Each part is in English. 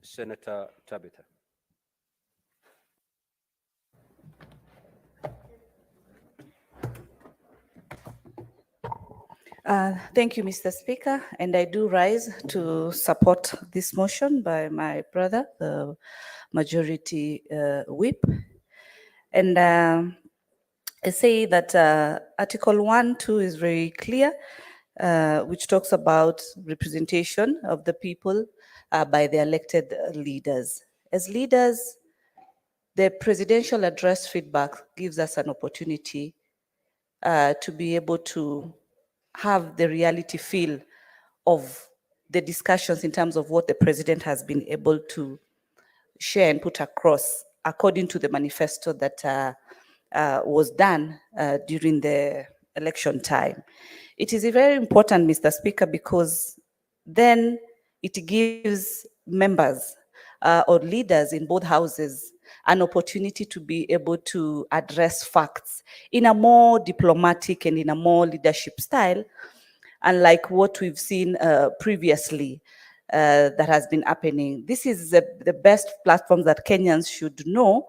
Senator Tabitha. Thank you, Mr. Speaker, and I do rise to support this motion by my brother, the Majority Whip. And I say that Article 1(2) is very clear, which talks about representation of the people by the elected leaders. As leaders, the presidential address feedback gives us an opportunity to be able to have the reality feel of the discussions in terms of what the president has been able to share and put across according to the manifesto that was done during the election time. It is very important, Mr. Speaker, because then it gives members or leaders in both houses an opportunity to be able to address facts in a more diplomatic and in a more leadership style, unlike what we've seen previously that has been happening. This is the best platform that Kenyans should know.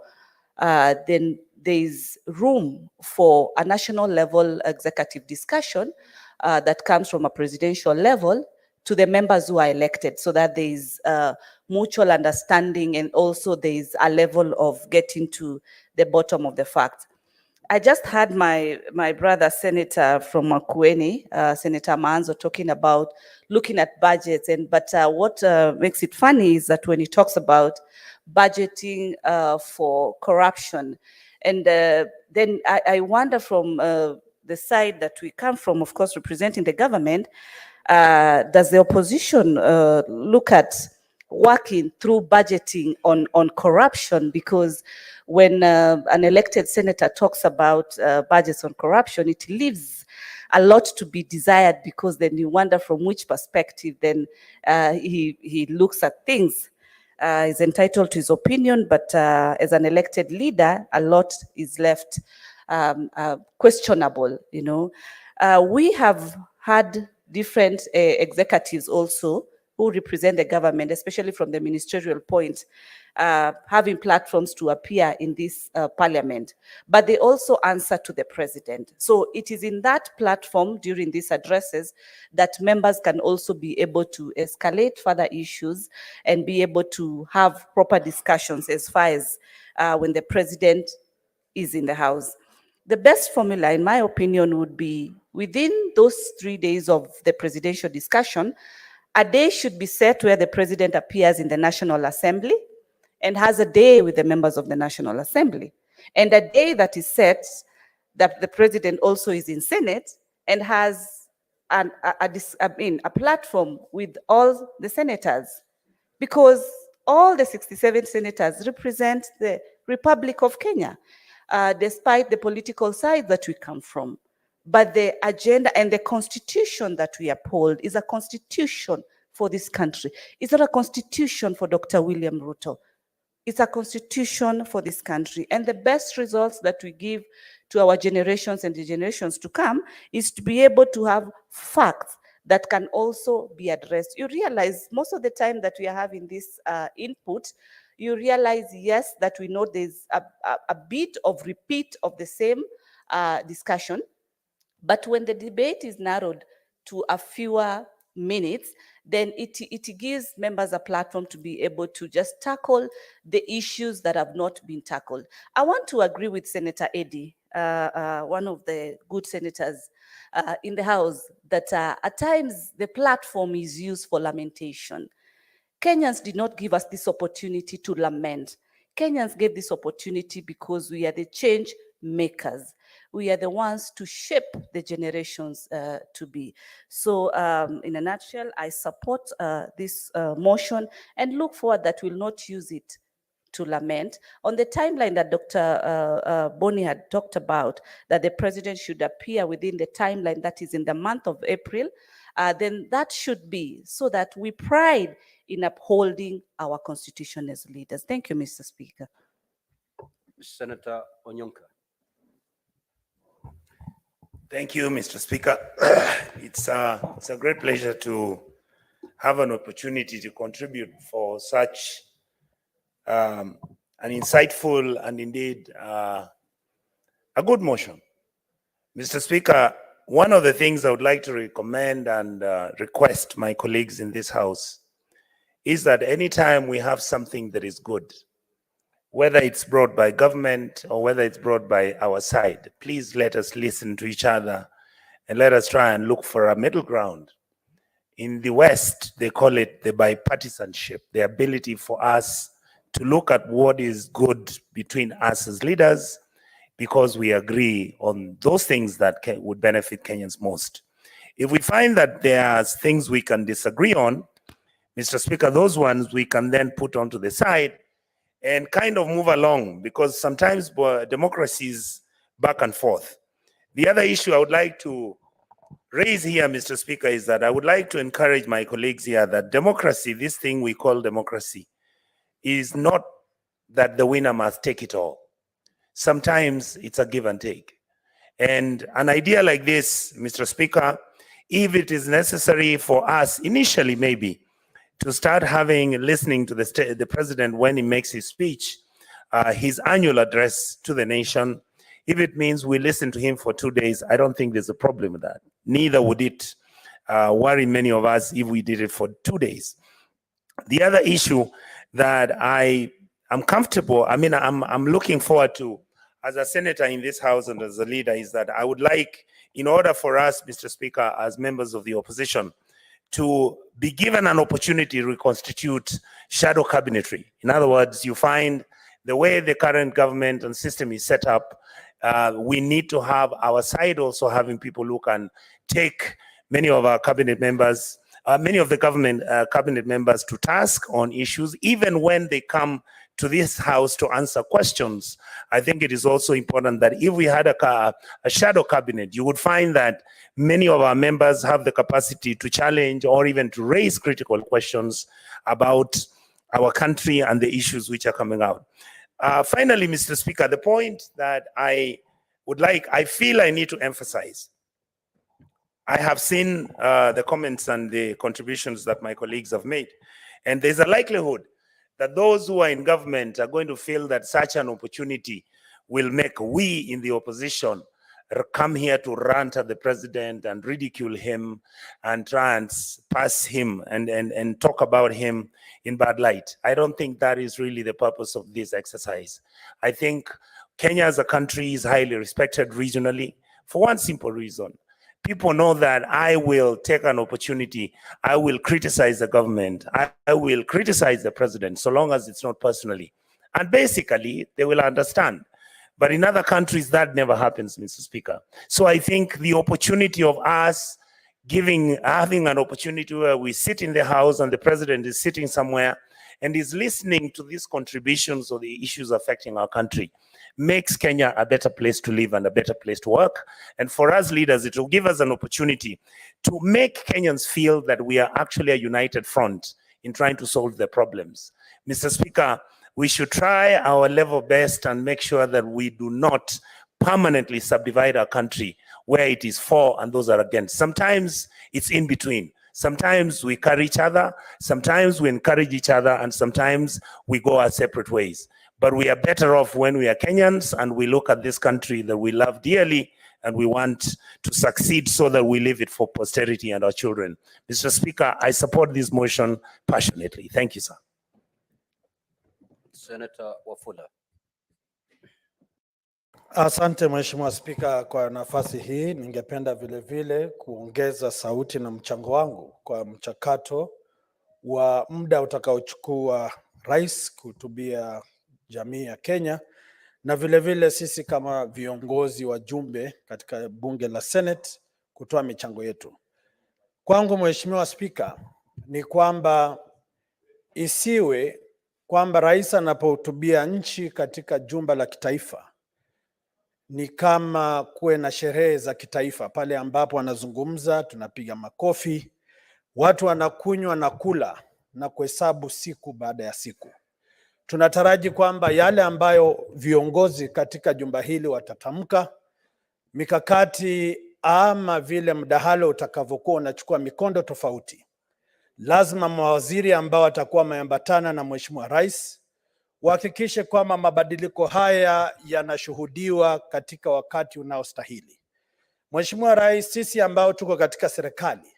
Then there's room for a national level executive discussion that comes from a presidential level to the members who are elected, so that there is mutual understanding and also there is a level of getting to the bottom of the facts. I just had my brother Senator from Makueni, Senator Manzo, talking about looking at budgets, but what makes it funny is that when he talks about budgeting for corruption, and then I wonder from the side that we come from, of course, representing the government, does the opposition look at working through budgeting on corruption? Because when an elected senator talks about budgets on corruption, it leaves a lot to be desired, because then you wonder from which perspective then he looks at things. He's entitled to his opinion, but as an elected leader, a lot is left questionable, you know. We have had different executives also who represent the government, especially from the ministerial point, having platforms to appear in this parliament, but they also answer to the president. So it is in that platform during these addresses that members can also be able to escalate further issues and be able to have proper discussions as far as when the president is in the house. The best formula, in my opinion, would be within those 3 days of the presidential discussion, a day should be set where the president appears in the National Assembly and has a day with the members of the National Assembly. And a day that is set that the president also is in Senate and has a platform with all the senators, because all the 67 senators represent the Republic of Kenya, despite the political side that we come from. But the agenda and the constitution that we uphold is a constitution for this country. It's not a constitution for Dr. William Ruto. It's a constitution for this country. And the best results that we give to our generations and the generations to come is to be able to have facts that can also be addressed. You realize most of the time that we are having this input, you realize, yes, that we know there's a bit of repeat of the same discussion, but when the debate is narrowed to a fewer minutes, then it gives members a platform to be able to just tackle the issues that have not been tackled. I want to agree with Senator Eddy, one of the good senators in the House, that at times the platform is used for lamentation. Kenyans did not give us this opportunity to lament. Kenyans gave this opportunity because we are the change makers. We are the ones to shape the generations to be. So in a nutshell, I support this motion and look forward that we'll not use it to lament. On the timeline that Dr. Boni had talked about, that the president should appear within the timeline that is in the month of April, then that should be so that we pride in upholding our constitution as leaders. Thank you, Mr. Speaker. Senator Onyonka. Thank you, Mr. Speaker. It's a great pleasure to have an opportunity to contribute for such an insightful and indeed a good motion. Mr. Speaker, one of the things I would like to recommend and request my colleagues in this House is that anytime we have something that is good, whether it's brought by government or whether it's brought by our side, please let us listen to each other and let us try and look for a middle ground. In the West, they call it the bipartisanship, the ability for us to look at what is good between us as leaders because we agree on those things that would benefit Kenyans most. If we find that there are things we can disagree on, Mr. Speaker, those ones we can then put onto the side and kind of move along, because sometimes democracy is back and forth. The other issue I would like to raise here, Mr. Speaker, is that I would like to encourage my colleagues here that democracy, this thing we call democracy, is not that the winner must take it all. Sometimes it's a give and take. And an idea like this, Mr. Speaker, if it is necessary for us initially maybe to start listening to the president when he makes his speech, his annual address to the nation, if it means we listen to him for 2 days, I don't think there's a problem with that. Neither would it worry many of us if we did it for 2 days. The other issue that I am comfortable, I'm looking forward to as a senator in this House and as a leader, is that I would like, in order for us, Mr. Speaker, as members of the opposition, to be given an opportunity to reconstitute shadow cabinetry. In other words, you find the way the current government and system is set up, we need to have our side also having people look and take many of our cabinet members, many of the government cabinet members to task on issues, even when they come to this House to answer questions. I think it is also important that if we had a shadow cabinet, you would find that many of our members have the capacity to challenge or even to raise critical questions about our country and the issues which are coming out. Finally, Mr. Speaker, the point that I feel I need to emphasize, I have seen the comments and the contributions that my colleagues have made, and there's a likelihood that those who are in government are going to feel that such an opportunity will make we in the opposition come here to rant at the president and ridicule him and try and pass him and talk about him in bad light. I don't think that is really the purpose of this exercise. I think Kenya as a country is highly respected regionally for one simple reason. People know that I will take an opportunity. I will criticize the government. I will criticize the president, so long as it's not personally. And basically, they will understand. But in other countries, that never happens, Mr. Speaker. So I think the opportunity of us having an opportunity where we sit in the House and the president is sitting somewhere and is listening to these contributions of the issues affecting our country makes Kenya a better place to live and a better place to work. And for us leaders, it will give us an opportunity to make Kenyans feel that we are actually a united front in trying to solve their problems. Mr. Speaker, we should try our level best and make sure that we do not permanently subdivide our country where it is for and those are against. Sometimes it's in between. Sometimes we carry each other, sometimes we encourage each other, and sometimes we go our separate ways. But we are better off when we are Kenyans and we look at this country that we love dearly and we want to succeed so that we leave it for posterity and our children. Mr. Speaker, I support this motion passionately. Thank you, sir. Senator Wafula. Asante Mheshimiwa Spika kwa nafasi hii. Ningependa vile vile kuongeza sauti na mchango wangu kwa mchakato wa muda utakaochukua rais kuhutubia jamii ya Kenya, na vile vile sisi kama viongozi wajumbe katika bunge la Senate kutoa michango yetu. Kwangu Mheshimiwa Spika, ni kwamba isiwe kwamba rais anapohutubia nchi katika jumba la kitaifa ni kama kuwe na sherehe za kitaifa pale ambapo anazungumza, tunapiga makofi, watu wanakunywa na kula na kuhesabu siku baada ya siku. Tunataraji kwamba yale ambayo viongozi katika jumba hili watatamka, mikakati ama vile mdahalo utakavyokuwa unachukua mikondo tofauti, lazima mawaziri ambao watakuwa wameambatana na Mheshimiwa Rais uhakikishe kwamba mabadiliko haya yanashuhudiwa katika wakati unaostahili. Mheshimiwa Rais, sisi ambao tuko katika serikali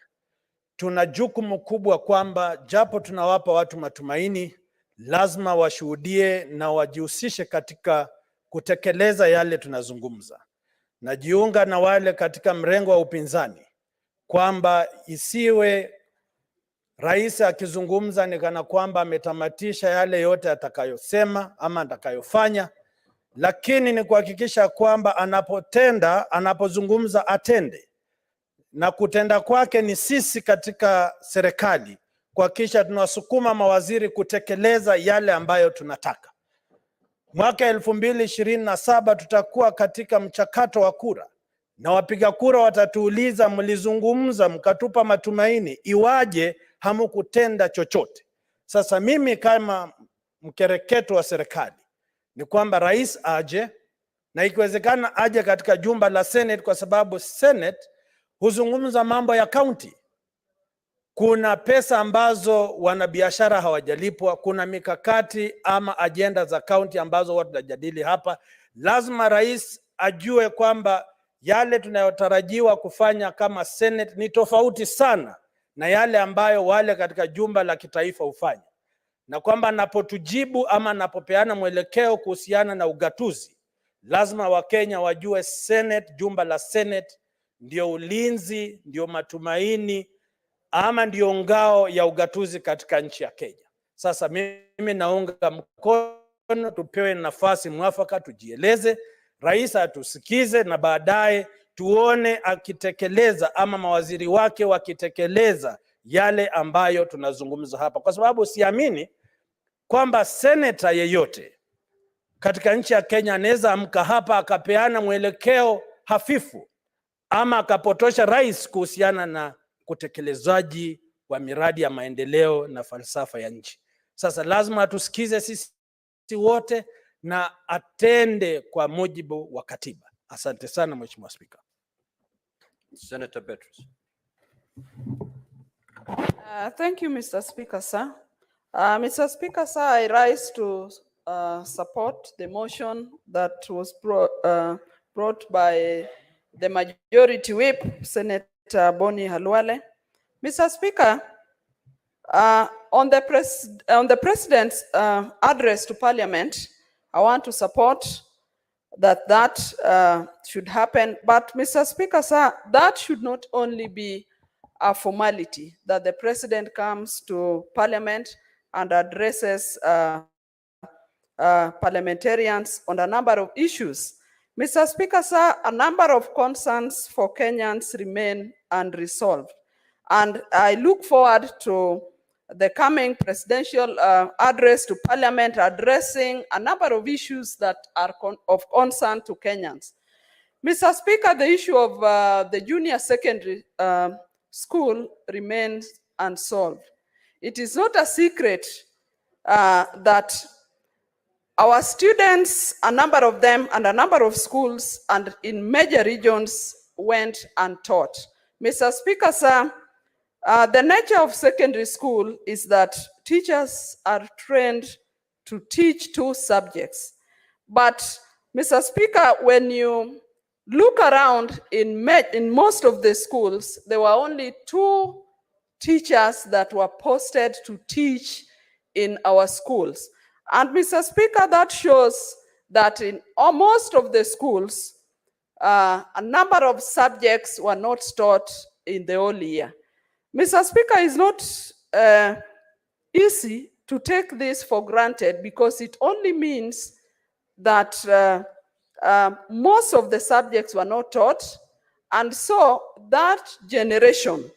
tuna jukumu kubwa kwamba japo tunawapa watu matumaini, lazima washuhudie na wajihusishe katika kutekeleza yale tunazungumza. Najiunga na wale katika mrengo wa upinzani kwamba isiwe rais akizungumza ni kana kwamba ametamatisha yale yote atakayosema ama atakayofanya, lakini ni kuhakikisha kwamba anapozungumza atende, na kutenda kwake ni sisi katika serikali kuhakikisha tunawasukuma mawaziri kutekeleza yale ambayo tunataka. Mwaka 2027 tutakuwa katika mchakato wa kura, na wapiga kura watatuuliza, mlizungumza mkatupa matumaini, iwaje hamukutenda chochote? Sasa mimi kama mkereketo wa serikali ni kwamba rais aje, na ikiwezekana aje katika jumba la Senate, kwa sababu Senate huzungumza mambo ya county. Kuna pesa ambazo wanabiashara hawajalipwa, kuna mikakati ama ajenda za county ambazo watu tunajadili hapa. Lazima rais ajue kwamba yale tunayotarajiwa kufanya kama Senate ni tofauti sana na yale ambayo wale katika jumba la kitaifa hufanya, na kwamba anapotujibu ama anapopeana mwelekeo kuhusiana na ugatuzi, lazima Wakenya wajue Senate, jumba la Senate ndio ulinzi, ndio matumaini ama ndio ngao ya ugatuzi katika nchi ya Kenya. Sasa mimi naunga mkono, tupewe nafasi mwafaka, tujieleze, rais atusikize, na baadaye tuone akitekeleza ama mawaziri wake wakitekeleza yale ambayo tunazungumza hapa, kwa sababu siamini kwamba senator yeyote katika nchi ya Kenya anaweza amka hapa akapeana mwelekeo hafifu ama akapotosha rais kuhusiana na kutekelezaji wa miradi ya maendeleo na falsafa ya nchi. Sasa lazima atusikize sisi wote na atende kwa mujibu wa katiba. Asante sana Mheshimiwa Spika. Senator Beatrice. Thank you, Mr. Speaker, sir. Mr. Speaker, sir, I rise to support the motion that was brought by the majority whip, Senator Boni Khalwale. Mr. Speaker, on the President's address to Parliament, I want to support that should happen. But Mr. Speaker, sir, that should not only be a formality, that the President comes to Parliament and addresses parliamentarians on a number of issues. Mr. Speaker, sir, a number of concerns for Kenyans remain unresolved. And I look forward to the coming presidential address to Parliament addressing a number of issues that are of concern to Kenyans. Mr. Speaker, the issue of the junior secondary school remains unsolved. It is not a secret that our students, a number of them and a number of schools and in major regions went untaught. Mr. Speaker, sir, the nature of secondary school is that teachers are trained to teach 2 subjects. But Mr. Speaker, when you look around in most of the schools, there were only 2 teachers that were posted to teach in our schools. And Mr. Speaker, that shows that in most of the schools, a number of subjects were not taught in the whole year. Mr. Speaker, it's not easy to take this for granted because it only means that most of the subjects were not taught, and so that generation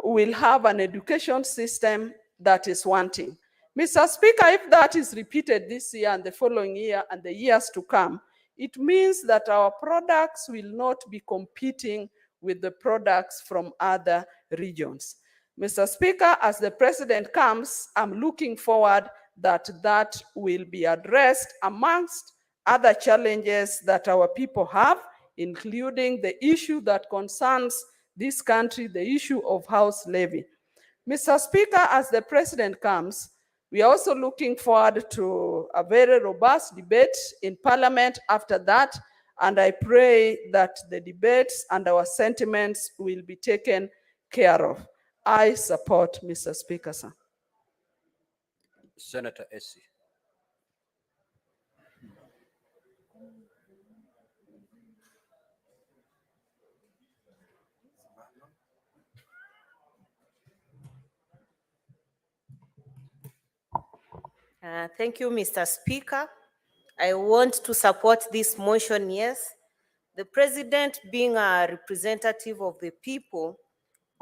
will have an education system that is wanting. Mr. Speaker, if that is repeated this year and the following year and the years to come, it means that our products will not be competing with the products from other regions. Mr. Speaker, as the President comes, I'm looking forward that that will be addressed amongst other challenges that our people have, including the issue that concerns this country, the issue of house levy. Mr. Speaker, as the President comes, We are also looking forward to a very robust debate in Parliament after that, and I pray that the debates and our sentiments will be taken care of. I support, Mr. Speaker, sir. Senator Essie. Thank you, Mr. Speaker. I want to support this motion, yes. The president, being a representative of the people,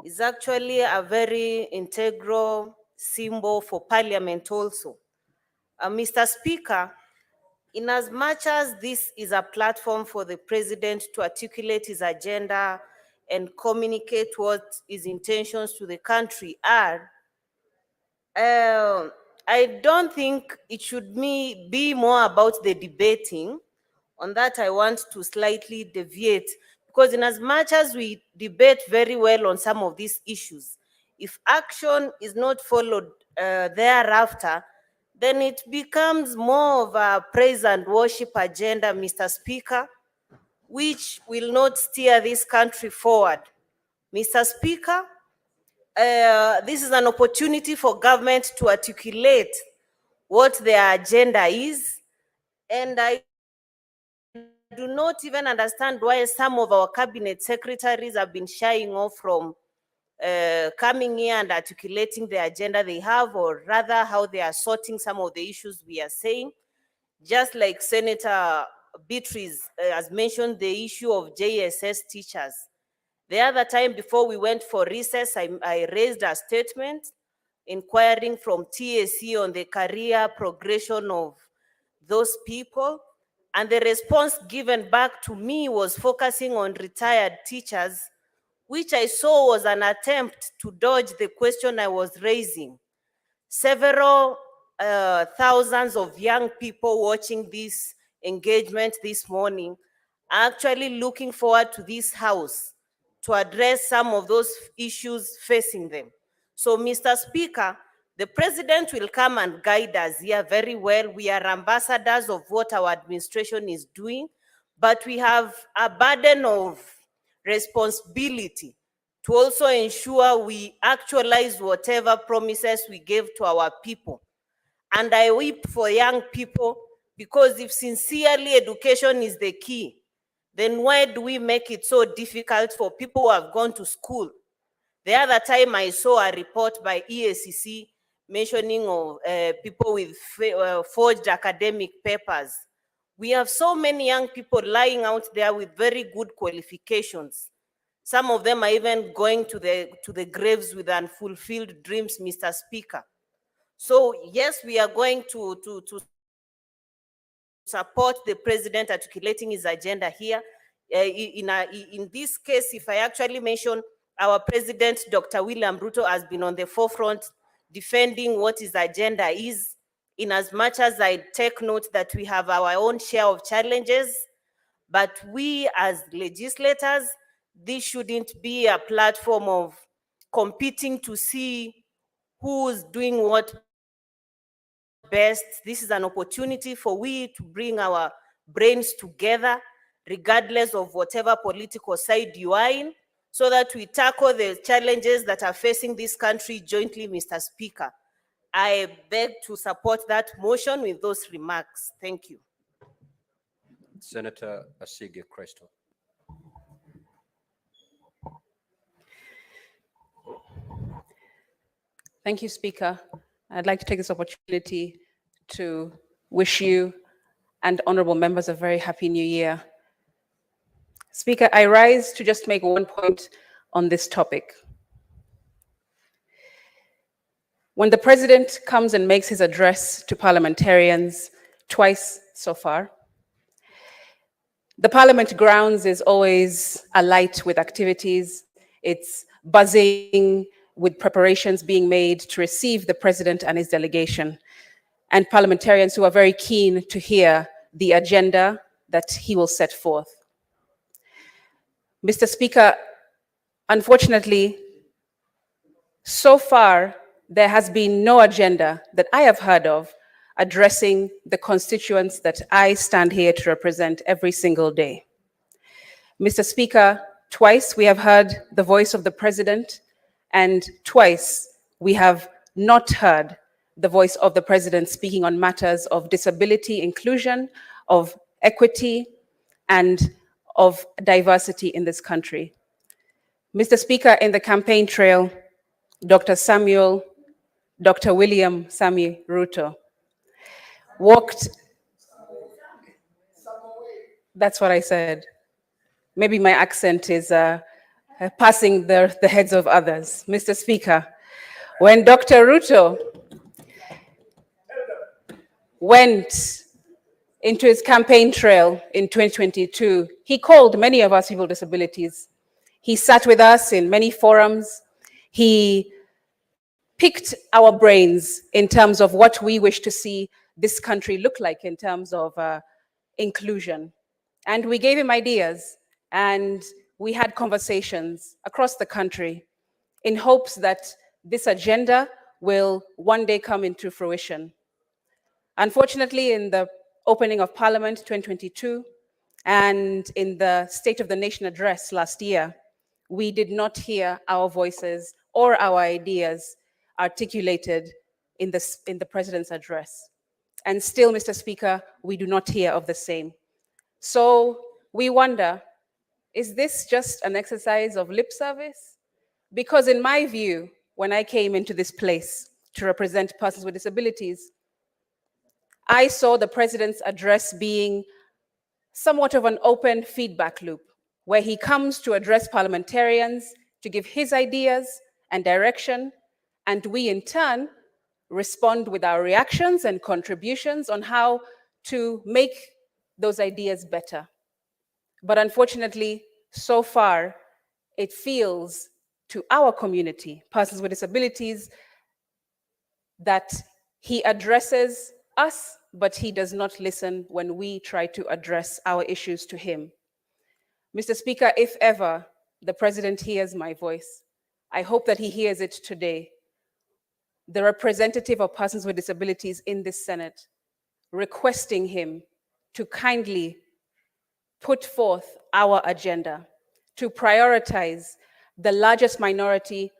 is actually a very integral symbol for Parliament also. Mr. Speaker, in as much as this is a platform for the president to articulate his agenda and communicate what his intentions to the country are, I don't think it should be more about the debating. On that, I want to slightly deviate, because in as much as we debate very well on some of these issues, if action is not followed thereafter, then it becomes more of a praise and worship agenda, Mr. Speaker, which will not steer this country forward. Mr. Speaker, this is an opportunity for government to articulate what their agenda is, and I do not even understand why some of our cabinet secretaries have been shying off from coming here and articulating the agenda they have, or rather how they are sorting some of the issues we are saying. Just like Senator Beatrice has mentioned the issue of JSS teachers. The other time before we went for recess, I raised a statement inquiring from TSC on the career progression of those people. And the response given back to me was focusing on retired teachers, which I saw was an attempt to dodge the question I was raising. Several thousands of young people watching this engagement this morning are actually looking forward to this house to address some of those issues facing them. So, Mr. Speaker, the president will come and guide us here very well. We are ambassadors of what our administration is doing, but we have a burden of responsibility to also ensure we actualize whatever promises we gave to our people. And I weep for young people, because if sincerely education is the key, then why do we make it so difficult for people who have gone to school? The other time I saw a report by EACC mentioning of people with forged academic papers. We have so many young people lying out there with very good qualifications. Some of them are even going to the graves with unfulfilled dreams, Mr. Speaker. So yes, we are going to support the president articulating his agenda here. In this case, if I actually mention, our president, Dr. William Ruto, has been on the forefront defending what his agenda is, in as much as I take note that we have our own share of challenges, but we as legislators, this shouldn't be a platform of competing to see who's doing what best. This is an opportunity for we to bring our brains together, regardless of whatever political side you are in, so that we tackle the challenges that are facing this country jointly, Mr. Speaker. I beg to support that motion with those remarks. Thank you. Senator Asige Crystal. Thank you, Speaker. I'd like to take this opportunity to wish you and honorable members a very happy new year. Speaker, I rise to just make one point on this topic. When the president comes and makes his address to parliamentarians twice so far, the parliament grounds is always alight with activities. It's buzzing with preparations being made to receive the president and his delegation, and parliamentarians who are very keen to hear the agenda that he will set forth. Mr. Speaker, unfortunately, so far, there has been no agenda that I have heard of addressing the constituents that I stand here to represent every single day. Mr. Speaker, twice we have heard the voice of the president, and twice we have not heard the voice of the president speaking on matters of disability inclusion, of equity, and of diversity in this country. Mr. Speaker, in the campaign trail, Dr. William Sami Ruto walked. That's what I said. Maybe my accent is passing the heads of others. Mr. Speaker, when Dr. Ruto went into his campaign trail in 2022, he called many of us people with disabilities. He sat with us in many forums. He picked our brains in terms of what we wish to see this country look like in terms of inclusion. And we gave him ideas, and we had conversations across the country in hopes that this agenda will one day come into fruition. Unfortunately, in the opening of Parliament 2022 and in the State of the Nation address last year, we did not hear our voices or our ideas articulated in the president's address. And still, Mr. Speaker, we do not hear of the same. So we wonder, is this just an exercise of lip service? Because in my view, when I came into this place to represent persons with disabilities, I saw the president's address being somewhat of an open feedback loop, where he comes to address parliamentarians, to give his ideas and direction, and we in turn respond with our reactions and contributions on how to make those ideas better. But unfortunately, so far, it feels to our community, persons with disabilities, that he addresses us, but he does not listen when we try to address our issues to him. Mr. Speaker, if ever the president hears my voice, I hope that he hears it today. The representative of persons with disabilities in this Senate, requesting him to kindly put forth our agenda, to prioritize the largest minority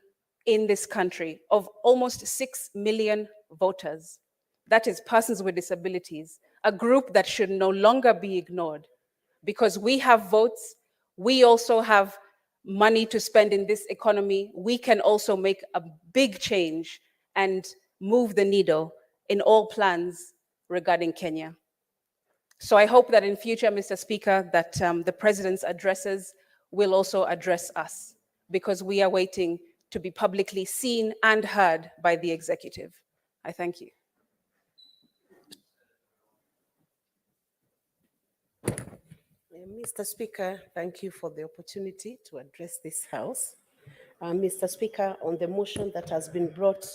in this country of almost 6 million voters. That is persons with disabilities, a group that should no longer be ignored, because we have votes, we also have money to spend in this economy. We can also make a big change and move the needle in all plans regarding Kenya. So I hope that in future, Mr. Speaker, that the president's addresses will also address us, because we are waiting to be publicly seen and heard by the executive. I thank you. Mr. Speaker, thank you for the opportunity to address this House. Mr. Speaker, on the motion that has been brought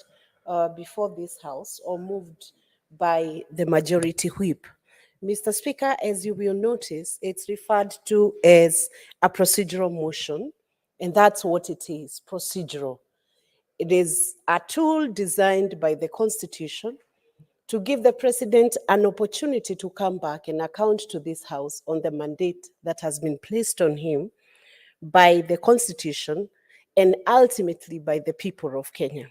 before this House or moved by the majority whip, Mr. Speaker, as you will notice, it's referred to as a procedural motion, and that's what it is, procedural. It is a tool designed by the Constitution to give the president an opportunity to come back and account to this House on the mandate that has been placed on him by the Constitution and ultimately by the people of Kenya.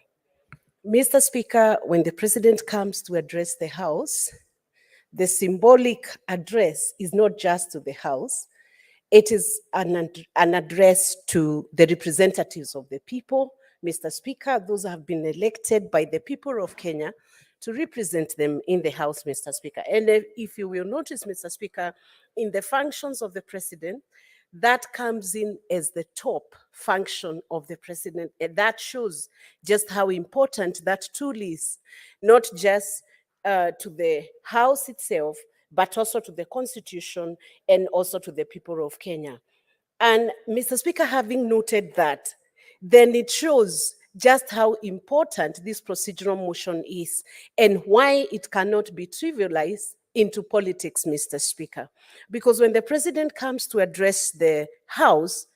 Mr. Speaker, when the president comes to address the House, the symbolic address is not just to the House, it is an address to the representatives of the people. Mr. Speaker, those have been elected by the people of Kenya to represent them in the House, Mr. Speaker. And if you will notice, Mr. Speaker, in the functions of the president, that comes in as the top function of the president. And that shows just how important that tool is, not just to the House itself, but also to the Constitution and also to the people of Kenya. And Mr. Speaker, having noted that, then it shows just how important this procedural motion is and why it cannot be trivialized into politics, Mr. Speaker. Because when the president comes to address the House,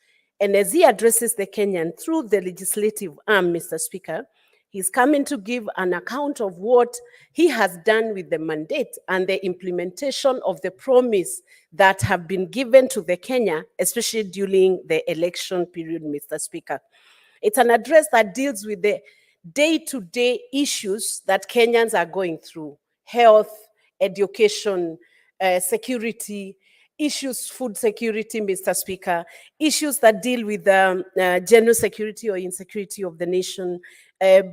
and as he addresses the Kenyan through the legislative arm, Mr. Speaker, He's coming to give an account of what he has done with the mandate and the implementation of the promise that have been given to the Kenya, especially during the election period, Mr. Speaker. It's an address that deals with the day-to-day issues that Kenyans are going through: health, education, security, issues, food security, Mr. Speaker, issues that deal with general security or insecurity of the nation,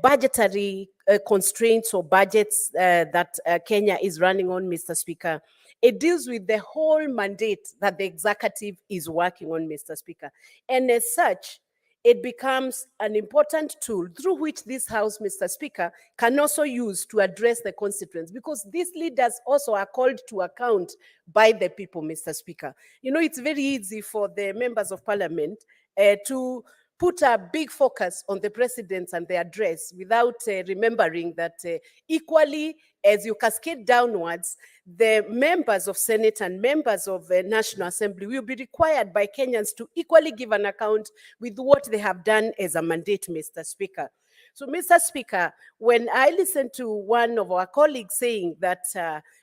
budgetary constraints or budgets that Kenya is running on, Mr. Speaker. It deals with the whole mandate that the executive is working on, Mr. Speaker. And as such, it becomes an important tool through which this House, Mr. Speaker, can also use to address the constituents, because these leaders also are called to account by the people, Mr. Speaker. You know, it's very easy for the members of parliament to put a big focus on the presidents and the address without remembering that equally, as you cascade downwards, the members of Senate and members of the National Assembly will be required by Kenyans to equally give an account with what they have done as a mandate, Mr. Speaker. So, Mr. Speaker, when I listened to one of our colleagues saying that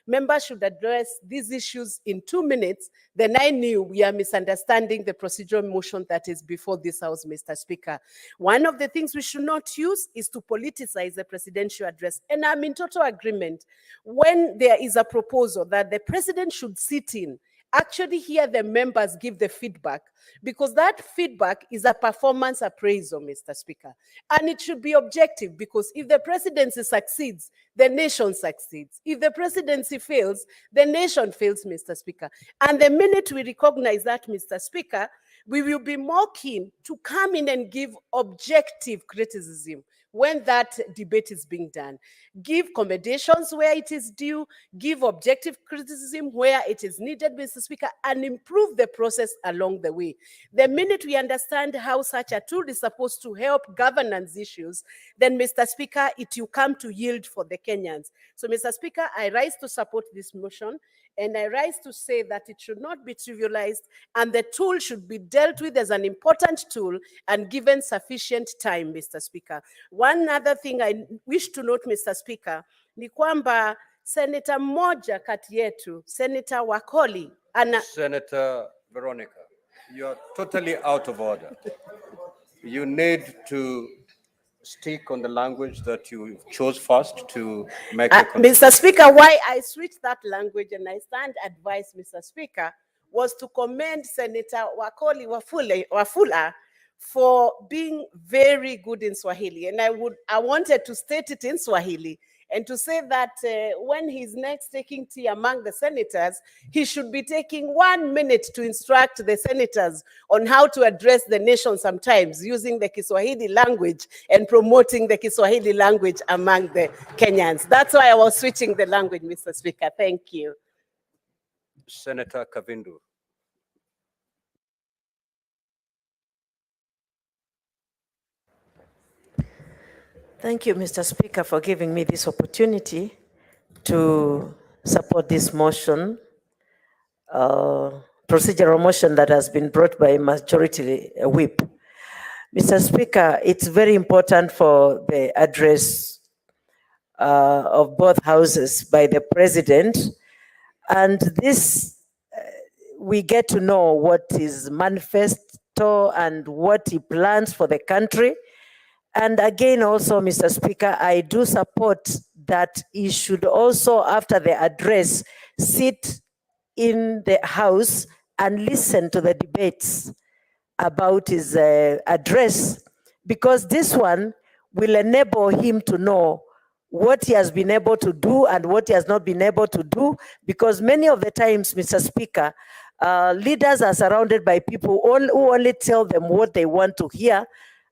members should address these issues in 2 minutes, then I knew we are misunderstanding the procedural motion that is before this House, Mr. Speaker. One of the things we should not use is to politicize the presidential address. And I'm in total agreement when there is a proposal that the president should sit in, actually hear the members give the feedback, because that feedback is a performance appraisal, Mr. Speaker. And it should be objective, because if the presidency succeeds, the nation succeeds. If the presidency fails, the nation fails, Mr. Speaker. And the minute we recognize that, Mr. Speaker, we will be more keen to come in and give objective criticism when that debate is being done. Give commendations where it is due, give objective criticism where it is needed, Mr. Speaker, and improve the process along the way. The minute we understand how such a tool is supposed to help governance issues, then, Mr. Speaker, it will come to yield for the Kenyans. So, Mr. Speaker, I rise to support this motion, and I rise to say that it should not be trivialized, and the tool should be dealt with as an important tool and given sufficient time, Mr. Speaker. One other thing I wish to note, Mr. Speaker, ni kwamba Senator mmoja kati yetu, Senator Wakoli, Senator Veronica, you're totally out of order. You need to stick on the language that you chose first to make a Mr. Speaker, why I switched that language and I stand advice, Mr. Speaker, was to commend Senator Wakoli Wafula for being very good in Swahili. And I wanted to state it in Swahili and to say that when he's next taking tea among the senators, he should be taking 1 minute to instruct the senators on how to address the nation sometimes using the Kiswahili language and promoting the Kiswahili language among the Kenyans. That's why I was switching the language, Mr. Speaker. Thank you. Senator Kavindu. Thank you, Mr. Speaker, for giving me this opportunity to support this motion, procedural motion that has been brought by Majority Whip. Mr. Speaker, it's very important for the address of both houses by the President, and this we get to know what is manifesto and what he plans for the country. And again, also, Mr. Speaker, I do support that he should also, after the address, sit in the House and listen to the debates about his address, because this one will enable him to know what he has been able to do and what he has not been able to do, because many of the times, Mr. Speaker, leaders are surrounded by people who only tell them what they want to hear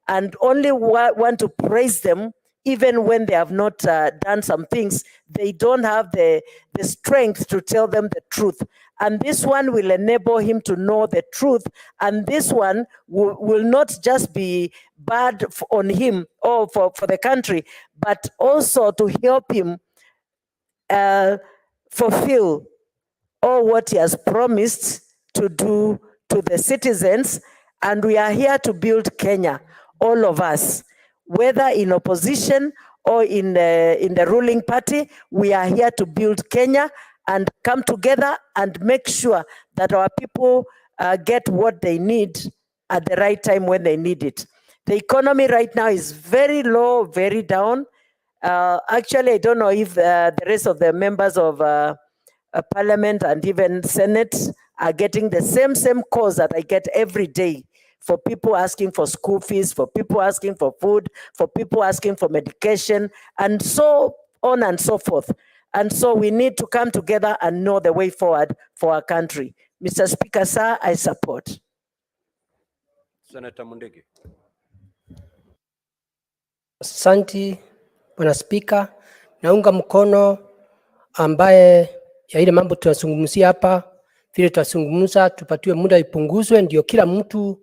and only want to praise them even when they have not done some things. They don't have the strength to tell them the truth. And this one will enable him to know the truth. And this one will not just be bad on him or for the country, but also to help him fulfill all what he has promised to do to the citizens. And we are here to build Kenya, all of us. whether in opposition or in the ruling party, we are here to build Kenya and come together and make sure that our people get what they need at the right time when they need it. The economy right now is very low, very down. Actually, I don't know if the rest of the members of Parliament and even Senate are getting the same calls that I get every day, for people asking for school fees, for people asking for food, for people asking for medication, and so on and so forth. And so we need to come together and know the way forward for our country. Mr. Speaker, sir, I support. Senator Mundigi. Asante Bwana Spika, naunga mkono ambaye ya ile mambo tunazungumzia hapa, vile tunazungumza tupatiwe muda ipunguzwe, ndio kila mtu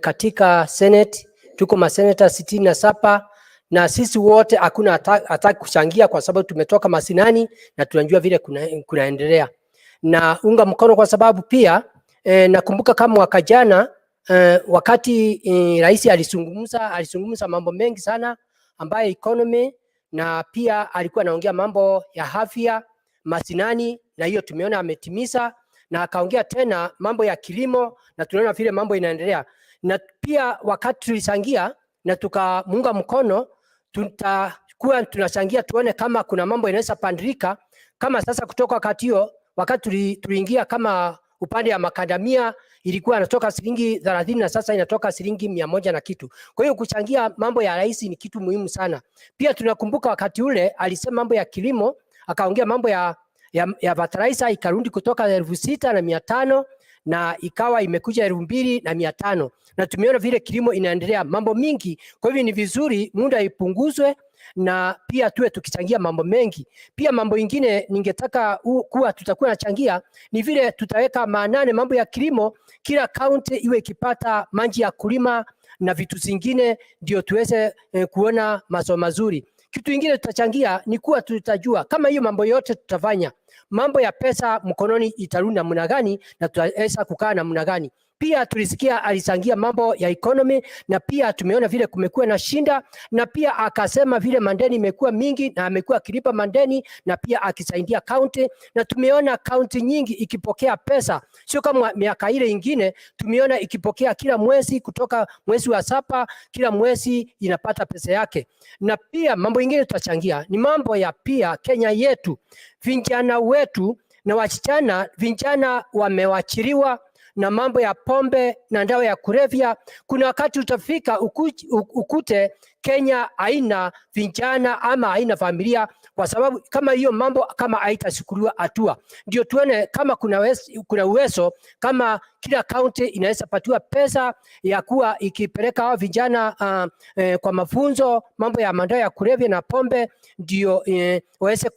katika Senate, tuko maseneta 67 na sisi wote hakuna hataki kuchangia kwa sababu tumetoka masinani na tunajua vile kunaendelea. Na unga mkono kwa sababu pia nakumbuka kama mwaka jana wakati rais alizungumza mambo mengi sana ambaye economy, na pia alikuwa anaongea mambo ya afya masinani, na hiyo tumeona ametimiza, na akaongea tena mambo ya kilimo na tunaona vile mambo inaendelea. Na pia wakati tulichangia na tukamunga mkono, tutakuwa tunachangia tuone kama kuna mambo inaweza pandilika, kama sasa kutoka wakati hiyo, wakati tuliingia kama upande ya makadamia ilikuwa inatoka shilingi 30 na sasa inatoka shilingi 100 na kitu. Kwa hiyo kuchangia mambo ya rais ni kitu muhimu sana. Pia tunakumbuka wakati ule alisema mambo ya kilimo, akaongea mambo ya fertilizer ikarudi kutoka 6,500 na ikawa imekuja 2,500, na tumeona vile kilimo inaendelea mambo mingi. Kwa hivyo ni vizuri muda ipunguzwe na pia tuwe tukichangia mambo mengi. Pia mambo ingine ningetaka kuwa tutakuwa nachangia ni vile tutaweka maanane mambo ya kilimo, kila kaunti iwe ikipata maji ya kulima na vitu zingine, ndio tuweze kuona mazao mazuri. Kitu ingine tutachangia ni kuwa tutajua kama hiyo mambo yote tutafanya, mambo ya pesa mkononi itarudi namna gani na tutaweza kukaa namna gani. Pia tulisikia alichangia mambo ya economy, na pia tumeona vile kumekuwa na shinda, na pia akasema vile mandeni imekuwa mingi na amekuwa akilipa mandeni, na pia akisaidia county, na tumeona county nyingi ikipokea pesa, sio kama miaka ile ingine. Tumeona ikipokea kila mwezi, kutoka mwezi wa 7 kila mwezi inapata pesa yake. Na pia mambo ingine tutachangia ni mambo ya pia Kenya yetu, vijana wetu na wasichana, vijana wamewachiliwa na mambo ya pombe na dawa ya kulevya. Kuna wakati utafika ukute Kenya haina vijana ama haina familia, kwa sababu kama hiyo mambo kama haitachukuliwa hatua, ndio tuone kama kuna uwezo kama kila county inaweza patiwa pesa ya kuwa ikipeleka hao vijana kwa mafunzo mambo ya madawa ya kulevya na pombe, ndio waweze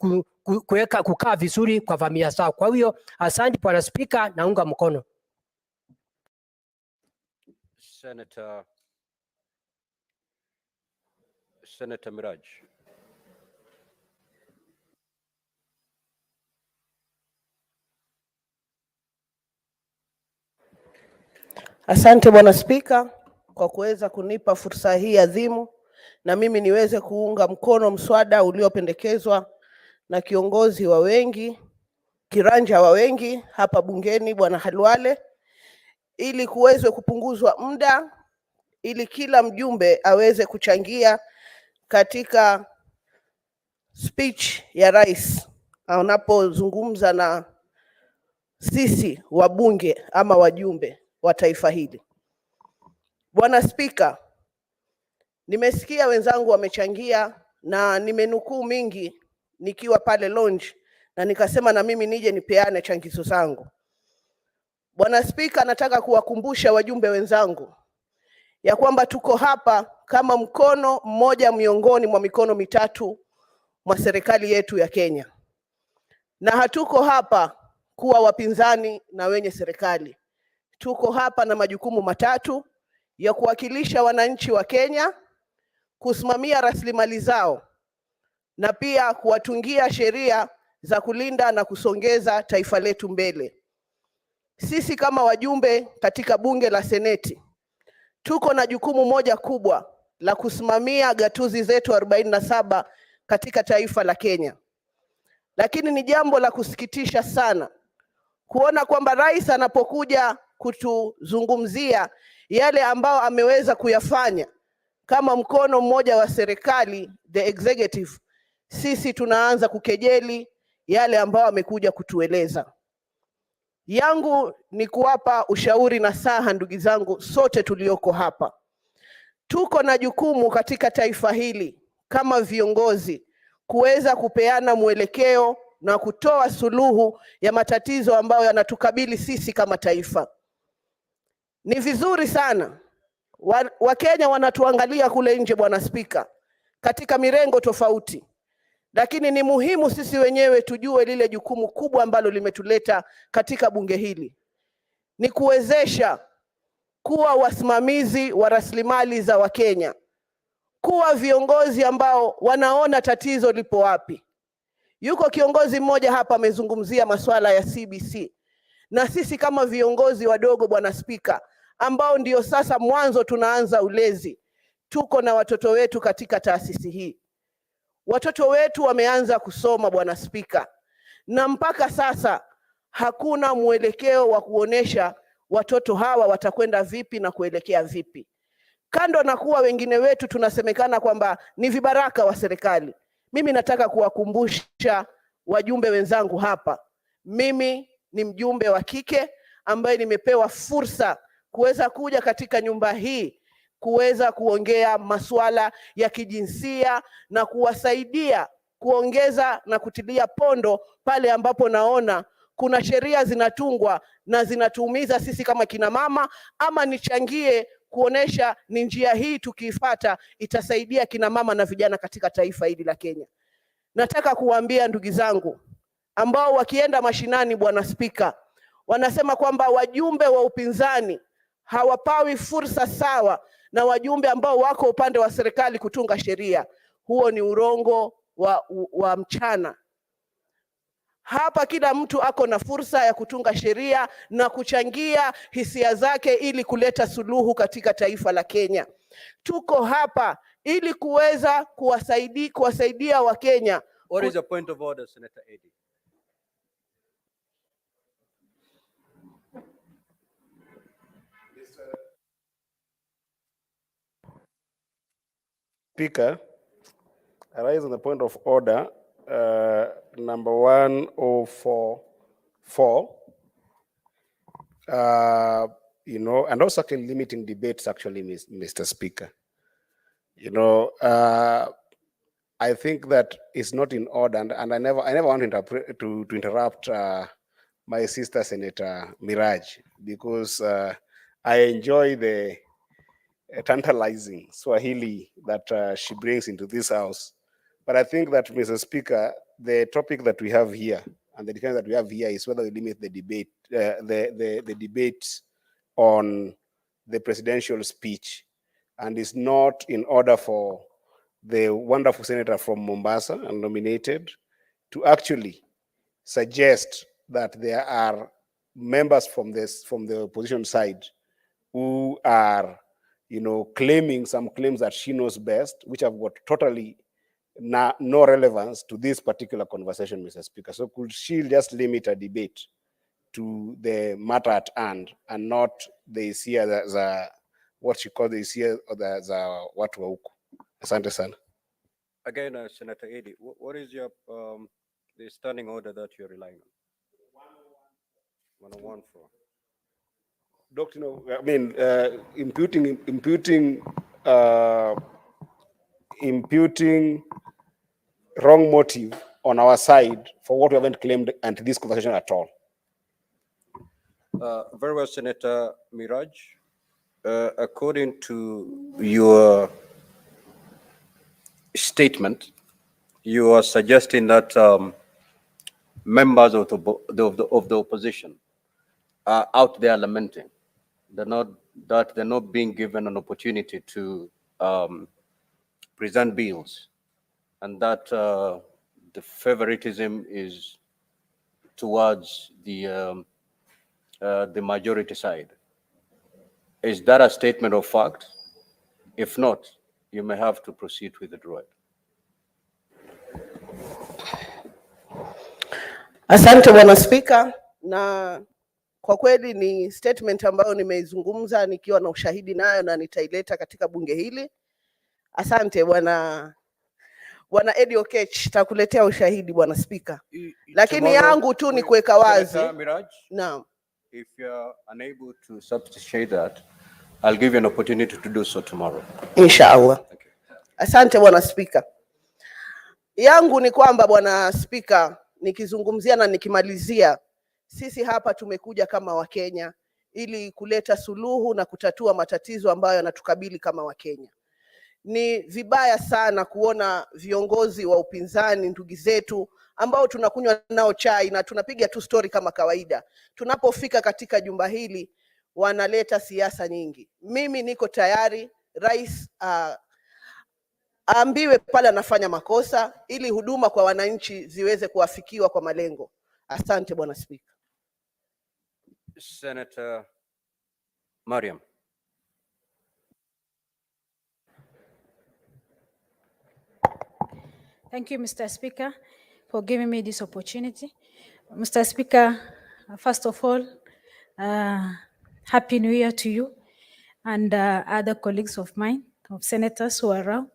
kukaa vizuri kwa familia zao. Kwa hiyo asante Bwana Spika, naunga mkono. Senator Miraj. Asante Bwana Spika kwa kuweza kunipa fursa hii adhimu na mimi niweze kuunga mkono mswada uliopendekezwa na kiongozi wa wengi, kiranja wa wengi hapa bungeni Bwana Khalwale, ili kuweze kupunguzwa muda, ili kila mjumbe aweze kuchangia katika speech ya rais anapozungumza na sisi wabunge ama wajumbe wa taifa hili. Bwana Spika, nimesikia wenzangu wamechangia na nimenukuu mingi nikiwa pale lounge, na nikasema na mimi nije nipeane changizo zangu. Bwana Spika, nataka kuwakumbusha wajumbe wenzangu ya kwamba tuko hapa kama mkono mmoja miongoni mwa mikono mitatu mwa serikali yetu ya Kenya, na hatuko hapa kuwa wapinzani na wenye serikali. Tuko hapa na majukumu matatu ya kuwakilisha wananchi wa Kenya, kusimamia rasilimali zao, na pia kuwatungia sheria za kulinda na kusongeza taifa letu mbele. Sisi kama wajumbe katika bunge la Seneti tuko na jukumu moja kubwa la kusimamia gatuzi zetu 47 katika taifa la Kenya. Lakini ni jambo la kusikitisha sana kuona kwamba rais anapokuja kutuzungumzia yale ambao ameweza kuyafanya kama mkono mmoja wa serikali, the executive, sisi tunaanza kukejeli yale ambao amekuja kutueleza. Yangu ni kuwapa ushauri na saha, ndugu zangu, sote tulioko hapa. Tuko na jukumu katika taifa hili kama viongozi kuweza kupeana mwelekeo na kutoa suluhu ya matatizo ambayo yanatukabili sisi kama taifa. Ni vizuri sana Wakenya wanatuangalia kule nje, Bwana Spika, katika mirengo tofauti, lakini ni muhimu sisi wenyewe tujue lile jukumu kubwa ambalo limetuleta katika bunge hili, ni kuwezesha kuwa wasimamizi wa rasilimali za Wakenya, kuwa viongozi ambao wanaona tatizo lipo wapi. Yuko kiongozi mmoja hapa amezungumzia masuala ya CBC, na sisi kama viongozi wadogo, Bwana Spika, ambao ndio sasa mwanzo tunaanza ulezi, tuko na watoto wetu katika taasisi hii. Watoto wetu wameanza kusoma, Bwana Spika, na mpaka sasa hakuna mwelekeo wa kuonesha watoto hawa watakwenda vipi na kuelekea vipi. Kando na kuwa wengine wetu tunasemekana kwamba ni vibaraka wa serikali, mimi nataka kuwakumbusha wajumbe wenzangu hapa, mimi ni mjumbe wa kike ambaye nimepewa fursa kuweza kuja katika nyumba hii kuweza kuongea masuala ya kijinsia na kuwasaidia kuongeza na kutilia pondo pale ambapo naona kuna sheria zinatungwa na zinatuumiza sisi kama kina mama, ama nichangie kuonesha ni njia hii tukiifuata itasaidia kina mama na vijana katika taifa hili la Kenya. Nataka kuwaambia ndugu zangu ambao wakienda mashinani, Bwana Spika, wanasema kwamba wajumbe wa upinzani hawapawi fursa sawa na wajumbe ambao wako upande wa serikali kutunga sheria. Huo ni urongo wa mchana. Hapa kila mtu ako na fursa ya kutunga sheria na kuchangia hisia zake ili kuleta suluhu katika taifa la Kenya. Tuko hapa ili kuweza kuwasaidia Wakenya. What is your point of order, Senator Eddy? Speaker, I rise on the point of order number 1044, and also actually limiting debates actually, Mr. Speaker. I think that it's not in order, and I never want to interrupt my sister Senator Miraj, because I enjoy the tantalizing Swahili that she brings into this house. But I think that, Mr. Speaker, the topic that we have here and the discussion that we have here is whether we limit the debate, the debate on the presidential speech, and is not in order for the wonderful senator from Mombasa and nominated to actually suggest that there are members from the opposition side who are, claiming some claims that she knows best, which have got totally no relevance to this particular conversation, Mr. Speaker. So could she just limit a debate to the matter at hand and not the hisia za what she calls the hisia za watu wa huku? Asante sana. Again, Senator Eddy, what is your the standing order that you're relying on? 114. Doctor, imputing wrong motive on our side for what we haven't claimed and this conversation at all. Very well, Senator Miraj. According to your statement, you are suggesting that members of the opposition are out there lamenting. They're not being given an opportunity to present bills, and that the favoritism is towards the majority side. Is that a statement of fact? If not, you may have to proceed with the drawing. Asante Bwana Spika, na kwa kweli ni statement ambayo nimeizungumza nikiwa na ushahidi nayo na nitaileta katika bunge hili. Asante Bwana Eddie Okech, takuletea ushahidi Bwana Spika. Lakini Tomorrow, yangu tu ni kuweka wazi. Senator Miraj, Naam. if you're unable to substantiate that, I'll give you an opportunity to do so tomorrow. Inshallah. Asante Bwana Spika. Yangu ni kwamba Bwana Spika, nikizungumzia na nikimalizia, sisi hapa tumekuja kama Wakenya ili kuleta suluhu na kutatua matatizo ambayo yanatukabili kama Wakenya. Ni vibaya sana kuona viongozi wa upinzani, ndugu zetu ambao tunakunywa nao chai na tunapiga tu story kama kawaida, tunapofika katika jumba hili wanaleta siasa nyingi. Mimi niko tayari rais aambiwe pale anafanya makosa ili huduma kwa wananchi ziweze kuafikiwa kwa malengo. Asante Bwana Spika. Senator Mariam. Thank you, Mr. Speaker, for giving me this opportunity. Mr. Speaker, first of all, Happy New Year to you and other colleagues of mine, of senators who are around.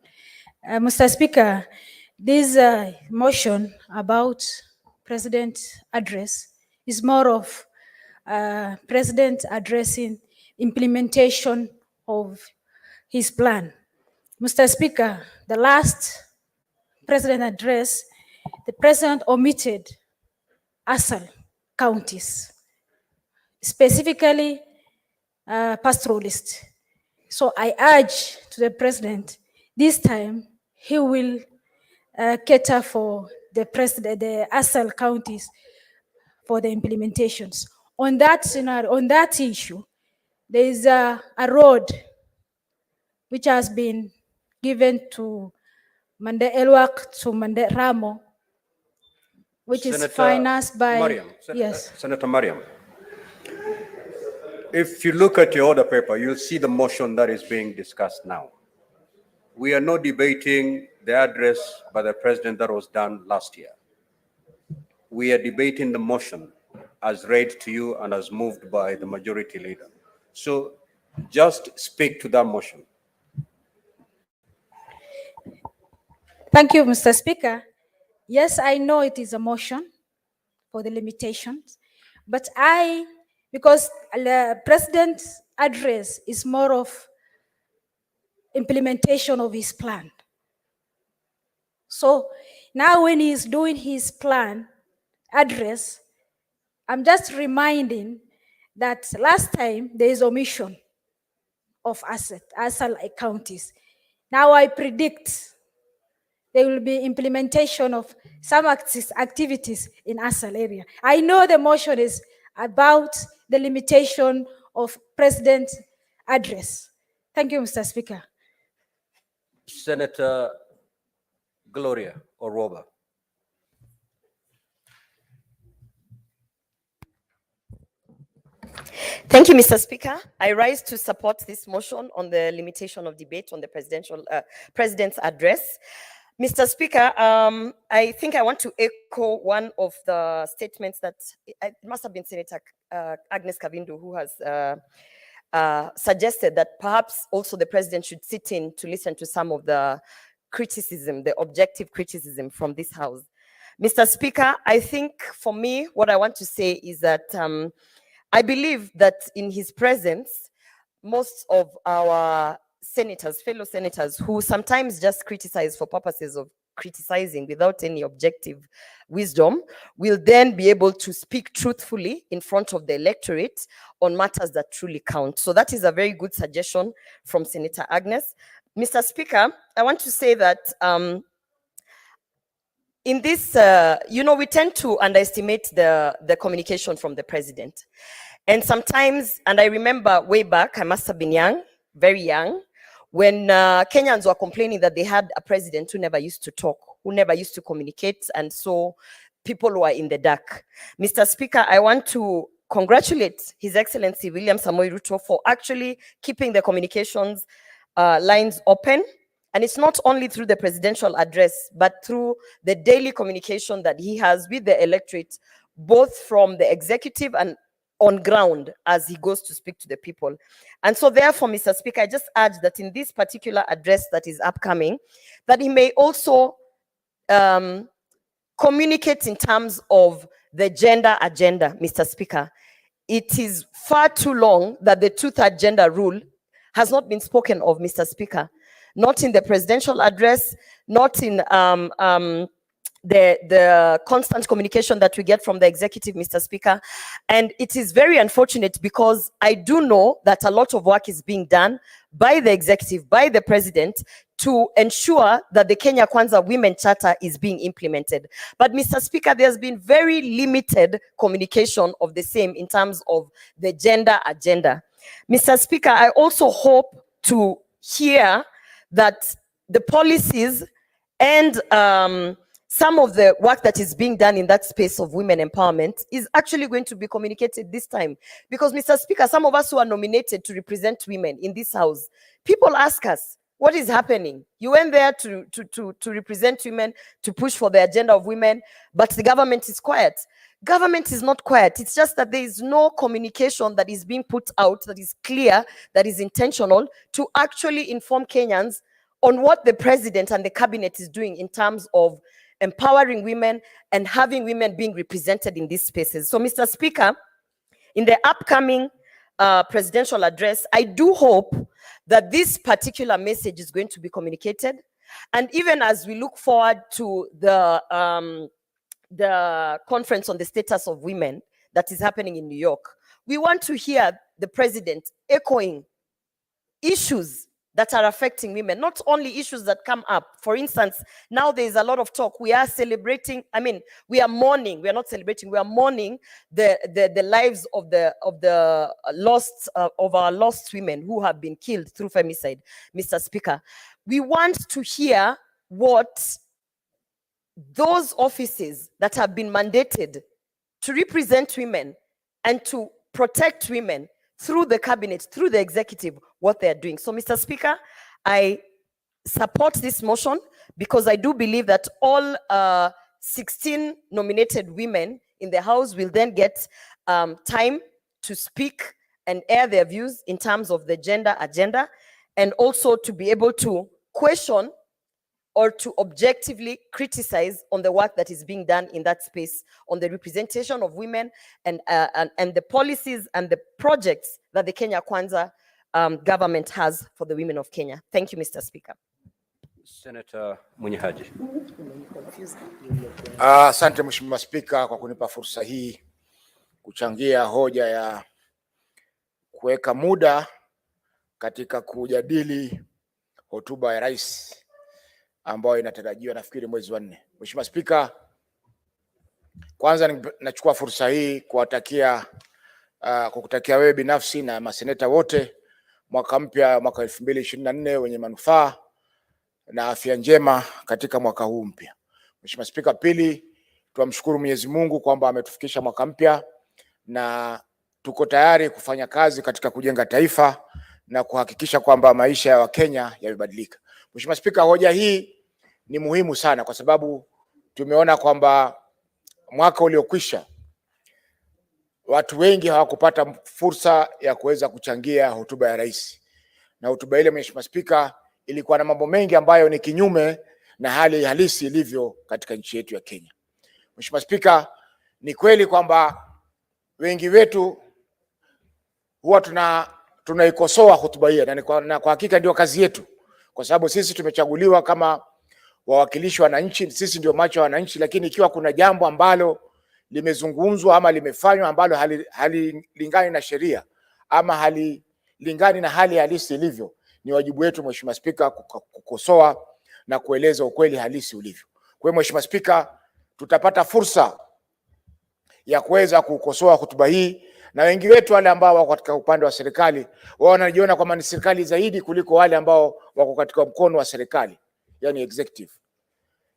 Mr. Speaker, this motion about President address is more of President addressing implementation of his plan. Mr. Speaker, the last President address, the President omitted ASAL counties, specifically pastoralist. So I urge to the President, this time he will cater for the ASAL counties for the implementations. On that scenario, on that issue, there is a road which has been given to Mande Elwak to Mande Ramo, which is financed by Mariam, yes. Senator Mariam. If you look at your order paper, you'll see the motion that is being discussed now. We are not debating the address by the president that was done last year. We are debating the motion as read to you and as moved by the majority leader. So just speak to that motion. Thank you, Mr. Speaker. Yes, I know it is a motion for the limitations, but because the president's address is more of implementation of his plan. So now when he's doing his plan address, I'm just reminding that last time there is omission of ASAL counties. Now I predict there will be implementation of some activities in ASAL area. I know the motion is about the limitation of President's address. Thank you, Mr. Speaker. Senator Gloria Oroba. Thank you, Mr. Speaker. I rise to support this motion on the limitation of debate on the president's address. Mr. Speaker, I think I want to echo one of the statements that it must have been Senator Agnes Kavindu who has suggested that perhaps also the president should sit in to listen to some of the criticism, the objective criticism from this house. Mr. Speaker, I think for me, what I want to say is that I believe that in his presence, most of our senators, fellow senators, who sometimes just criticize for purposes of criticizing without any objective wisdom, will then be able to speak truthfully in front of the electorate on matters that truly count. So that is a very good suggestion from Senator Agnes. Mr. Speaker, I want to say that in this, we tend to underestimate the communication from the president. And sometimes, and I remember way back, I must have been young, very young, when Kenyans were complaining that they had a president who never used to talk, who never used to communicate, and so people were in the dark. Mr. Speaker, I want to congratulate His Excellency William Samoei Ruto for actually keeping the communications lines open And it's not only through the presidential address, but through the daily communication that he has with the electorate, both from the executive and on ground as he goes to speak to the people. And so therefore, Mr. Speaker, I just urge that in this particular address that is upcoming, that he may also communicate in terms of the gender agenda, Mr. Speaker. It is far too long that the two-third gender rule has not been spoken of, Mr. Speaker. Not in the presidential address, not in the constant communication that we get from the executive, Mr. Speaker. And it is very unfortunate because I do know that a lot of work is being done by the executive, by the president, to ensure that the Kenya Kwanza Women Charter is being implemented. But Mr. Speaker, there's been very limited communication of the same in terms of the gender agenda. Mr. Speaker, I also hope to hear that the policies and some of the work that is being done in that space of women empowerment is actually going to be communicated this time. Because, Mr. Speaker, some of us who are nominated to represent women in this house, people ask us, what is happening? You went there to represent women, to push for the agenda of women, but the government is quiet. Government is not quiet. It's just that there is no communication that is being put out that is clear, that is intentional, to actually inform Kenyans on what the president and the cabinet is doing in terms of empowering women and having women being represented in these spaces. So, Mr. Speaker, in the upcoming presidential address, I do hope that this particular message is going to be communicated. And even as we look forward to the conference on the status of women that is happening in New York, we want to hear the president echoing issues that are affecting women, not only issues that come up. For instance, now there is a lot of talk. We are celebrating, we are mourning, we are not celebrating, we are mourning the lives of our lost women who have been killed through femicide, Mr. Speaker. We want to hear what those offices that have been mandated to represent women and to protect women through the cabinet, through the executive, what they are doing. So, Mr. Speaker, I support this motion because I do believe that all 16 nominated women in the House will then get time to speak and air their views in terms of the gender agenda, and also to be able to question or to objectively criticize on the work that is being done in that space, on the representation of women and the policies and the projects that the Kenya Kwanza government has for the women of Kenya. Thank you, Mr. Speaker. Senator Munyahaji. Asante Mheshimiwa Spika kwa kunipa fursa hii kuchangia hoja ya kuweka muda katika kujadili hotuba ya rais ambayo inatarajiwa nafikiri mwezi wa 4. Mheshimiwa Spika, kwanza nachukua fursa hii kukutakia wewe binafsi na maseneta wote mwaka mpya, mwaka 2024 wenye manufaa na afya njema katika mwaka huu mpya. Mheshimiwa Spika, pili, tuamshukuru Mwenyezi Mungu kwamba ametufikisha mwaka mpya na tuko tayari kufanya kazi katika kujenga taifa na kuhakikisha kwamba maisha ya Wakenya yamebadilika. Mheshimiwa Spika, hoja hii ni muhimu sana kwa sababu tumeona kwamba mwaka uliokwisha watu wengi hawakupata fursa ya kuweza kuchangia hotuba ya rais. Na hotuba ile, Mheshimiwa Spika, ilikuwa na mambo mengi ambayo ni kinyume na hali halisi ilivyo katika nchi yetu ya Kenya. Mheshimiwa Spika, ni kweli kwamba wengi wetu huwa tunaikosoa hotuba hii na kwa hakika ndio kazi yetu, kwa sababu sisi tumechaguliwa kama wawakilishi wa wananchi, sisi ndio macho ya wananchi. Lakini ikiwa kuna jambo ambalo limezungumzwa ama limefanywa ambalo halilingani na sheria ama halilingani na hali halisi ilivyo, ni wajibu wetu Mheshimiwa Spika kukosoa na kueleza ukweli halisi ulivyo. Kwa hiyo Mheshimiwa Spika, tutapata fursa ya kuweza kukosoa hotuba hii, na wengi wetu wale ambao wako katika upande wa serikali wao wanajiona kwamba ni serikali zaidi kuliko wale ambao wako katika mkono wa serikali, yani executive.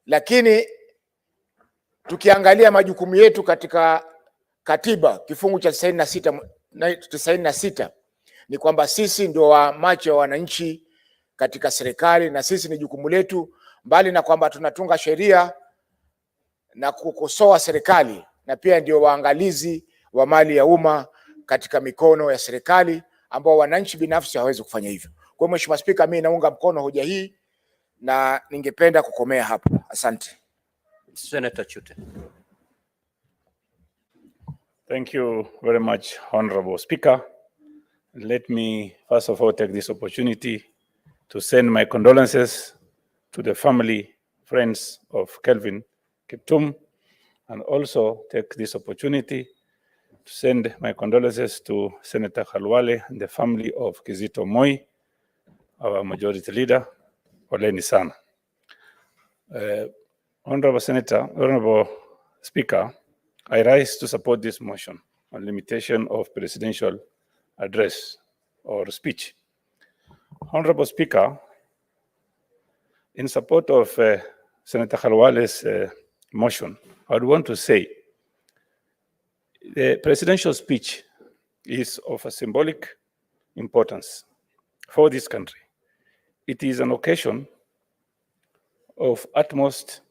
Lakini tukiangalia majukumu yetu katika katiba kifungu cha 96 ni kwamba sisi ndio wa macho ya wananchi katika serikali, na sisi ni jukumu letu, mbali na kwamba tunatunga sheria na kukosoa serikali, na pia ndio waangalizi wa mali ya umma katika mikono ya serikali, ambao wananchi binafsi hawezi kufanya hivyo. Kwa Mheshimiwa Spika, mimi naunga mkono hoja hii na ningependa kukomea hapo. Asante. Senator Chute. Thank you very much, Honorable Speaker. Let me first of all take this opportunity to send my condolences to the family, friends of Kelvin Kiptum, and also take this opportunity to send my condolences to Senator Khalwale and the family of Kizito Moi, our majority leader. Poleni sana. Honorable Speaker, I rise to support this motion on limitation of presidential address or speech. Honorable Speaker, in support of Senator Khalwale's motion, I would want to say the presidential speech is of a symbolic importance for this country. It is an occasion of utmost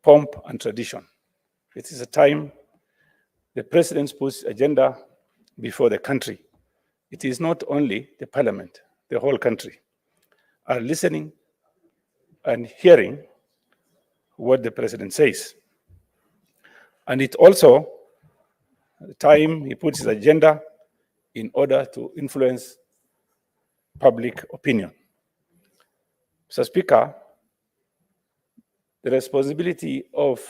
pomp and tradition. It is a time the president puts agenda before the country. It is not only the parliament, the whole country are listening and hearing what the president says. And it also the time he puts his agenda in order to influence public opinion. Mr. Speaker, the responsibility of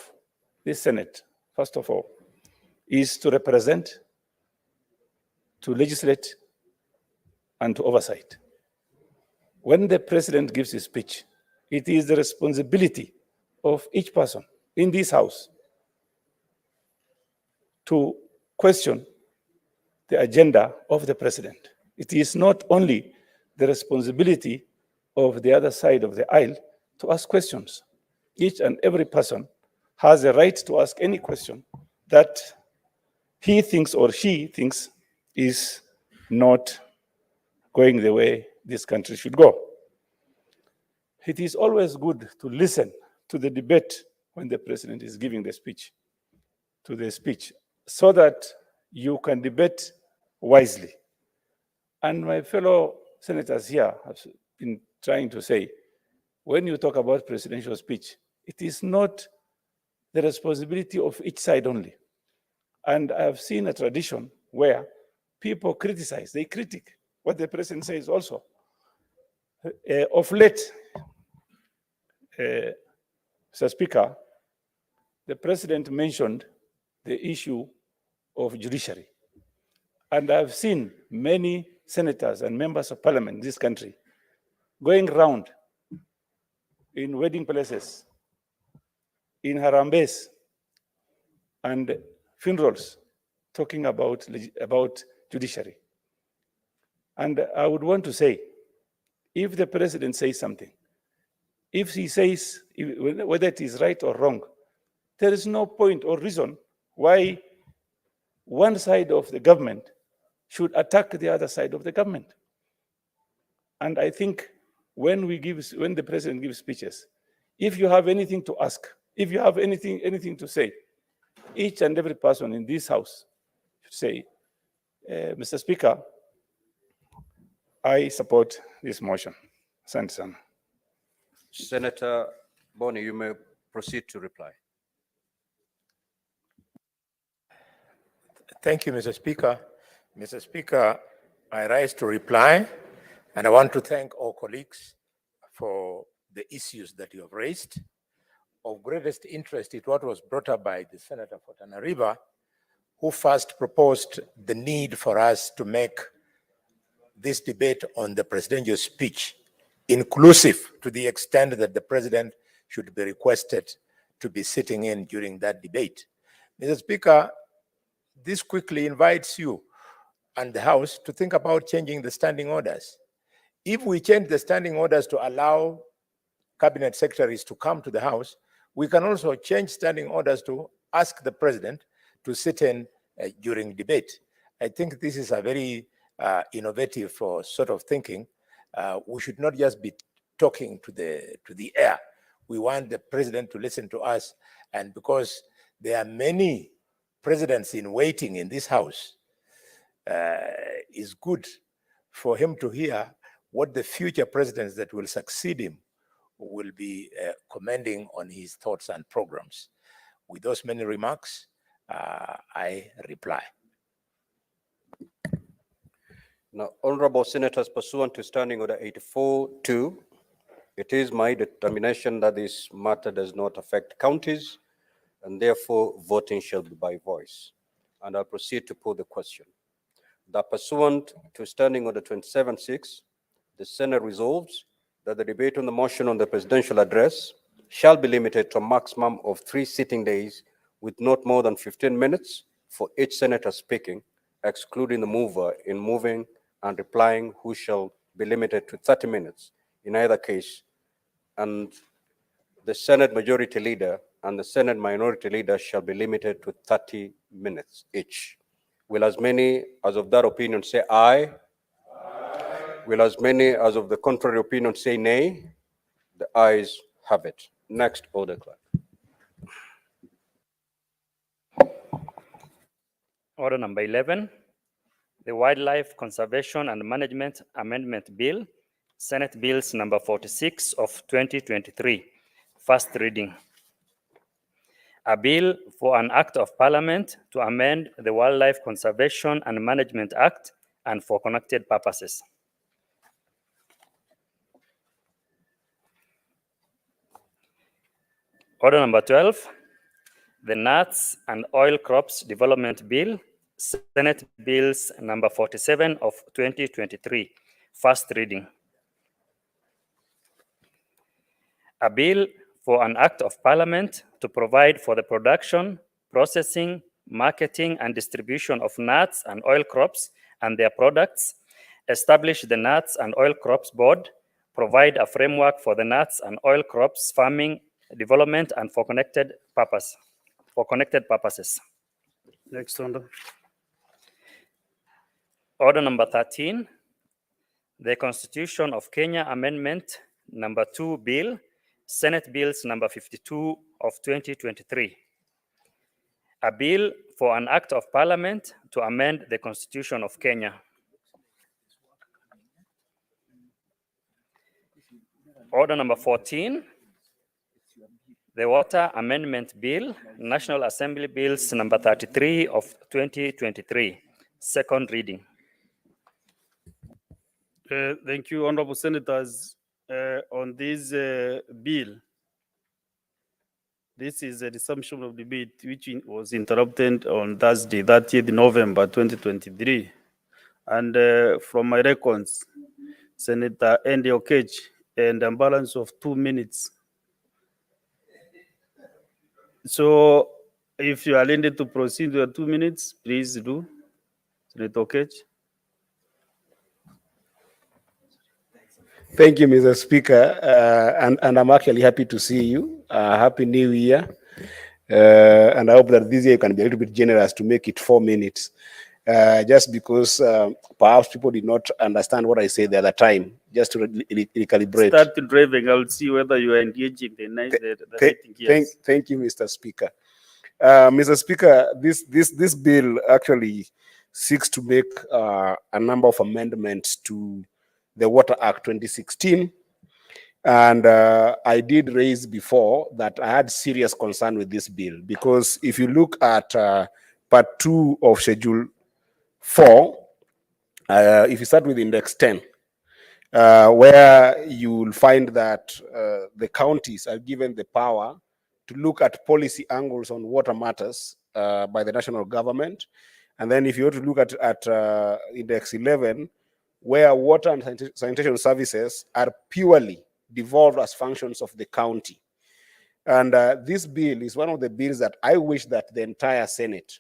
this Senate, first of all, is to represent, to legislate, and to oversight. When the president gives his speech, it is the responsibility of each person in this house to question the agenda of the president. It is not only the responsibility of the other side of the aisle to ask questions. Each and every person has a right to ask any question that he thinks or she thinks is not going the way this country should go. It is always good to listen to the debate when the president is giving the speech, so that you can debate wisely. And my fellow senators here have been trying to say, when you talk about presidential speech, it is not the responsibility of each side only. And I've seen a tradition where people criticize, they critique what the president says also. Of late, Mr. Speaker, the president mentioned the issue of judiciary. And I've seen many senators and members of parliament in this country going around in wedding places, in harambes and funerals, talking about judiciary. And I would want to say, if the president says something, if he says, whether it is right or wrong, there is no point or reason why one side of the government should attack the other side of the government. And I think when the president gives speeches, if you have anything to ask, if you have anything to say, each and every person in this house should say, Mr. Speaker, I support this motion. Asante sana. Senator Boni, you may proceed to reply. Thank you, Mr. Speaker. Mr. Speaker, I rise to reply, and I want to thank all colleagues for the issues that you have raised. Of greatest interest is what was brought up by the Senator for Tana River, who first proposed the need for us to make this debate on the presidential speech inclusive to the extent that the president should be requested to be sitting in during that debate. Mr. Speaker, this quickly invites you and the House to think about changing the standing orders. If we change the standing orders to allow cabinet secretaries to come to the House, we can also change standing orders to ask the president to sit in during debate. I think this is a very innovative sort of thinking we should not just be talking to the air. We want the president to listen to us. And because there are many presidents in waiting in this house, it's good for him to hear what the future presidents that will succeed him will be commending on his thoughts and programs. With those many remarks, I reply. Now, honorable senators, pursuant to Standing Order 84-2, it is my determination that this matter does not affect counties, and therefore voting shall be by voice. And I'll proceed to put the question. That pursuant to Standing Order 27-6, the Senate resolves that the debate on the motion on the presidential address shall be limited to a maximum of 3 sitting days with not more than 15 minutes for each senator speaking, excluding the mover in moving and replying, who shall be limited to 30 minutes in either case, and the Senate Majority Leader and the Senate Minority Leader shall be limited to 30 minutes each. Will as many as of that opinion say aye? Will as many as of the contrary opinion say nay? The ayes have it. Next, order clerk. Order number 11, the Wildlife Conservation and Management Amendment Bill, Senate Bills number 46 of 2023, first reading. A bill for an act of parliament to amend the Wildlife Conservation and Management Act and for connected purposes. Order number 12, the Nuts and Oil Crops Development Bill, Senate Bills number 47 of 2023, first reading. A bill for an act of parliament to provide for the production, processing, marketing, and distribution of nuts and oil crops and their products, establish the Nuts and Oil Crops Board, provide a framework for the nuts and oil crops farming development and for connected purposes. Next order. Order number 13, the Constitution of Kenya Amendment number 2 Bill, Senate Bills number 52 of 2023. A bill for an act of parliament to amend the Constitution of Kenya. Order number 14, the Water Amendment Bill, National Assembly Bills number 33 of 2023, second reading. Thank you, honorable senators. On this bill, this is a resumption of debate which was interrupted on Thursday, 30th November 2023. And from my records, Senator Andy Okech, and a balance of 2 minutes. So if you are intended to proceed with 2 minutes, please do. Senator Okech. Thank you, Mr. Speaker, and I'm actually happy to see you. Happy New Year. And I hope that this year you can be a little bit generous to make it 4 minutes. Just because perhaps people did not understand what I said the other time, just to recalibrate. Start driving, I'll see whether you are engaging the rating gears. Thank you, Mr. Speaker. Mr. Speaker, this bill actually seeks to make a number of amendments to the Water Act 2016. And I did raise before that I had serious concern with this bill, because if you look at part 2 of Schedule 4, if you start with Index 10, where you will find that the counties are given the power to look at policy angles on water matters by the national government. And then if you were to look at Index 11, where water and sanitation services are purely devolved as functions of the county. And this bill is one of the bills that I wish that the entire Senate,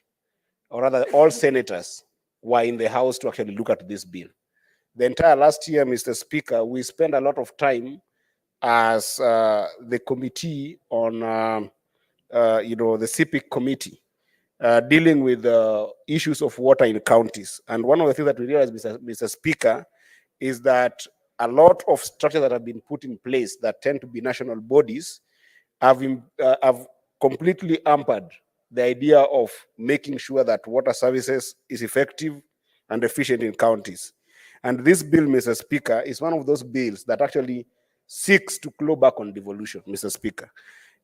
or rather all senators, were in the House to actually look at this bill. The entire last year, Mr. Speaker, we spent a lot of time as the committee on, the CPIC committee, dealing with the issues of water in counties. And one of the things that we realized, Mr. Speaker, is that a lot of structures that have been put in place that tend to be national bodies have completely hampered the idea of making sure that water services is effective and efficient in counties. And this bill, Mr. Speaker, is one of those bills that actually seeks to claw back on devolution, Mr. Speaker.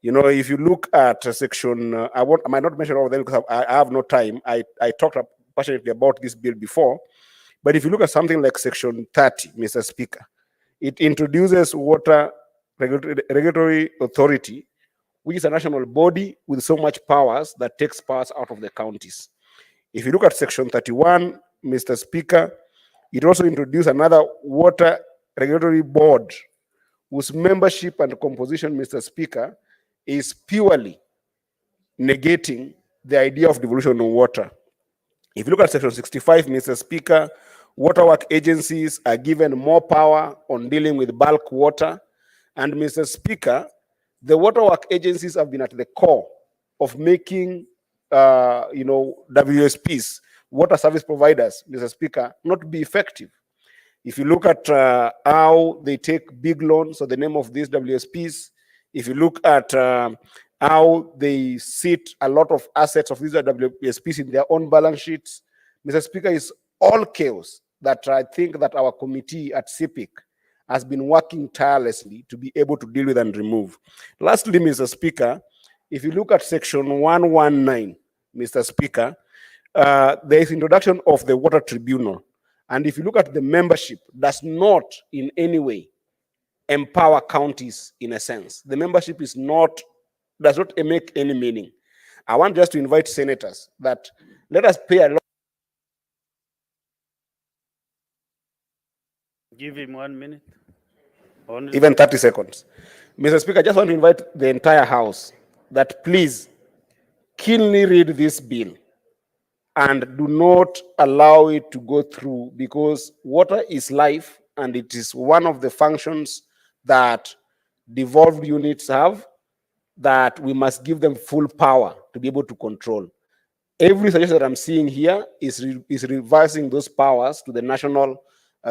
You know, if you look at section, I might not mention all of them because I have no time. I talked passionately about this bill before, but if you look at something like section 30, Mr. Speaker, it introduces water regulatory authority, which is a national body with so much powers that takes powers out of the counties. If you look at section 31, Mr. Speaker, it also introduced another water regulatory board whose membership and composition, Mr. Speaker, is purely negating the idea of devolution of water. If you look at section 65, Mr. Speaker, waterwork agencies are given more power on dealing with bulk water. And Mr. Speaker, the waterwork agencies have been at the core of making, WSPs, water service providers, Mr. Speaker, not be effective. If you look at how they take big loans, so the name of these WSPs, if you look at how they sit a lot of assets of these WSPs in their own balance sheets, Mr. Speaker, is all chaos that I think that our committee at CPIC has been working tirelessly to be able to deal with and remove. Lastly, Mr. Speaker, if you look at section 119, Mr. Speaker, there is introduction of the water tribunal. And if you look at the membership, does not in any way empower counties in a sense. The membership does not make any meaning. I want just to invite senators that let us pay a lot. Give him 1 minute. Only. Even 30 seconds. Mr. Speaker, I just want to invite the entire House that please keenly read this bill and do not allow it to go through, because water is life and it is one of the functions that devolved units have that we must give them full power to be able to control. Every suggestion that I'm seeing here is reversing those powers to the national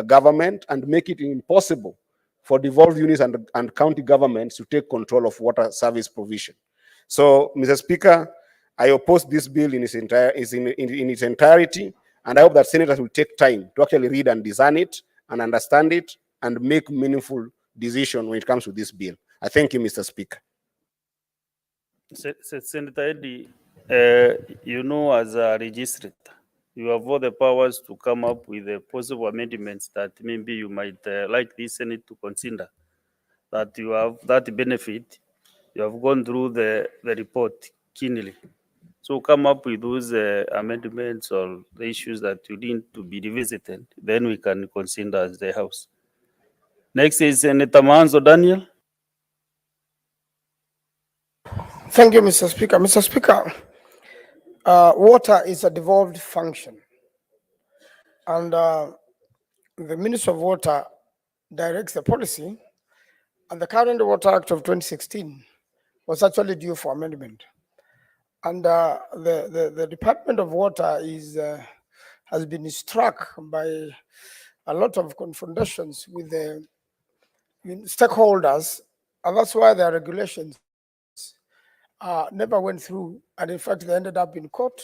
government and make it impossible for devolved units and county governments to take control of water service provision. So, Mr. Speaker, I oppose this bill in its entirety, and I hope that senators will take time to actually read and discern it and understand it and make meaningful decisions when it comes to this bill. I thank you, Mr. Speaker. Senator Eddie, as a registrator, you have all the powers to come up with the possible amendments that maybe you might like the Senate to consider, that you have that benefit. You have gone through the report keenly. So come up with those amendments or the issues that you need to be revisited. Then we can consider as the House. Next is Senator Manzo Daniel. Thank you, Mr. Speaker. Mr. Speaker, water is a devolved function. And the Minister of Water directs the policy, and the current Water Act of 2016 was actually due for amendment. And the Department of Water has been struck by a lot of confrontations with the stakeholders, and that's why their regulations never went through, and in fact they ended up in court.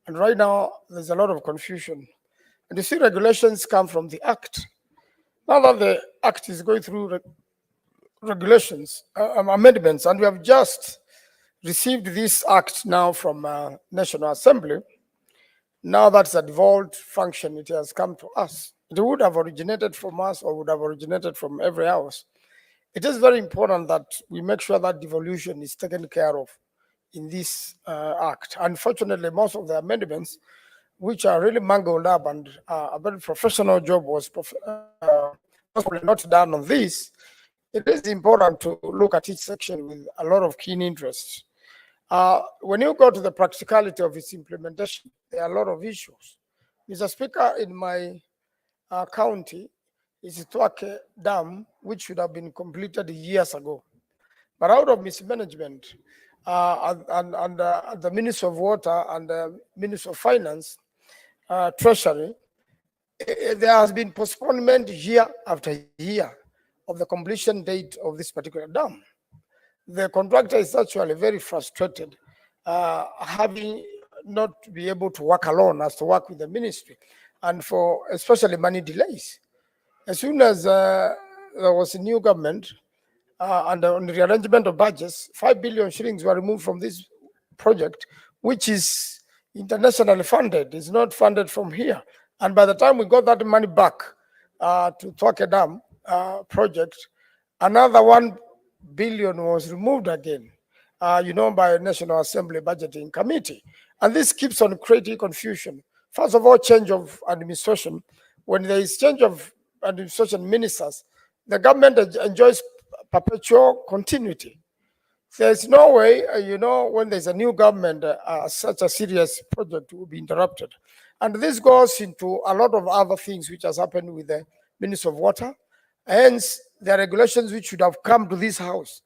And right now there's a lot of confusion. And you see, regulations come from the Act. Now that the Act is going through regulations, amendments, and we have just received this Act now from National Assembly. Now that's a devolved function, it has come to us. It would have originated from us or would have originated from every house. It is very important that we make sure that devolution is taken care of in this Act. Unfortunately, most of the amendments, which are really mangled up, and a very professional job was probably not done on this, it is important to look at each section with a lot of keen interest. When you go to the practicality of its implementation, there are a lot of issues. Mr. Speaker, in my county, is Twake Dam, which should have been completed years ago. But out of mismanagement, and the Minister of Water and the Minister of Finance, Treasury, there has been postponement year after year of the completion date of this particular dam. The contractor is actually very frustrated, having not be able to work alone, has to work with the ministry, and for especially money delays. As soon as there was a new government and on the rearrangement of budgets, 5 billion shillings were removed from this project, which is internationally funded. It's not funded from here. And by the time we got that money back to Twake Dam project, another 1 billion was removed again, by National Assembly Budgeting Committee. And this keeps on creating confusion. First of all, change of administration. When there is change of administration ministers, the government enjoys perpetual continuity. There's no way, when there's a new government, such a serious project will be interrupted. And this goes into a lot of other things which has happened with the Ministry of Water. Hence, the regulations which should have come to this house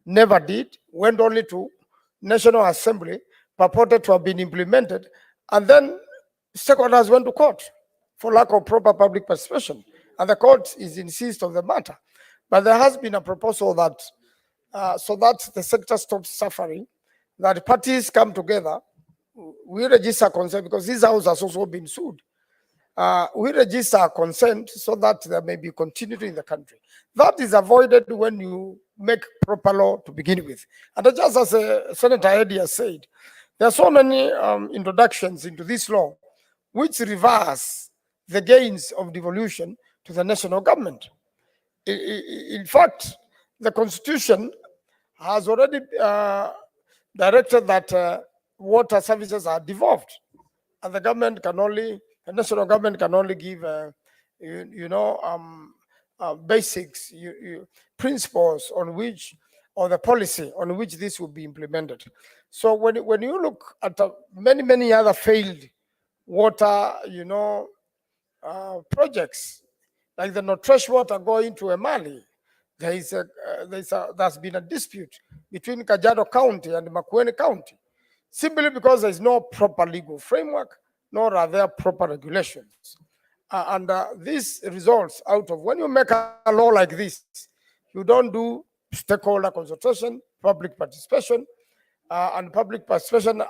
never did, went only to National Assembly, purported to have been implemented, and then stakeholders went to court for lack of proper public participation. And the court is insist on the matter. But there has been a proposal that so that the sector stops suffering, that parties come together, we register consent, because this house has also been sued. We register consent so that there may be continuity in the country. That is avoided when you make proper law to begin with. And just as Senator Eddy has said, there are so many introductions into this law which reverse the gains of devolution to the national government. In fact, the Constitution has already directed that water services are devolved, and the government can only, the national government can only give, basics, principles on which, or the policy on which this will be implemented. So when you look at many other failed water, projects, like the Northwest water going to Emali, there's been a dispute between Kajiado County and Makueni County, simply because there is no proper legal framework, nor are there proper regulations. And this results out of, when you make a law like this, you don't do stakeholder consultation, public participation, and public participation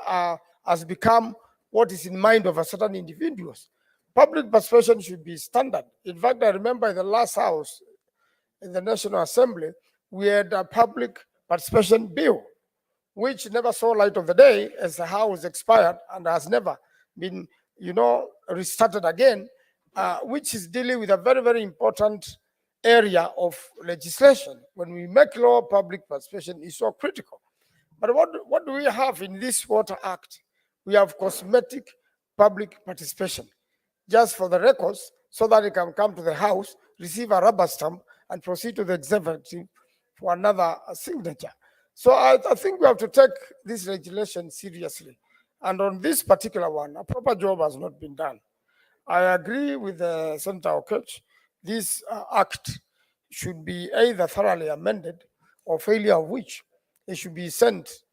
has become what is in mind of a certain individuals. Public participation should be standard. In fact, I remember in the last house in the National Assembly, we had a public participation bill, which never saw light of the day as the house expired and has never been, restarted again, which is dealing with a very important area of legislation. When we make law, public participation is so critical. But what do we have in this Water Act? We have cosmetic public participation, just for the records, so that it can come to the House, receive a rubber stamp, and proceed to the executive for another signature. So I think we have to take this legislation seriously. And on this particular one, a proper job has not been done. I agree with Senator Okech. This act should be either thoroughly amended, or failure of which it should be sent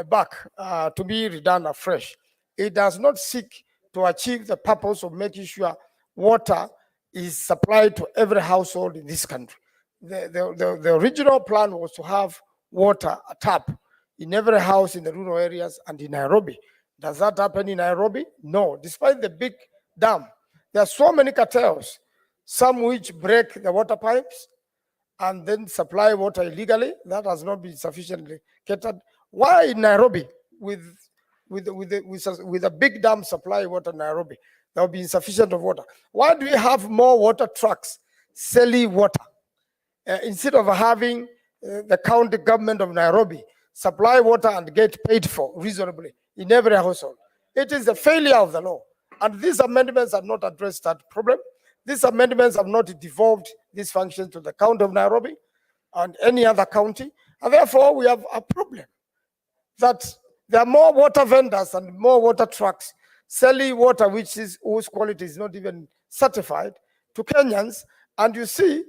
back to be redone afresh. It does not seek to achieve the purpose of making sure water is supplied to every household in this country. The original plan was to have water, a tap, in every house in the rural areas and in Nairobi. Does that happen in Nairobi? No. Despite the big dam, there are so many cartels, some which break the water pipes and then supply water illegally. That has not been sufficiently catered. Why in Nairobi, with a big dam supply water in Nairobi, there will be insufficient of water? Why do we have more water trucks selling water instead of having the county government of Nairobi supply water and get paid for reasonably in every household? It is a failure of the law. And these amendments have not addressed that problem. These amendments have not devolved these functions to the county of Nairobi and any other county. And therefore, we have a problem that there are more water vendors and more water trucks selling water whose quality is not even certified to Kenyans. And you see,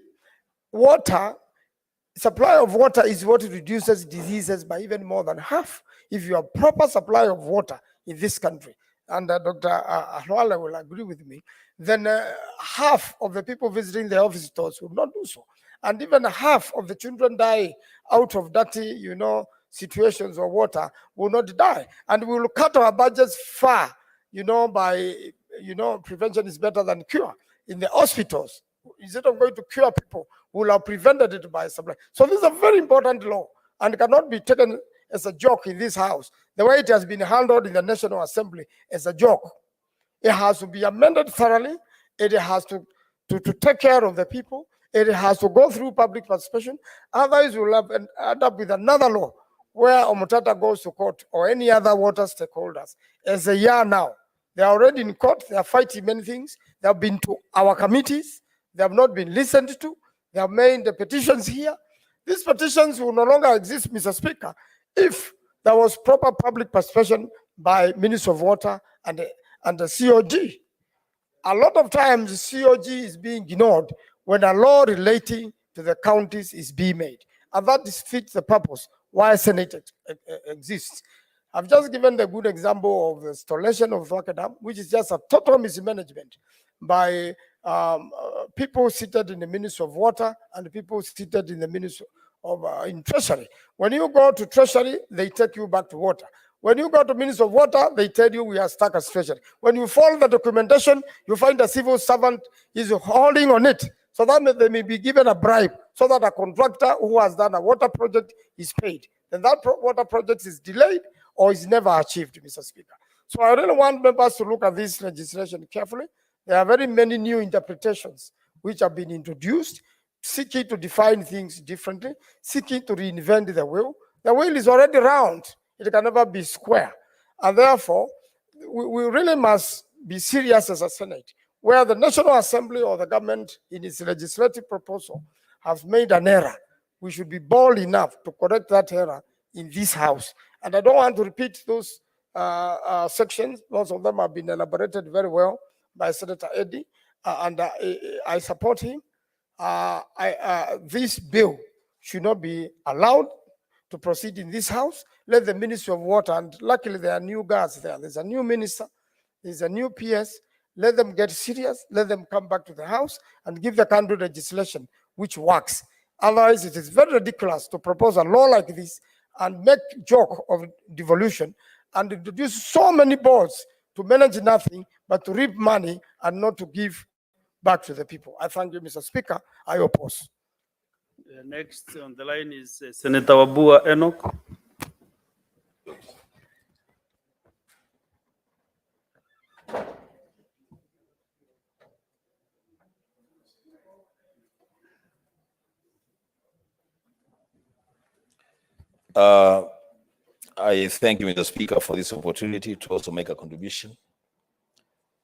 supply of water is what reduces diseases by even more than half. If you have proper supply of water in this country, and Dr. Khalwale will agree with me, then half of the people visiting the hospitals will not do so. And even half of the children die out of dirty, situations or water will not die. And we will cut our budgets far, by, prevention is better than cure. In the hospitals, instead of going to cure people, we will have prevented it by supply. So this is a very important law and cannot be taken as a joke in this house. The way it has been handled in the National Assembly is a joke. It has to be amended thoroughly. It has to take care of the people. It has to go through public participation. Otherwise, we'll end up with another law where Omutata goes to court or any other water stakeholders. As a year now, they are already in court. They are fighting many things. They have been to our committees. They have not been listened to. They have made the petitions here. These petitions will no longer exist, Mr. Speaker, if there was proper public participation by Minister of Water and the COG. A lot of times, COG is being ignored when a law relating to the counties is being made. And that defeats the purpose why Senate exists. I've just given the good example of the installation of Thwake Dam, which is just a total mismanagement by people seated in the Ministry of Water and people seated in the Ministry of in Treasury. When you go to Treasury, they take you back to water. When you go to Ministry of Water, they tell you we are stuck as Treasury. When you follow the documentation, you find a civil servant is holding on it, so that they may be given a bribe, so that a contractor who has done a water project is paid. Then that water project is delayed or is never achieved, Mr. Speaker. So I really want members to look at this legislation carefully. There are very many new interpretations which have been introduced, seeking to define things differently, seeking to reinvent the wheel. The wheel is already round. It can never be square. And therefore, we really must be serious as a Senate, where the National Assembly or the government in its legislative proposal has made an error. We should be bold enough to correct that error in this House. And I don't want to repeat those sections. Most of them have been elaborated very well by Senator Eddy, and I support him. This bill should not be allowed to proceed in this House. Let the Ministry of Water, and luckily there are new guards there. There's a new minister, there's a new PS. Let them get serious. Let them come back to the House and give the country legislation which works. Otherwise, it is very ridiculous to propose a law like this and make joke of devolution and introduce so many boards to manage nothing but to reap money and not to give back to the people. I thank you, Mr. Speaker. I oppose. Next on the line is Senator Wabua Enoch. I thank you, Mr. Speaker, for this opportunity to also make a contribution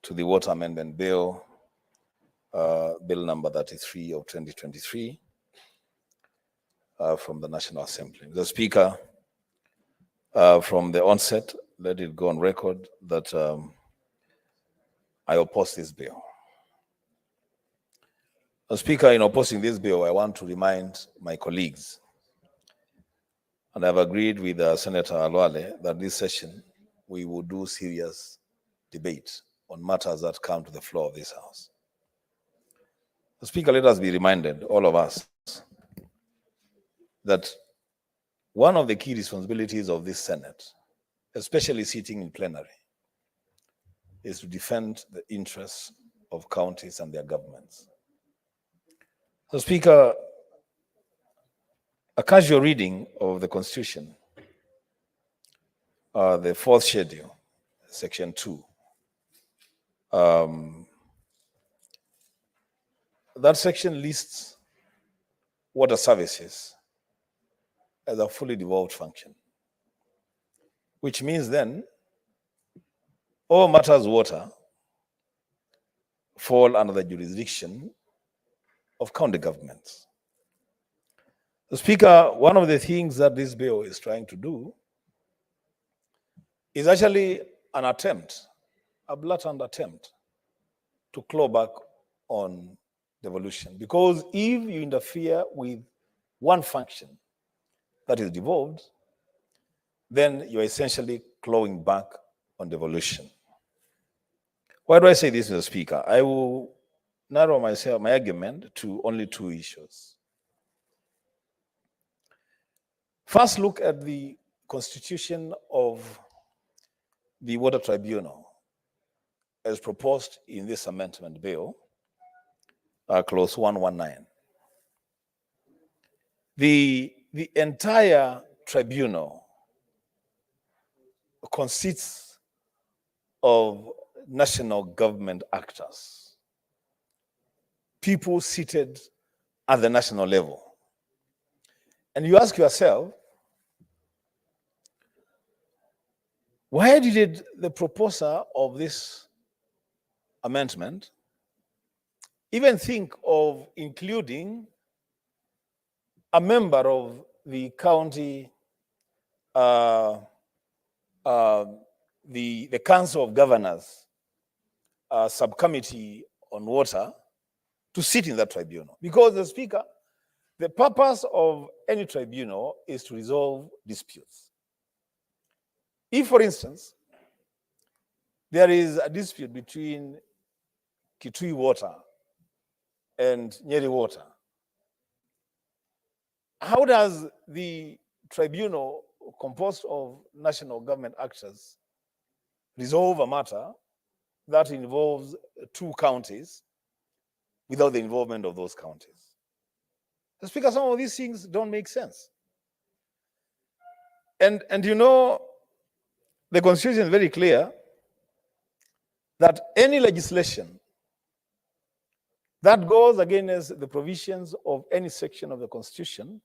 to the Water Amendment Bill, Bill number 33 of 2023 from the National Assembly. Mr. Speaker, from the onset, let it go on record that I oppose this bill. Mr. Speaker, in opposing this bill, I want to remind my colleagues, and I've agreed with Senator Khalwale that this session we will do serious debate on matters that come to the floor of this House. Mr. Speaker, let us be reminded, all of us, that one of the key responsibilities of this Senate, especially sitting in plenary, is to defend the interests of counties and their governments. So, Speaker, a casual reading of the Constitution, the fourth schedule, section 2, that section lists water services as a fully devolved function, which means then all matters water fall under the jurisdiction of county governments. The Speaker, one of the things that this bill is trying to do is actually an attempt, a blatant attempt, to claw back on devolution. Because if you interfere with one function that is devolved, then you're essentially clawing back on devolution. Why do I say this, Mr. Speaker? I will narrow my argument to only two issues. First, look at the constitution of the Water Tribunal as proposed in this amendment bill, clause 119. The entire tribunal consists of national government actors, people seated at the national level. And you ask yourself, why did the proposer of this amendment even think of including a member of the county, the Council of Governors subcommittee on water to sit in that tribunal? Because the Speaker, the purpose of any tribunal is to resolve disputes. If, for instance, there is a dispute between Kitui Water and Nyeri Water, how does the tribunal composed of national government actors resolve a matter that involves two counties without the involvement of those counties? The Speaker, some of these things don't make sense. And you know, the Constitution is very clear that any legislation that goes against the provisions of any section of the Constitution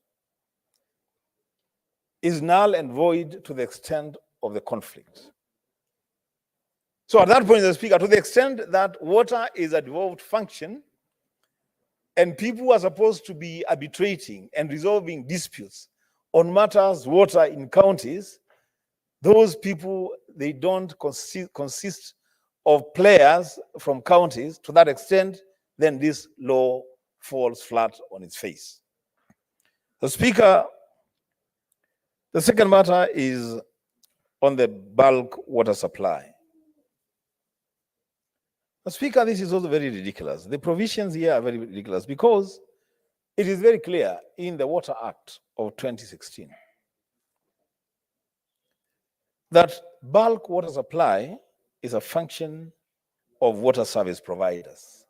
is null and void to the extent of the conflict. So at that point, the Speaker, to the extent that water is a devolved function and people are supposed to be arbitrating and resolving disputes on matters water in counties, those people, they don't consist of players from counties. To that extent, then this law falls flat on its face. The Speaker, the second matter is on the bulk water supply. The Speaker, this is also very ridiculous. The provisions here are very ridiculous because it is very clear in the Water Act of 2016 that bulk water supply is a function of water service providers.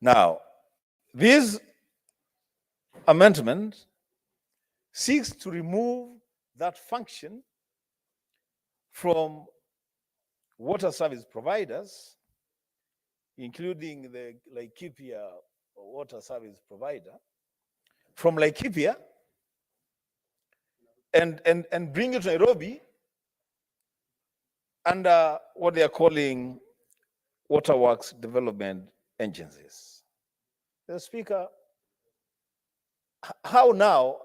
Now, this amendment seeks to remove that function from water service providers, including the Laikipia water service provider, from Laikipia and bring it to Nairobi under what they are calling waterworks development agencies. The Speaker, how now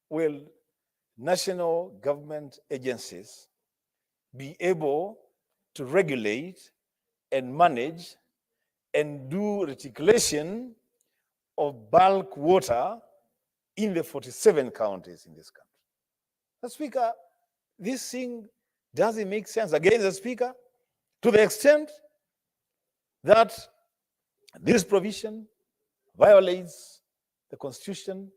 will national government agencies be able to regulate and manage and do reticulation of bulk water in the 47 counties in this country? The Speaker, this thing doesn't make sense. Again, the Speaker, to the extent that this provision violates the Constitution,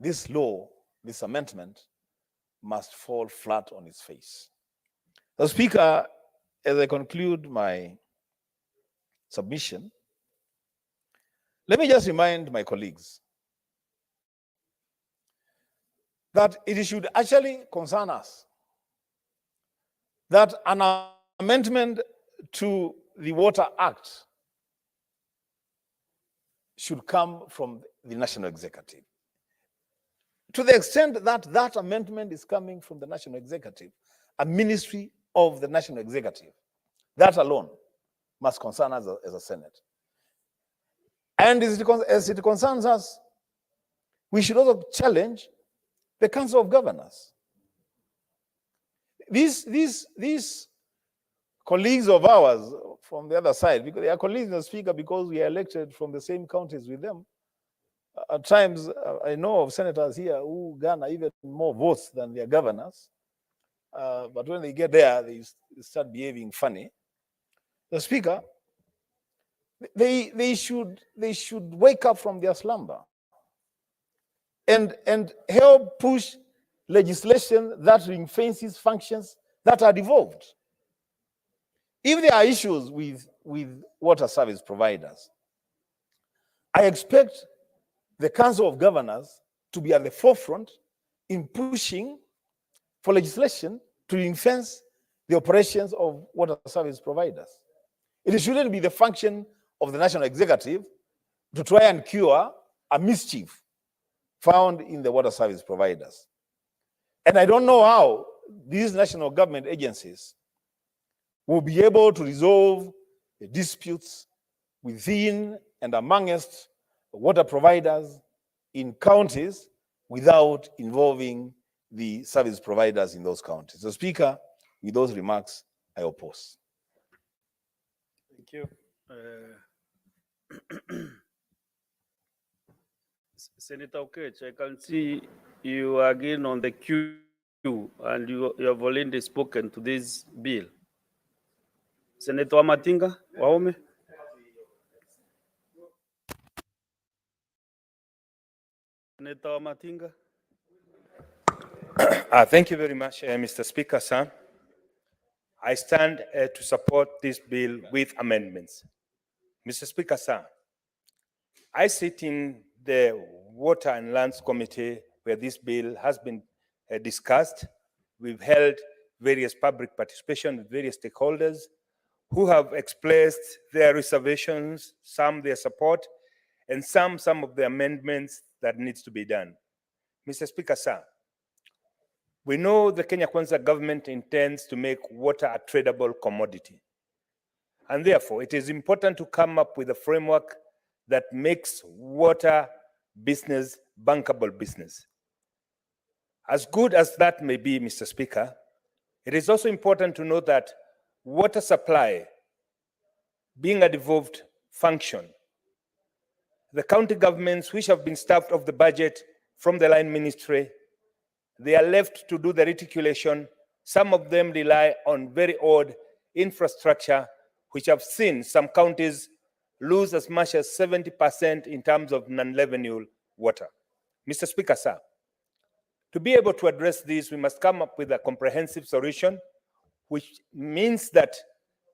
this law, this amendment must fall flat on its face. The Speaker, as I conclude my submission, let me just remind my colleagues that it should actually concern us that an amendment to the Water Act should come from the National Executive. To the extent that that amendment is coming from the National Executive, a ministry of the National Executive, that alone must concern us as a Senate. And as it concerns us, we should also challenge the Council of Governors. These colleagues of ours from the other side, because they are colleagues, the Speaker, because we are elected from the same counties with them. At times, I know of senators here who garner even more votes than their governors. but when they get there, they start behaving funny. The Speaker, they should wake up from their slumber and help push legislation that ring-fences functions that are devolved. If there are issues with water service providers, I expect the Council of Governors to be at the forefront in pushing for legislation to ring-fence the operations of water service providers. It shouldn't be the function of the national executive to try and cure a mischief found in the water service providers. And I don't know how these national government agencies will be able to resolve the disputes within and amongst water providers in counties without involving the service providers in those counties. So, Speaker, with those remarks, I oppose. Thank you. Senator Okech, I can see you are again on the queue and you have already spoken to this bill. Senator Matinga, Waume. Senator Matinga. Thank you very much, Mr. Speaker, sir. I stand to support this bill with amendments. Mr. Speaker, sir, I sit in the Water and Lands Committee where this bill has been discussed. We've held various public participation with various stakeholders who have expressed their reservations, some their support, and some of the amendments that needs to be done. Mr. Speaker, sir, we know the Kenya Kwanza government intends to make water a tradable commodity. And therefore, it is important to come up with a framework that makes water business bankable business. As good as that may be, Mr. Speaker, it is also important to note that water supply being a devolved function, the county governments which have been starved of the budget from the line ministry, they are left to do the reticulation. Some of them rely on very odd infrastructure, which have seen some counties lose as much as 70% in terms of non-revenue water. Mr. Speaker, sir, to be able to address this, we must come up with a comprehensive solution, which means that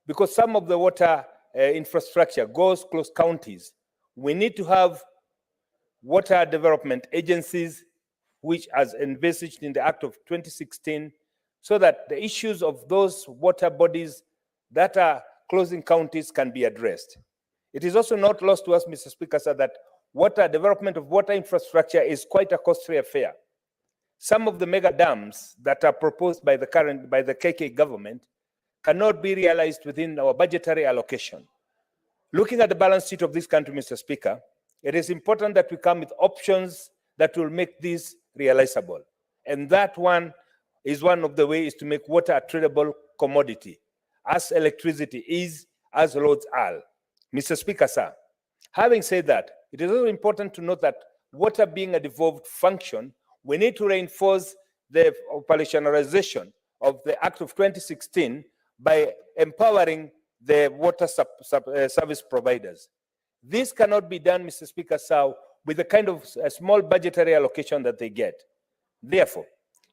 because some of the water infrastructure goes close counties, we need to have water development agencies, which as envisaged in the Act of 2016, so that the issues of those water bodies that are closing counties can be addressed. It is also not lost to us, Mr. Speaker, sir, that water development of water infrastructure is quite a costly affair. Some of the mega dams that are proposed by the KK government cannot be realized within our budgetary allocation. Looking at the balance sheet of this country, Mr. Speaker, it is important that we come with options that will make this realizable. And that one is one of the ways to make water a tradable commodity, as electricity is, as roads are. Mr. Speaker, sir, having said that, it is also important to note that water being a devolved function, we need to reinforce the operationalization of the Act of 2016 by empowering the water service providers. This cannot be done, Mr. Speaker, sir, with the kind of a small budgetary allocation that they get. Therefore,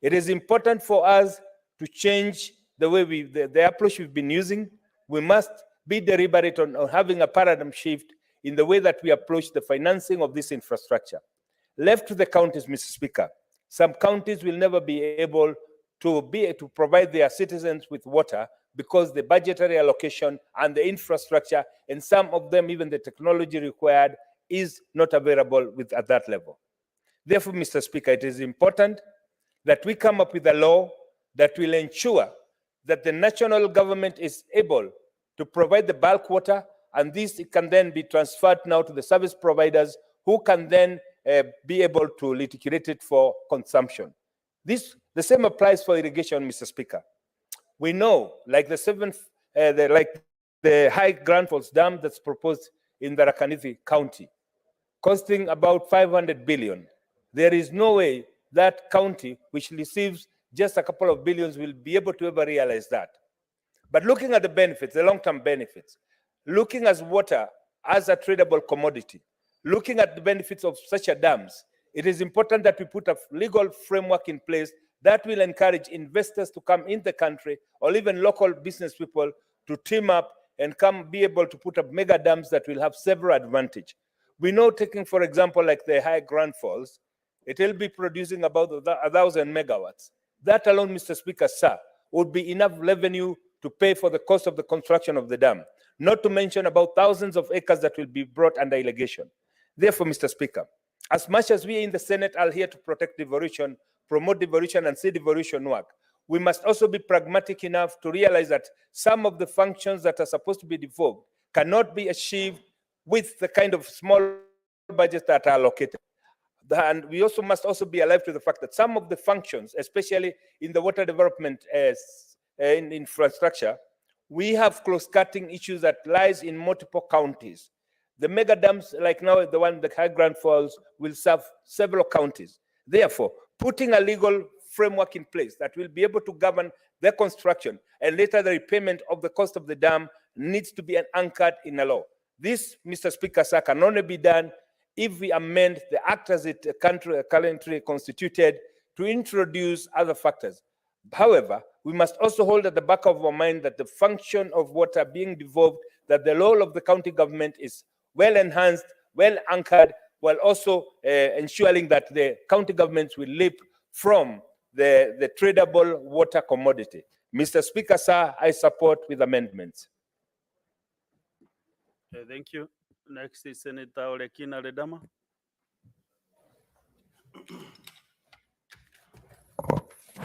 it is important for us to change the way the approach we've been using. We must be deliberate on having a paradigm shift in the way that we approach the financing of this infrastructure. Left to the counties, Mr. Speaker, some counties will never be able to provide their citizens with water because the budgetary allocation and the infrastructure, and some of them even the technology required, is not available at that level. Therefore, Mr. Speaker, it is important that we come up with a law that will ensure that the national government is able to provide the bulk water, and this can then be transferred now to the service providers who can then be able to liquidate it for consumption. The same applies for irrigation, Mr. Speaker. We know, like the High Grand Falls Dam that's proposed in the Rakanithi County, costing about 500 billion. There is no way that county, which receives just a couple of billions will be able to ever realize that. But looking at the benefits, the long-term benefits, looking at water as a tradable commodity, looking at the benefits of such a dams, it is important that we put a legal framework in place that will encourage investors to come in the country, or even local business people to team up and be able to put up mega dams that will have several advantages. We know, taking for example like the High Grand Falls, it will be producing about 1,000 megawatts. That alone, Mr. Speaker, sir, would be enough revenue to pay for the cost of the construction of the dam, not to mention about thousands of acres that will be brought under irrigation. Therefore, Mr. Speaker, as much as we in the Senate are here to protect devolution, promote devolution, and see devolution work, we must also be pragmatic enough to realize that some of the functions that are supposed to be devolved cannot be achieved with the kind of small budgets that are allocated. And we also must be alive to the fact that some of the functions, especially in the water development in infrastructure, we have close-cutting issues that lies in multiple counties. The mega dams, like now the one, the High Grand Falls, will serve several counties. Therefore, putting a legal framework in place that will be able to govern the construction and later the repayment of the cost of the dam needs to be anchored in a law. This, Mr. Speaker, sir, can only be done if we amend the act as it currently constituted to introduce other factors. However, we must also hold at the back of our mind that the function of water being devolved, that the role of the county government is well enhanced, well anchored, while also ensuring that the county governments will leap from the tradable water commodity. Mr. Speaker, sir, I support with amendments. Thank you. Next is Senator Olekina Ledama.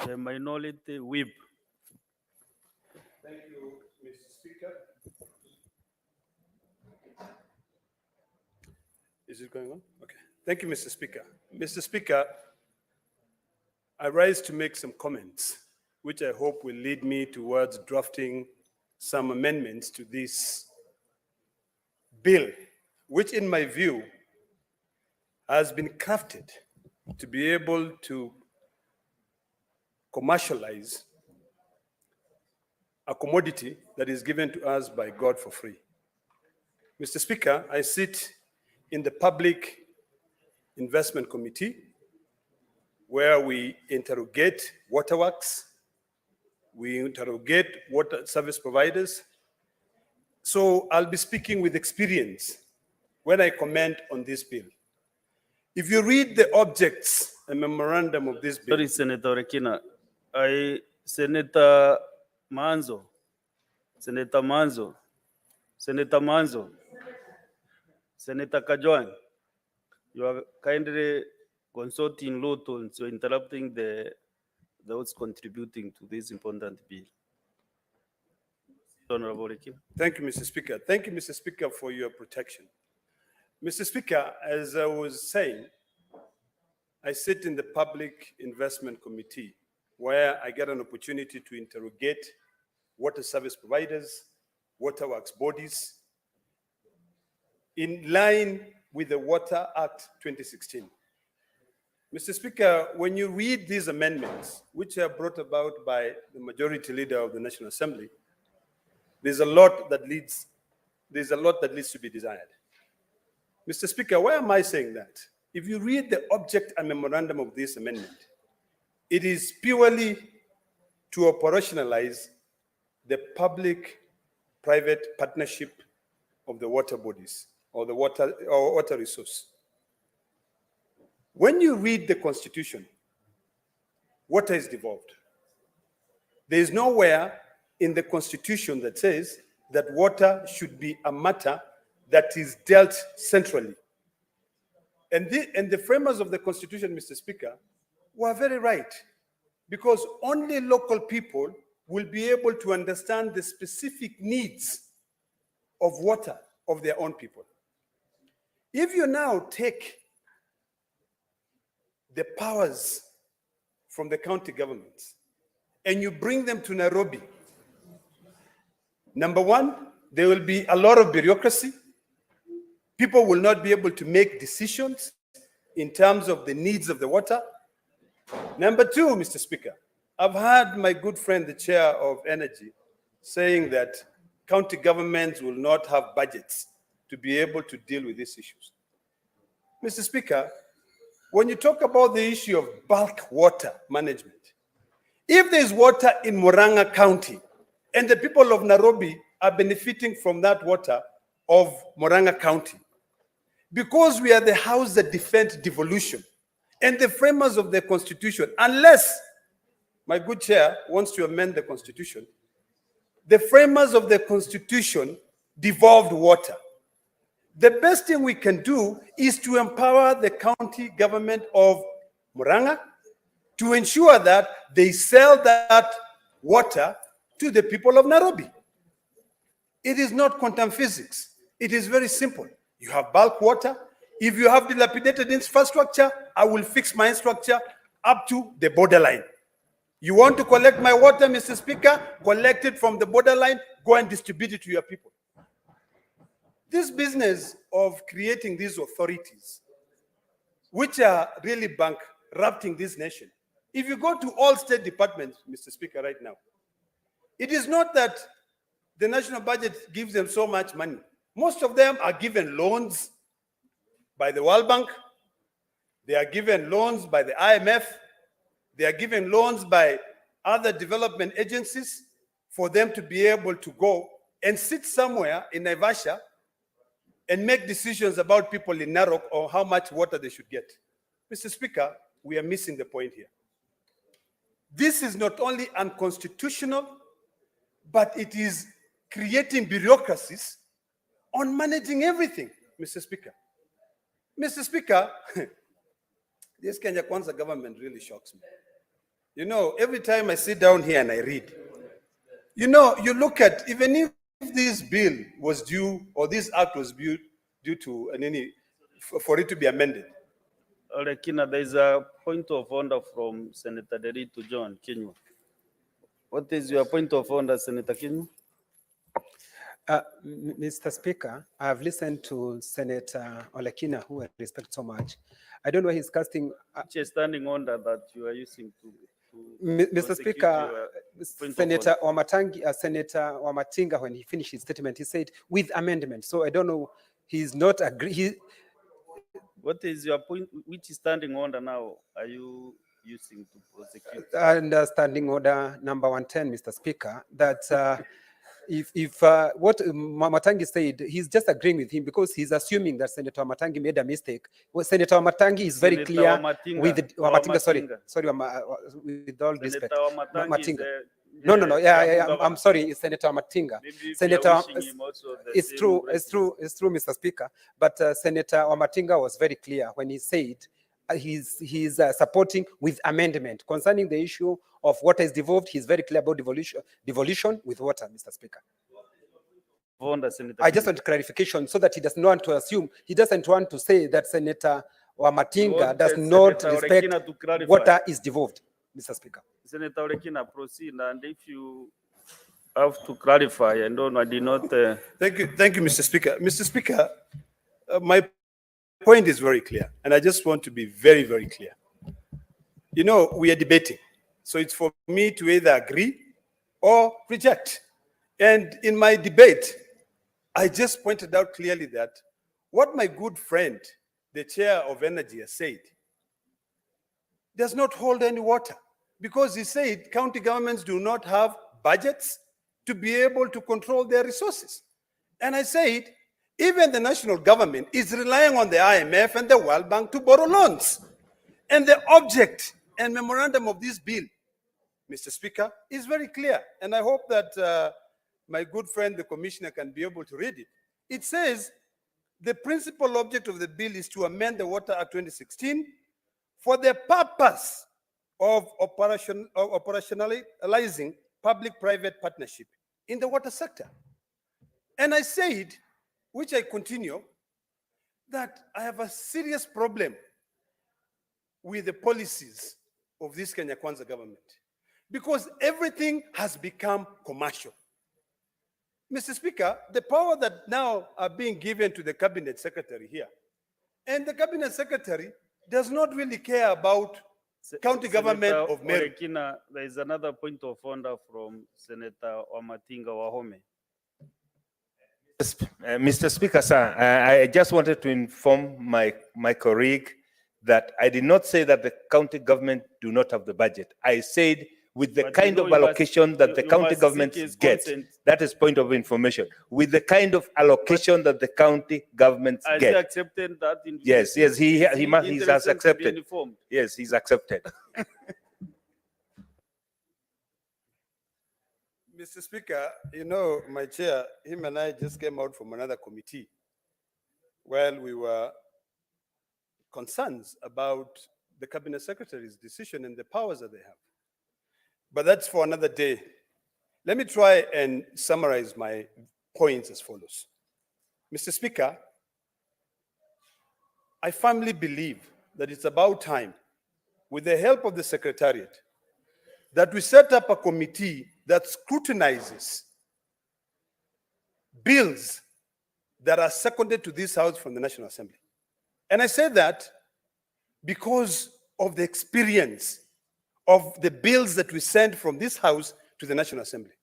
The minority whip. Thank you, Mr. Speaker. Is it going on? Okay. Thank you, Mr. Speaker. Mr. Speaker, I rise to make some comments, which I hope will lead me towards drafting some amendments to this bill, which in my view has been crafted to be able to commercialize a commodity that is given to us by God for free. Mr. Speaker, I sit in the Public Investment Committee, where we interrogate waterworks, we interrogate water service providers. So I'll be speaking with experience when I comment on this bill. If you read the objects and memorandum of this bill. Sorry, Senator Rekina. Senator Manzo. Senator Manzo. Senator Manzo. Senator Kajwang. You are kindly consulting law tones. You're interrupting those contributing to this important bill. Honorable Rekina. Thank you, Mr. Speaker. Thank you, Mr. Speaker, for your protection. Mr. Speaker, as I was saying, I sit in the Public Investment Committee, where I get an opportunity to interrogate water service providers, waterworks bodies, in line with the Water Act 2016. Mr. Speaker, when you read these amendments, which are brought about by the majority leader of the National Assembly, there's a lot that needs to be desired. Mr. Speaker, why am I saying that? If you read the object and memorandum of this amendment, it is purely to operationalize the public-private partnership of the water bodies or the water resource. When you read the Constitution, water is devolved. There is nowhere in the Constitution that says that water should be a matter that is dealt centrally. And the framers of the Constitution, Mr. Speaker, were very right, because only local people will be able to understand the specific needs of water of their own people. If you now take the powers from the county governments and you bring them to Nairobi, number one, there will be a lot of bureaucracy. People will not be able to make decisions in terms of the needs of the water. Number two, Mr. Speaker, I've heard my good friend, the chair of energy, saying that county governments will not have budgets to be able to deal with these issues. Mr. Speaker, when you talk about the issue of bulk water management, if there's water in Murang'a County and the people of Nairobi are benefiting from that water of Murang'a County, because we are the house that defends devolution and the framers of the constitution, unless my good chair wants to amend the constitution, the framers of the constitution devolved water. The best thing we can do is to empower the county government of Murang'a to ensure that they sell that water to the people of Nairobi. It is not quantum physics. It is very simple. You have bulk water. If you have dilapidated infrastructure, I will fix my infrastructure up to the borderline. You want to collect my water, Mr. Speaker, collect it from the borderline, go and distribute it to your people. This business of creating these authorities, which are really bankrupting this nation. If you go to all state departments, Mr. Speaker, right now, it is not that the national budget gives them so much money. Most of them are given loans by the World Bank. They are given loans by the IMF. They are given loans by other development agencies for them to be able to go and sit somewhere in Naivasha and make decisions about people in Narok or how much water they should get. Mr. Speaker, we are missing the point here. This is not only unconstitutional, but it is creating bureaucracies on managing everything, Mr. Speaker. Mr. Speaker, this Kenya Kwanza government really shocks me. You know, every time I sit down here and I read, you know, you look at, even if this bill was due, or this act was due to for it to be amended. Olekina, there is a point of order from Senator Derito John Kinyua. What is your point of order, Senator Kinyua? Mr. Speaker, I have listened to Senator Olekina, who I respect so much. I don't know why he's casting. Which is standing order that you are using to Mr. Speaker, Senator Wamatinga, when he finished his statement, he said with amendment. So I don't know, he's not agree. What is your point? Which is standing order now are you using to prosecute? Standing order number 110, Mr. Speaker, that if what Matangi said, he's just agreeing with him because he's assuming that Senator Matangi made a mistake. Well, Senator Matangi is very Senator clear Wamatinga. with Wamatinga. sorry, with all respect. Senator Matinga. No, yeah, I'm sorry, it's Senator Matinga. Senator, it's true, Mr. Speaker. But Senator Wamatinga was very clear when he said he's supporting with amendment concerning the issue of water is devolved. He's very clear about devolution with water, Mr. Speaker. I just want clarification so that he doesn't want to assume, he doesn't want to say that Senator Wamatinga does not respect water is devolved, Mr. Speaker. Senator Olekina, proceed, and if you have to clarify, I don't know, I did not. Thank you, Mr. Speaker. Mr. Speaker, my point is very clear, and I just want to be very, very clear. You know, we are debating, so it's for me to either agree or reject. And in my debate, I just pointed out clearly that what my good friend, the chair of energy, has said does not hold any water, because he said county governments do not have budgets to be able to control their resources. And I said, even the national government is relying on the IMF and the World Bank to borrow loans. And the object and memorandum of this bill, Mr. Speaker, is very clear. And I hope that my good friend, the commissioner, can be able to read it. It says, the principal object of the bill is to amend the Water Act 2016 for the purpose of operationalizing public-private partnership in the water sector. And I said, which I continue, that I have a serious problem with the policies of this Kenya Kwanza government, because everything has become commercial. Mr. Speaker, the power that now are being given to the cabinet secretary here, and the cabinet secretary does not really care about county government Senator of Meru. Orekina, there is another point of order from Senator Wamatinga Wahome. Mr. Speaker, sir, I just wanted to inform my colleague that I did not say that the county government do not have the budget. I said with the But kind you of know, you must- allocation that the you county must seek governments his get, consent. that is point of information. With the kind of allocation that the county governments Has he get. accepted that invitation? Yes, yes, he Is has interested to be accepted. informed? Yes, he's accepted. Mr. Speaker, you know, my chair, him and I just came out from another committee while we were concerned about the cabinet secretary's decision and the powers that they have. But that's for another day. Let me try and summarize my points as follows. Mr. Speaker, I firmly believe that it's about time, with the help of the Secretariat, that we set up a committee that scrutinizes bills that are seconded to this House from the National Assembly. And I say that because of the experience of the bills that we send from this House to the National Assembly.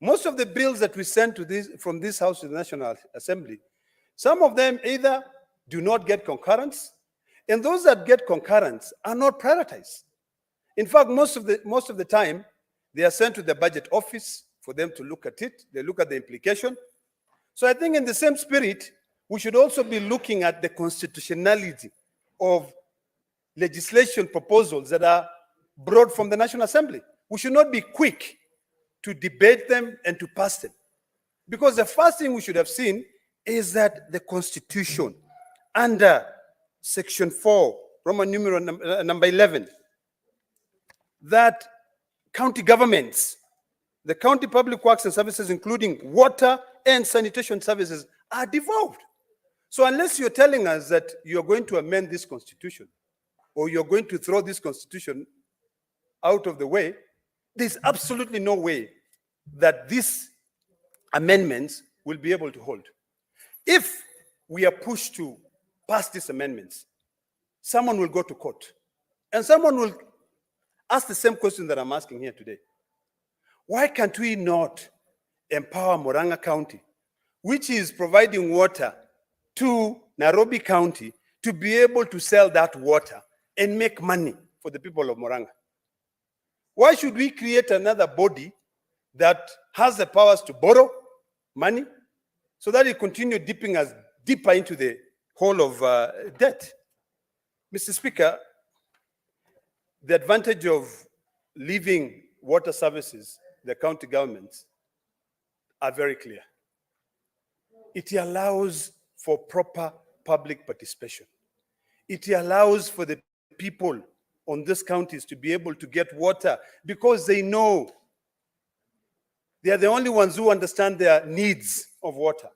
Most of the bills that we send from this House to the National Assembly, some of them either do not get concurrence, and those that get concurrence are not prioritized. In fact, most of the time, they are sent to the budget office for them to look at it. They look at the implication. So I think in the same spirit, we should also be looking at the constitutionality of legislation proposals that are brought from the National Assembly. We should not be quick to debate them and to pass them. Because the first thing we should have seen is that the Constitution, under Section 4, Roman numeral number 11, that county governments, the county public works and services, including water and sanitation services, are devolved. So unless you're telling us that you're going to amend this constitution, or you're going to throw this constitution out of the way, there's absolutely no way that these amendments will be able to hold. If we are pushed to pass these amendments, someone will go to court, and someone will ask the same question that I'm asking here today. Why can't we not empower Murang'a County, which is providing water to Nairobi County, to be able to sell that water and make money for the people of Murang'a? Why should we create another body that has the powers to borrow money so that it continue dipping us deeper into the hole of debt? Mr. Speaker, the advantage of leaving water services, the county governments, are very clear. It allows for proper public participation. It allows for the people on these counties to be able to get water because they know they are the only ones who understand their needs of water.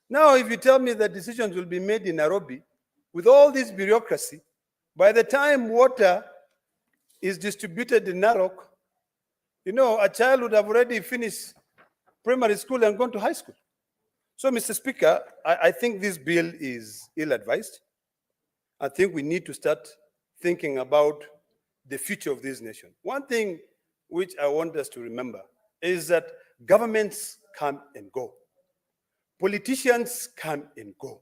Now, if you tell me that decisions will be made in Nairobi, with all this bureaucracy, by the time water is distributed in Narok, you know, a child would have already finished primary school and gone to high school. So, Mr. Speaker, I think this bill is ill-advised. I think we need to start thinking about the future of this nation. One thing which I want us to remember is that governments come and go. Politicians come and go.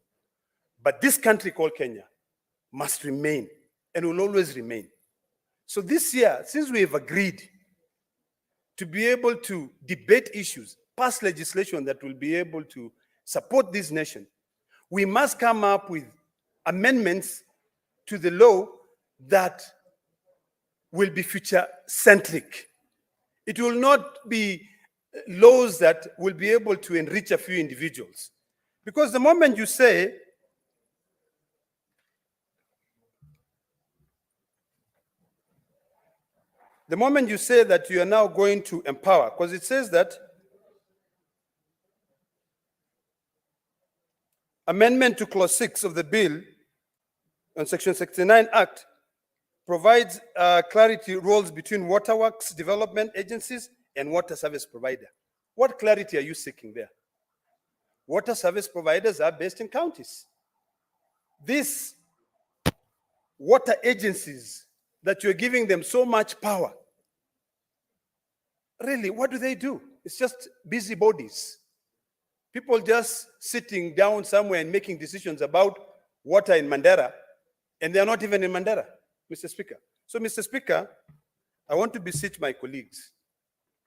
But this country called Kenya must remain and will always remain. So this year, since we have agreed to be able to debate issues, pass legislation that will be able to support this nation, we must come up with amendments to the law that will be future-centric. It will not be laws that will be able to enrich a few individuals. Because the moment you say that you are now going to empower, because it says that amendment to clause 6 of the bill on section 69 Act provides clarity roles between waterworks development agencies and water service provider. What clarity are you seeking there? Water service providers are based in counties. These water agencies that you're giving them so much power. Really, what do? It's just busybodies. People just sitting down somewhere and making decisions about water in Mandera, and they're not even in Mandera, Mr. Speaker. So, Mr. Speaker, I want to beseech my colleagues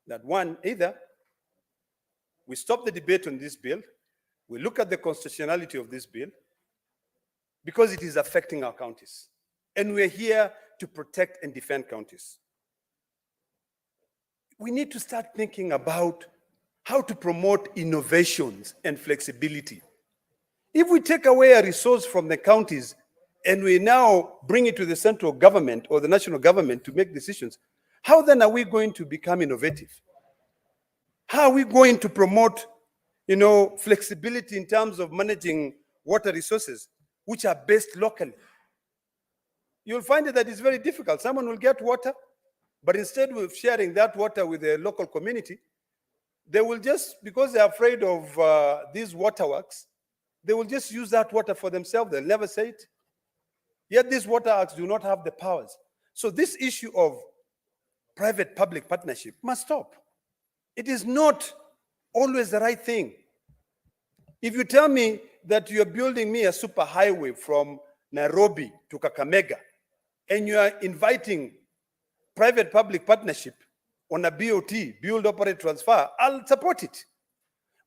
that one, either we stop the debate on this bill, we look at the constitutionality of this bill, because it is affecting our counties. And we're here to protect and defend counties. We need to start thinking about how to promote innovations and flexibility. If we take away a resource from the counties and we now bring it to the central government or the national government to make decisions, how then are we going to become innovative? How are we going to promote, flexibility in terms of managing water resources, which are based locally? You'll find that it's very difficult. Someone will get water, but instead of sharing that water with the local community, they will just, because they're afraid of these waterworks, they will just use that water for themselves. They'll never say it. Yet these waterworks do not have the powers. So this issue of private-public partnership must stop. It is not always the right thing. If you tell me that you're building me a superhighway from Nairobi to Kakamega, and you are inviting private-public partnership on a BOT, build, operate, transfer, I'll support it.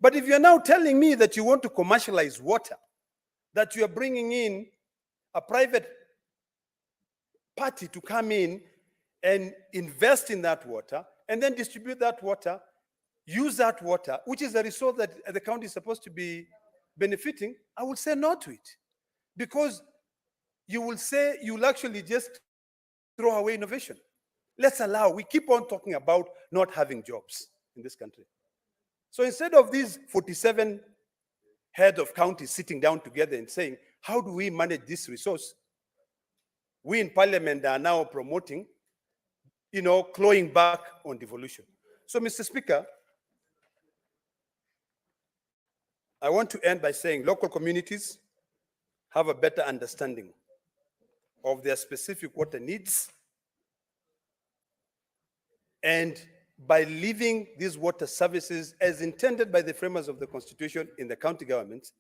But if you're now telling me that you want to commercialize water, that you're bringing in a private party to come in and invest in that water, and then distribute that water, use that water, which is a resource that the county is supposed to be benefiting, I will say no to it. Because you will say you'll actually just throw away innovation. We keep on talking about not having jobs in this country. So instead of these 47 heads of counties sitting down together and saying, how do we manage this resource? We in parliament are now promoting, clawing back on devolution. So, Mr. Speaker, I want to end by saying local communities have a better understanding of their specific water needs. And by leaving these water services as intended by the framers of the Constitution in the county governments,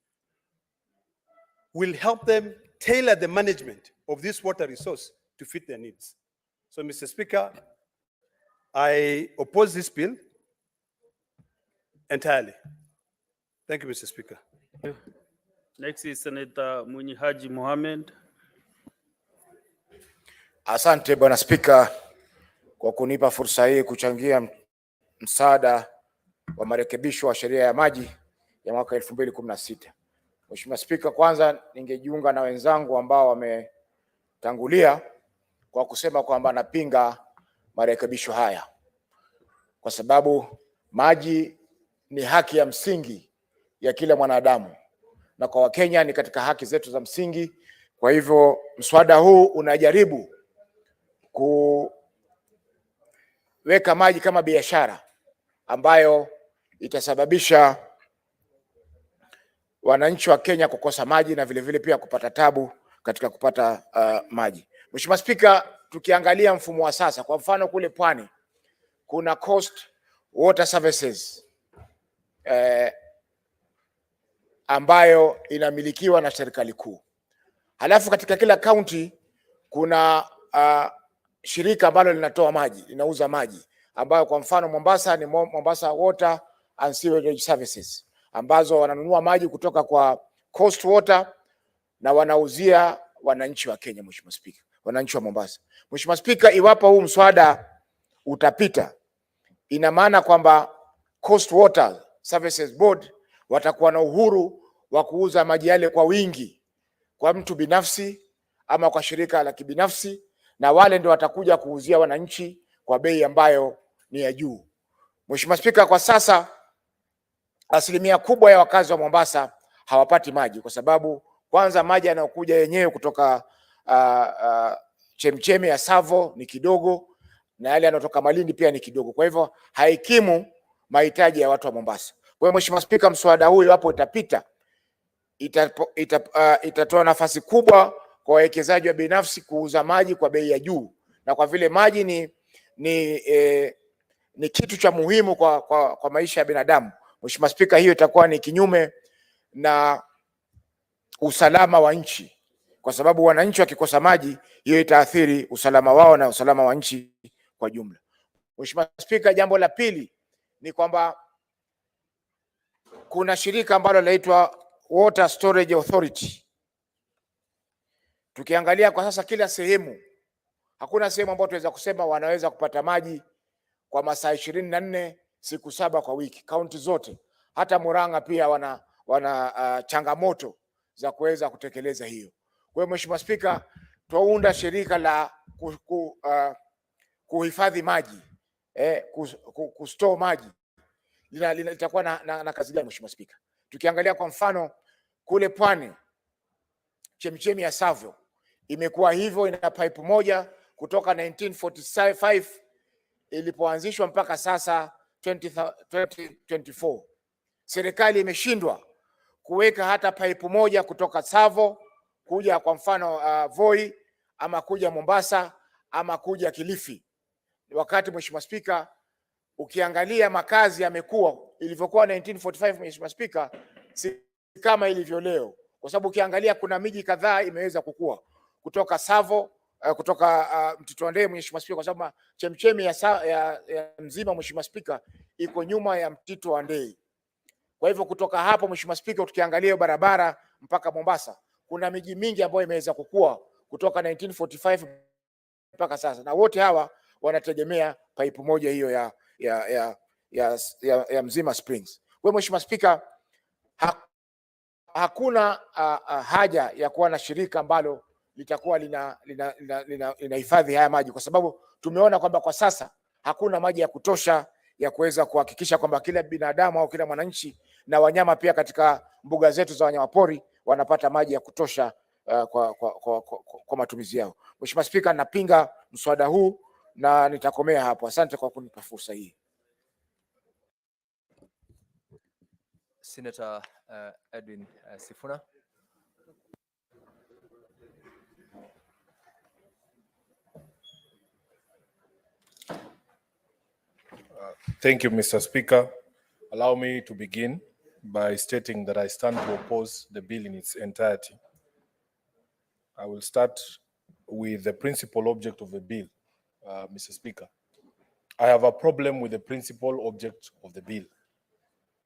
will help them tailor the management of this water resource to fit their needs. So, Mr. Speaker, I oppose this bill entirely. Thank you, Mr. Speaker. Next is Senator Munyi Haji Mohamed. Asante Bwana Spika kwa kunipa fursa hii kuchangia msaada wa marekebisho wa sheria ya maji ya mwaka 2016. Mheshimiwa Spika, kwanza ningejiunga na wenzangu ambao wametangulia kwa kusema kwamba napinga marekebisho haya, kwa sababu maji ni haki ya msingi ya kila mwanadamu, na kwa Wakenya ni katika haki zetu za msingi. Kwa hivyo mswada huu unajaribu kuweka maji kama biashara ambayo itasababisha wananchi wa Kenya kukosa maji na vile vile pia kupata tabu katika kupata maji. Mheshimiwa Spika, tukiangalia mfumo wa sasa, kwa mfano kule Pwani kuna Coast Water Services ambayo inamilikiwa na serikali kuu. Halafu katika kila kaunti kuna shirika ambalo linatoa maji, linauza maji, ambayo kwa mfano Mombasa ni Mombasa Water and Sewerage Services, ambazo wananunua maji kutoka kwa Coast Water na wanauzia wananchi wa Kenya. Mheshimiwa Spika, wananchi wa Mombasa. Mheshimiwa Spika, iwapo huu mswada utapita, ina maana kwamba Coast Water Services Board watakuwa na uhuru wa kuuza maji yale kwa wingi kwa mtu binafsi ama kwa shirika la kibinafsi, na wale ndio watakuja kuuzia wananchi kwa bei ambayo ni ya juu. Mheshimiwa Spika, kwa sasa asilimia kubwa ya wakazi wa Mombasa hawapati maji, kwa sababu kwanza maji yanayokuja yenyewe kutoka chemchemi ya Savo ni kidogo, na yale yanayotoka Malindi pia ni kidogo. Kwa hivyo haikimu mahitaji ya watu wa Mombasa. Kwa hiyo Mheshimiwa Spika, mswada huu iwapo itapita, itatoa nafasi kubwa kwa wawekezaji wa binafsi kuuza maji kwa bei ya juu, na kwa vile maji ni kitu cha muhimu kwa maisha ya binadamu, Mheshimiwa Spika, hiyo itakuwa ni kinyume na usalama wa nchi, kwa sababu wananchi wakikosa maji, hiyo itaathiri usalama wao na usalama wa nchi kwa jumla. Mheshimiwa Spika, jambo la pili ni kwamba kuna shirika ambalo linaitwa Water Storage Authority. Tukiangalia kwa sasa kila sehemu, hakuna sehemu ambayo tunaweza kusema wanaweza kupata maji kwa masaa 24 siku 7 kwa wiki. Kaunti zote, hata Murang'a pia wana changamoto za kuweza kutekeleza hiyo. Kwa hiyo Mheshimiwa Spika, twaunda shirika la kuhifadhi maji, kustore maji, litakuwa na kazi gani Mheshimiwa Spika? Tukiangalia kwa mfano kule Pwani, chemichemi ya Savo imekuwa hivyo, ina pipe moja kutoka 1945 ilipoanzishwa mpaka sasa 2024. Serikali imeshindwa kuweka hata pipe moja kutoka Savo kuja kwa mfano Voi ama kuja Mombasa ama kuja Kilifi. Wakati Mheshimiwa Spika, ukiangalia makazi yamekuwa ilivyokuwa 1945 Mheshimiwa Spika, si kama ilivyo leo, kwa sababu ukiangalia kuna miji kadhaa imeweza kukua kutoka Savo, kutoka Mtito wa Ndei Mheshimiwa Spika, kwa sababu chemchemi ya Mzima Mheshimiwa Spika iko nyuma ya Mtito wa Ndei. Kwa hivyo kutoka hapo Mheshimiwa Spika, tukiangalia barabara mpaka Mombasa, kuna miji mingi ambayo imeweza kukua kutoka 1945 mpaka sasa, na wote hawa wanategemea pipe moja hiyo ya Mzima Springs. Kwa hiyo Mheshimiwa Spika, hakuna haja ya kuwa na shirika ambalo litakuwa linahifadhi haya maji, kwa sababu tumeona kwamba kwa sasa hakuna maji ya kutosha ya kuweza kuhakikisha kwamba kila binadamu au kila mwananchi na wanyama pia katika mbuga zetu za wanyamapori wanapata maji ya kutosha kwa matumizi yao. Mheshimiwa Spika, napinga mswada huu na nitakomea hapo. Asante kwa kunipa fursa hii. Senator Edwin Sifuna. Thank you, Mr. Speaker. Allow me to begin by stating that I stand to oppose the bill in its entirety. I will start with the principal object of the bill, Mr. Speaker. I have a problem with the principal object of the bill.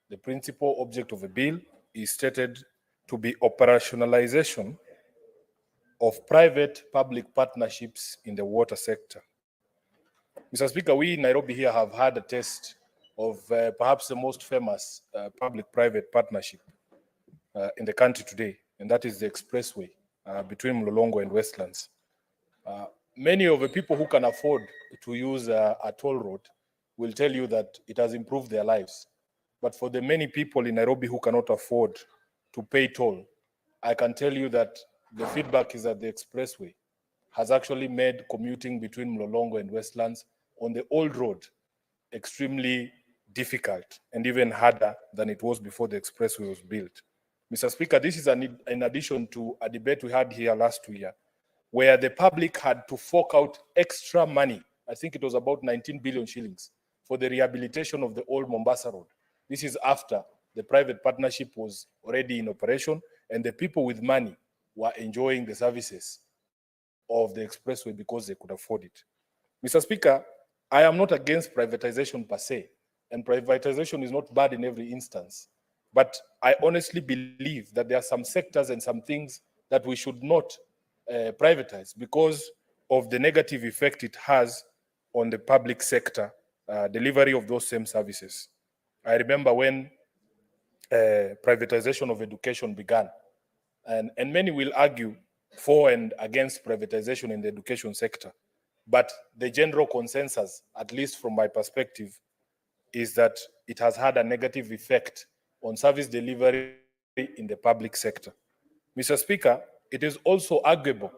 The principal object of the bill is stated to be operationalization of private-public partnerships in the water sector. Mr. Speaker, we in Nairobi here have had a taste of perhaps the most famous public-private partnership in the country today, and that is the expressway between Mlolongo and Westlands. Many of the people who can afford to use a toll road will tell you that it has improved their lives. But for the many people in Nairobi who cannot afford to pay toll, I can tell you that the feedback is that the expressway has actually made commuting between Mlolongo and Westlands on the old road extremely difficult and even harder than it was before the expressway was built. Mr. Speaker, this is in addition to a debate we had here last year, where the public had to fork out extra money. I think it was about 19 billion shillings for the rehabilitation of the old Mombasa Road. This is after the private partnership was already in operation and the people with money were enjoying the services of the expressway because they could afford it. Mr. Speaker, I am not against privatization per se, and privatization is not bad in every instance. But I honestly believe that there are some sectors and some things that we should not privatize because of the negative effect it has on the public sector delivery of those same services. I remember when privatization of education began, and many will argue for and against privatization in the education sector. But the general consensus, at least from my perspective, is that it has had a negative effect on service delivery in the public sector. Mr. Speaker, it is also arguable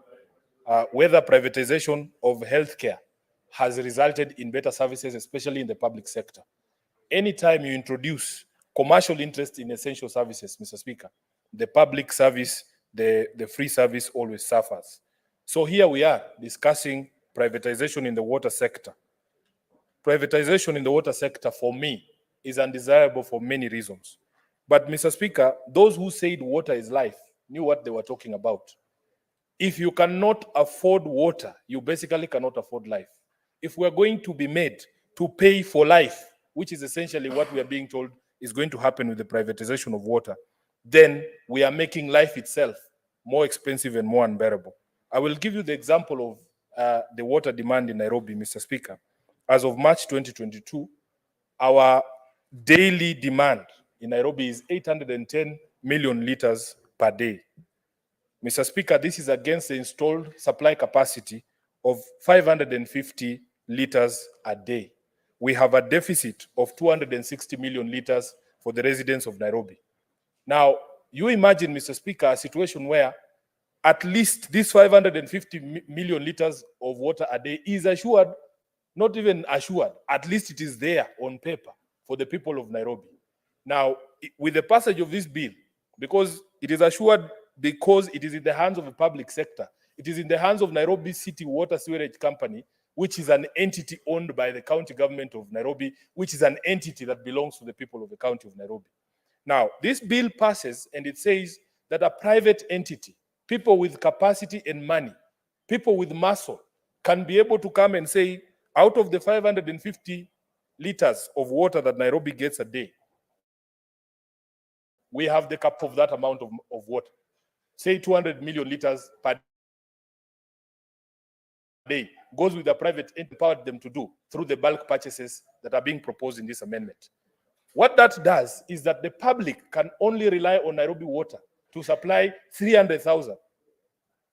whether privatization of healthcare has resulted in better services, especially in the public sector. Anytime you introduce commercial interest in essential services, Mr. Speaker, the public service, the free service always suffers. So here we are discussing privatization in the water sector. Privatization in the water sector, for me, is undesirable for many reasons. But, Mr. Speaker, those who said water is life knew what they were talking about. If you cannot afford water, you basically cannot afford life. If we're going to be made to pay for life, which is essentially what we are being told is going to happen with the privatization of water, then we are making life itself more expensive and more unbearable. I will give you the example of the water demand in Nairobi, Mr. Speaker. As of March 2022, our daily demand in Nairobi is 810 million liters per day. Mr. Speaker, this is against the installed supply capacity of 550 liters a day. We have a deficit of 260 million liters for the residents of Nairobi. Now, you imagine, Mr. Speaker, a situation where at least this 550 million liters of water a day is assured, not even assured, at least it is there on paper for the people of Nairobi. Now, with the passage of this bill, because it is assured because it is in the hands of the public sector, it is in the hands of Nairobi City Water Sewerage Company, which is an entity owned by the county government of Nairobi, which is an entity that belongs to the people of the county of Nairobi. Now, this bill passes and it says that a private entity, people with capacity and money, people with muscle, can be able to come and say, out of the 550 liters of water that Nairobi gets a day, we have the cap of that amount of water. Say 200 million liters per day goes with the private entity, empowered them to do through the bulk purchases that are being proposed in this amendment. What that does is that the public can only rely on Nairobi Water to supply 300,000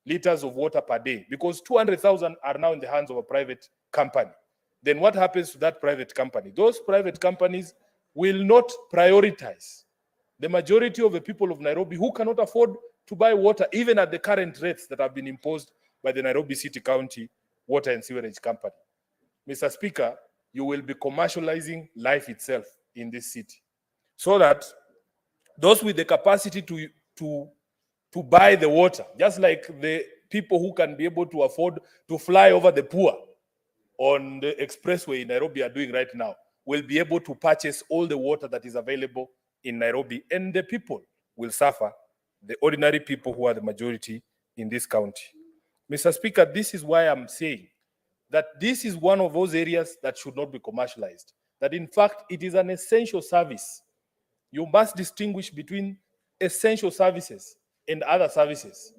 liters of water per day, because 200,000 are now in the hands of a private company. Then what happens to that private company? Those private companies will not prioritize the majority of the people of Nairobi who cannot afford to buy water, even at the current rates that have been imposed by the Nairobi City County Water and Sewerage Company. Mr. Speaker, you will be commercializing life itself in this city, so that those with the capacity to buy the water, just like the people who can be able to afford to fly over the poor on the expressway in Nairobi are doing right now, will be able to purchase all the water that is available in Nairobi, and the people will suffer, the ordinary people who are the majority in this county. Mr. Speaker, this is why I'm saying that this is one of those areas that should not be commercialized, that in fact it is an essential service. You must distinguish between essential services and other services.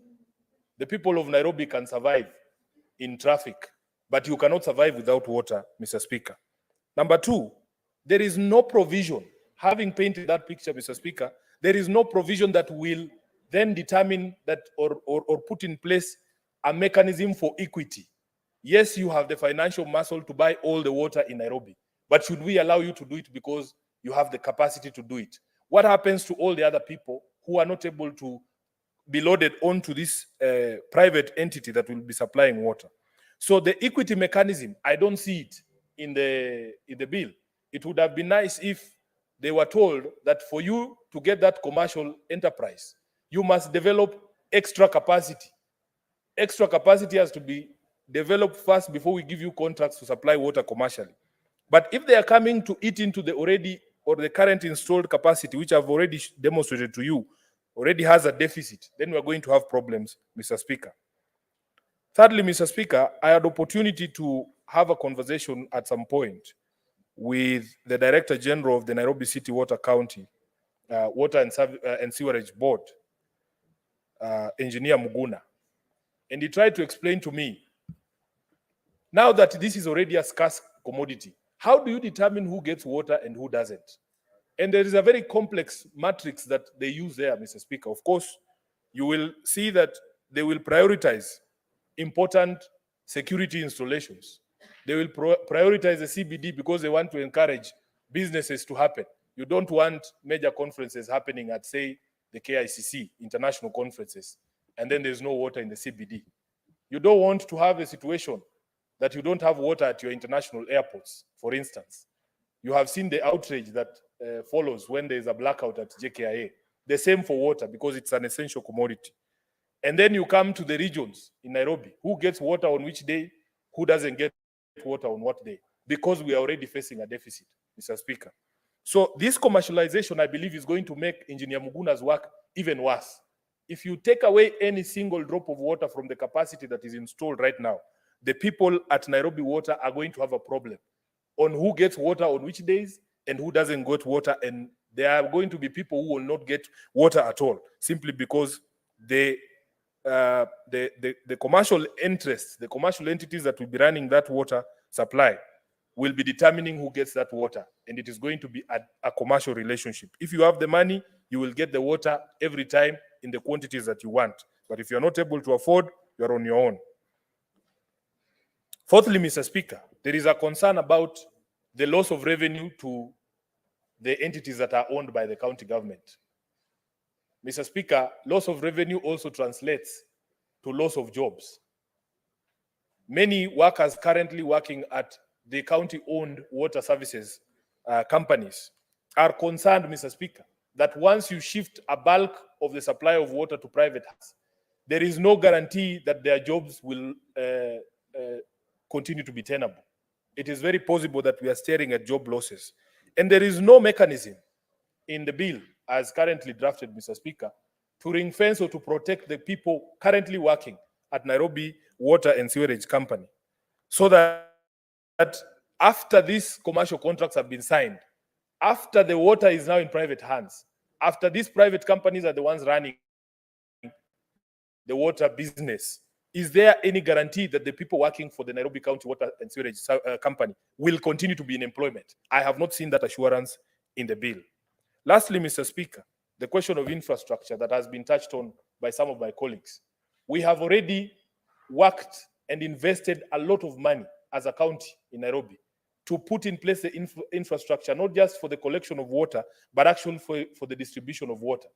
The people of Nairobi can survive in traffic, but you cannot survive without water, Mr. Speaker. Number two, there is no provision, having painted that picture, Mr. Speaker, there is no provision that will then determine that or put in place a mechanism for equity. Yes, you have the financial muscle to buy all the water in Nairobi, but should we allow you to do it because you have the capacity to do it? What happens to all the other people who are not able to be loaded onto this private entity that will be supplying water? So the equity mechanism, I don't see it in the bill. It would have been nice if they were told that for you to get that commercial enterprise, you must develop extra capacity. Extra capacity has to be developed first before we give you contracts to supply water commercially. But if they are coming to eat into the already or the current installed capacity, which I've already demonstrated to you, already has a deficit, then we're going to have problems, Mr. Speaker. Thirdly, Mr. Speaker, I had opportunity to have a conversation at some point with the Director General of the Nairobi City Water County, Water and Sewerage Board, Engineer Muguna. And he tried to explain to me, now that this is already a scarce commodity, how do you determine who gets water and who doesn't? And there is a very complex matrix that they use there, Mr. Speaker. Of course, you will see that they will prioritize important security installations. They will prioritize the CBD because they want to encourage businesses to happen. You don't want major conferences happening at, say, the KICC, international conferences, and then there's no water in the CBD. You don't want to have a situation that you don't have water at your international airports, for instance. You have seen the outrage that follows when there's a blackout at JKIA. The same for water, because it's an essential commodity. And then you come to the regions in Nairobi. Who gets water on which day? who doesn't get water on what day, because we are already facing a deficit, Mr. Speaker. So this commercialization, I believe, is going to make Engineer Muguna's work even worse. If you take away any single drop of water from the capacity that is installed right now, the people at Nairobi Water are going to have a problem on who gets water on which days and who doesn't get water. And there are going to be people who will not get water at all, simply because the commercial interests, the commercial entities that will be running that water supply will be determining who gets that water. And it is going to be a commercial relationship. If you have the money, you will get the water every time in the quantities that you want. But if you're not able to afford, you're on your own. Fourthly, Mr. Speaker, there is a concern about the loss of revenue to the entities that are owned by the county government. Mr. Speaker, loss of revenue also translates to loss of jobs. Many workers currently working at the county-owned water services companies are concerned, Mr. Speaker, that once you shift a bulk of the supply of water to private hands, there is no guarantee that their jobs will continue to be tenable. It is very possible that we are staring at job losses. And there is no mechanism in the bill, as currently drafted, Mr. Speaker, to ring fence or to protect the people currently working at Nairobi Water and Sewerage Company, so that after these commercial contracts have been signed, after the water is now in private hands, after these private companies are the ones running the water business, is there any guarantee that the people working for the Nairobi County Water and Sewerage Company will continue to be in employment? I have not seen that assurance in the bill. Lastly, Mr. Speaker, the question of infrastructure that has been touched on by some of my colleagues. We have already worked and invested a lot of money as a county in Nairobi to put in place the infrastructure, not just for the collection of water, but actually for the distribution of water.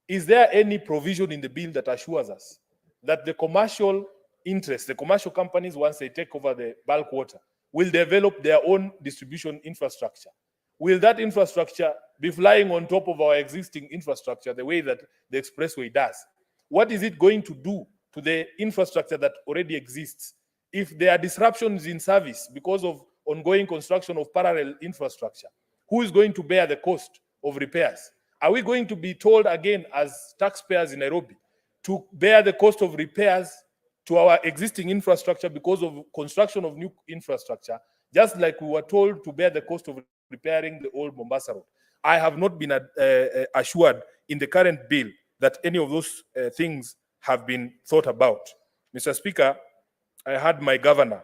Is there any provision in the bill that assures us that the commercial interests, the commercial companies, once they take over the bulk water, will develop their own distribution infrastructure? Will that infrastructure be flying on top of our existing infrastructure the way that the expressway does? What is it going to do to the infrastructure that already exists? If there are disruptions in service because of ongoing construction of parallel infrastructure, who is going to bear the cost of repairs? Are we going to be told again as taxpayers in Nairobi to bear the cost of repairs to our existing infrastructure because of construction of new infrastructure, just like we were told to bear the cost of repairing the old Mombasa Road? I have not been assured in the current bill that any of those things have been thought about. Mr. Speaker, I had my governor,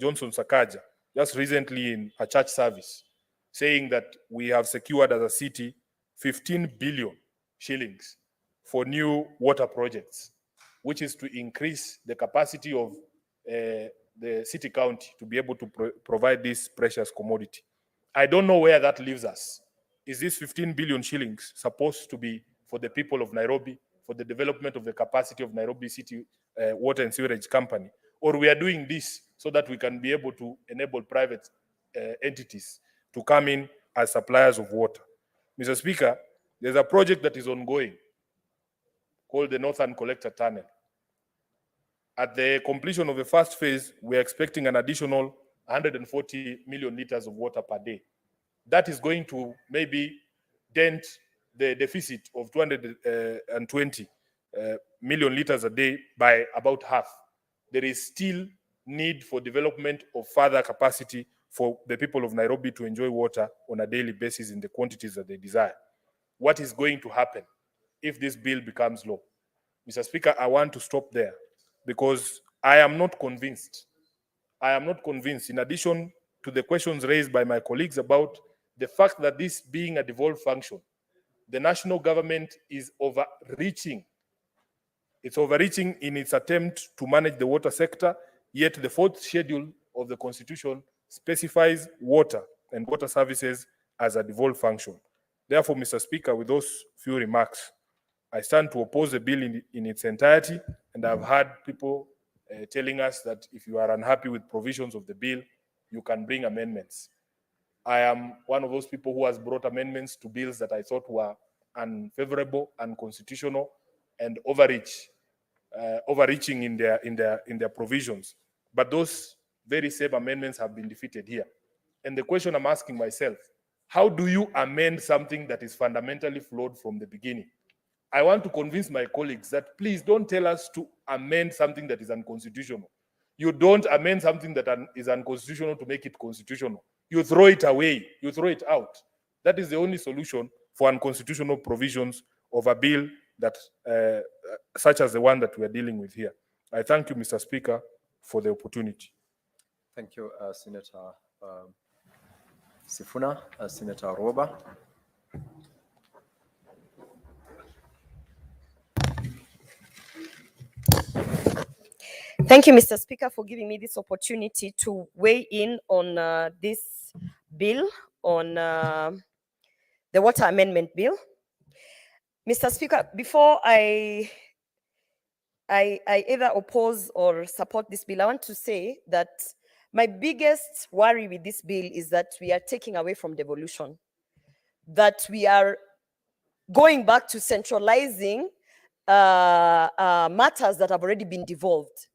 Johnson Sakaja, just recently in a church service, saying that we have secured as a city 15 billion shillings for new water projects, which is to increase the capacity of the city county to be able to provide this precious commodity. I don't know where that leaves us. Is this 15 billion shillings supposed to be for the people of Nairobi, for the development of the capacity of Nairobi City Water and Sewerage Company? Or we are doing this so that we can be able to enable private entities to come in as suppliers of water? Mr. Speaker, there's a project that is ongoing called the Northern Collector Tunnel. At the completion of the first phase, we're expecting an additional 140 million liters of water per day. That is going to maybe dent the deficit of 220 million liters a day by about half. There is still need for development of further capacity for the people of Nairobi to enjoy water on a daily basis in the quantities that they desire. What is going to happen if this bill becomes law? Mr. Speaker, I want to stop there because I am not convinced. I am not convinced, in addition to the questions raised by my colleagues about the fact that this being a devolved function, the national government is overreaching. It's overreaching in its attempt to manage the water sector, yet the fourth schedule of the Constitution specifies water and water services as a devolved function. Therefore, Mr. Speaker, with those few remarks, I stand to oppose the bill in its entirety, and I've heard people telling us that if you are unhappy with provisions of the bill, you can bring amendments. I am one of those people who has brought amendments to bills that I thought were unfavorable, unconstitutional, and overreaching in their provisions. but those very same amendments have been defeated here. And the question I'm asking myself, how do you amend something that is fundamentally flawed from the beginning? I want to convince my colleagues that please don't tell us to amend something that is unconstitutional. You don't amend something that is unconstitutional to make it constitutional. You throw it away, you throw it out. That is the only solution for unconstitutional provisions of a bill that, such as the one that we are dealing with here. I thank you, Mr. Speaker, for the opportunity. Thank you, Senator Sifuna. Senator Roba. Thank you, Mr. Speaker, for giving me this opportunity to weigh in on this bill, on the Water Amendment Bill. Mr. Speaker, before I either oppose or support this bill, I want to say that my biggest worry with this bill is that we are taking away from devolution, that we are going back to centralizing matters that have already been devolved.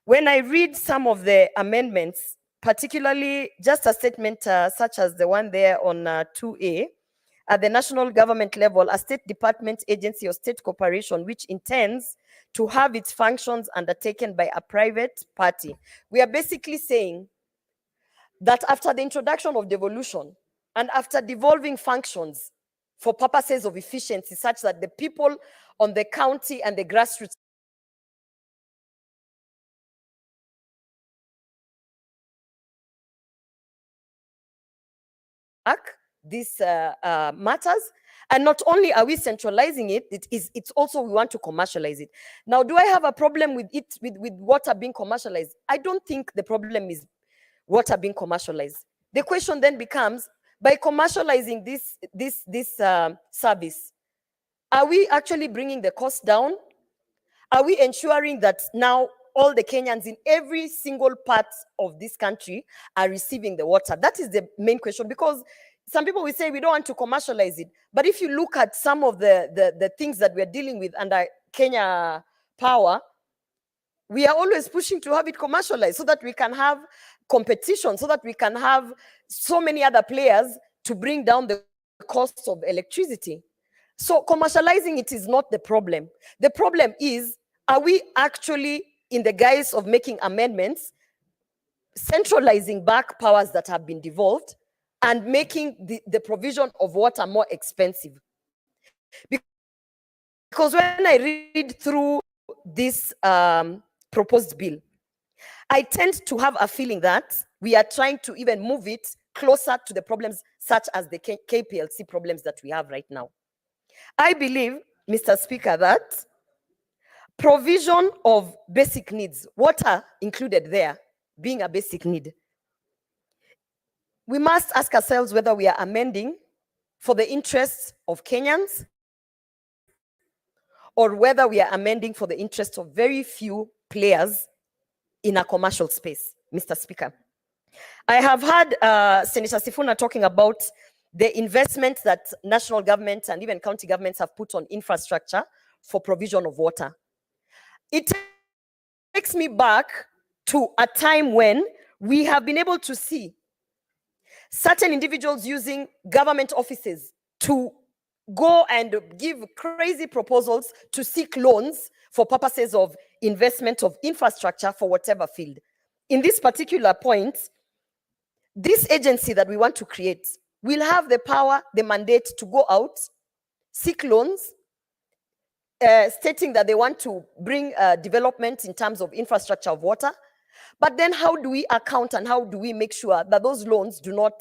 When I read some of the amendments, particularly just a statement such as the one there on 2A, at the national government level, a state department, agency, or state corporation which intends to have its functions undertaken by a private party. We are basically saying that after the introduction of devolution and after devolving functions for purposes of efficiency, such that the people on the county and the grassroots these matters, and not only are we centralizing it, it's also we want to commercialize it. Now, do I have a problem with it, with water being commercialized? I don't think the problem is water being commercialized. The question then becomes, by commercializing this service, are we actually bringing the cost down? Are we ensuring that now all the Kenyans in every single part of this country are receiving the water? That is the main question, because some people will say we don't want to commercialize it. But if you look at some of the things that we're dealing with under Kenya Power, we are always pushing to have it commercialized so that we can have competition, so that we can have so many other players to bring down the cost of electricity. So commercializing it is not the problem. The problem is, are we actually, in the guise of making amendments, centralizing back powers that have been devolved and making the provision of water more expensive? Because when I read through this proposed bill, I tend to have a feeling that we are trying to even move it closer to the problems such as the KPLC problems that we have right now. I believe, Mr. Speaker, that provision of basic needs, water included there, being a basic need, we must ask ourselves whether we are amending for the interests of Kenyans or whether we are amending for the interests of very few players in a commercial space, Mr. Speaker. I have heard Senator Sifuna talking about the investment that national governments and even county governments have put on infrastructure for provision of water. It takes me back to a time when we have been able to see certain individuals using government offices to go and give crazy proposals to seek loans for purposes of investment of infrastructure for whatever field. In this particular point, this agency that we want to create will have the power, the mandate to go out, seek loans, stating that they want to bring development in terms of infrastructure of water. But then how do we account and how do we make sure that those loans do not,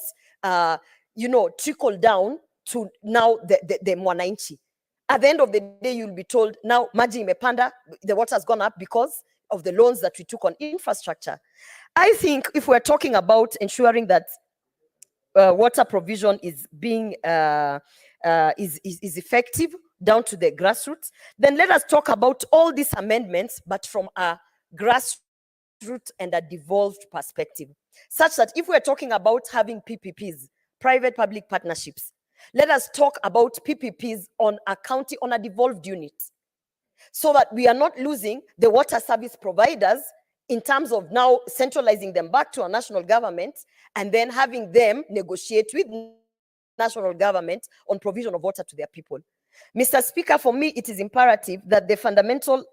trickle down to now the mwananchi? At the end of the day, you'll be told, now maji imepanda, the water has gone up because of the loans that we took on infrastructure. I think if we're talking about ensuring that water provision is being is effective down to the grassroots, then let us talk about all these amendments, but from a grassroots and a devolved perspective, such that if we're talking about having PPPs, private-public partnerships, let us talk about PPPs on a county, on a devolved unit, so that we are not losing the water service providers in terms of now centralizing them back to a national government and then having them negotiate with national government on provision of water to their people. Mr. Speaker, for me, it is imperative that the fundamental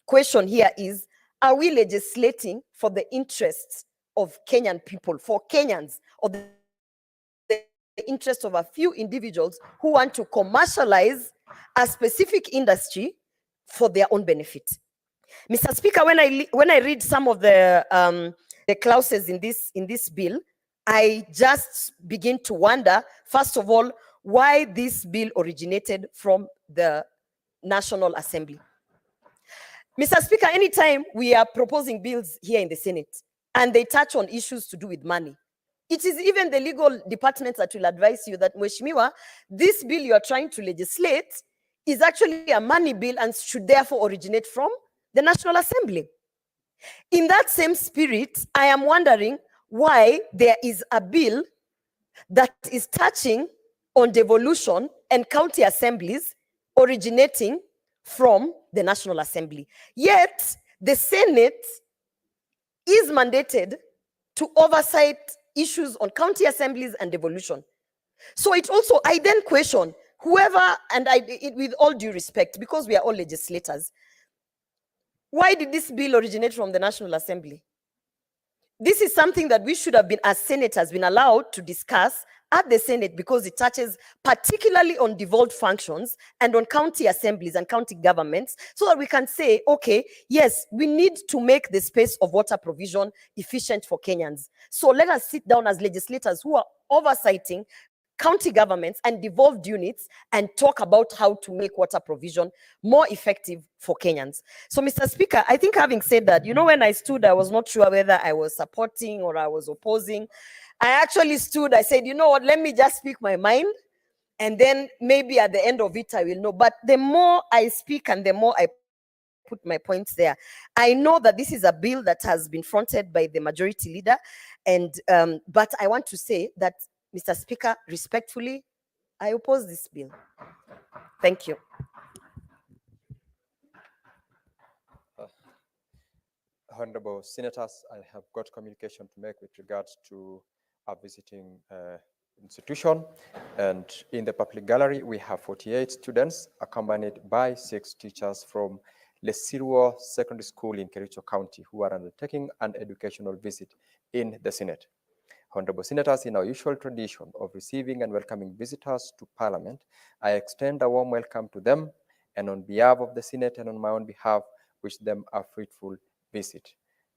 question here is, are we legislating for the interests of Kenyan people, for Kenyans, or the interest of a few individuals who want to commercialize a specific industry for their own benefit? Mr. Speaker, when I read some of the clauses in this bill, I just begin to wonder, first of all, why this bill originated from the National Assembly. Mr. Speaker, anytime we are proposing bills here in the Senate and they touch on issues to do with money, it is even the legal department that will advise you that, Mheshimiwa, this bill you are trying to legislate is actually a money bill and should therefore originate from the National Assembly. In that same spirit, I am wondering why there is a bill that is touching on devolution and county assemblies originating from the National Assembly. Yet, the Senate is mandated to oversight issues on county assemblies and devolution. So it also, I then question whoever, and with all due respect, because we are all legislators, why did this bill originate from the National Assembly? This is something that we should have been, as senators, been allowed to discuss at the Senate, because it touches particularly on devolved functions and on county assemblies and county governments, so that we can say, okay, yes, we need to make the space of water provision efficient for Kenyans. So let us sit down as legislators who are oversighting county governments and devolved units and talk about how to make water provision more effective for Kenyans. So, Mr. Speaker, I think having said that, when I stood, I was not sure whether I was supporting or I was opposing. I actually stood, I said, you know what, let me just speak my mind, and then maybe at the end of it, I will know. But the more I speak and the more I put my points there, I know that this is a bill that has been fronted by the majority leader, and but I want to say that, Mr. Speaker, respectfully, I oppose this bill. Thank you. Honorable Senators, I have got communication to make with regards to our visiting institution. And in the public gallery, we have 48 students accompanied by 6 teachers from Lesirwo Secondary School in Kericho County who are undertaking an educational visit in the Senate. Honorable Senators, in our usual tradition of receiving and welcoming visitors to Parliament, I extend a warm welcome to them, and on behalf of the Senate and on my own behalf, wish them a fruitful visit.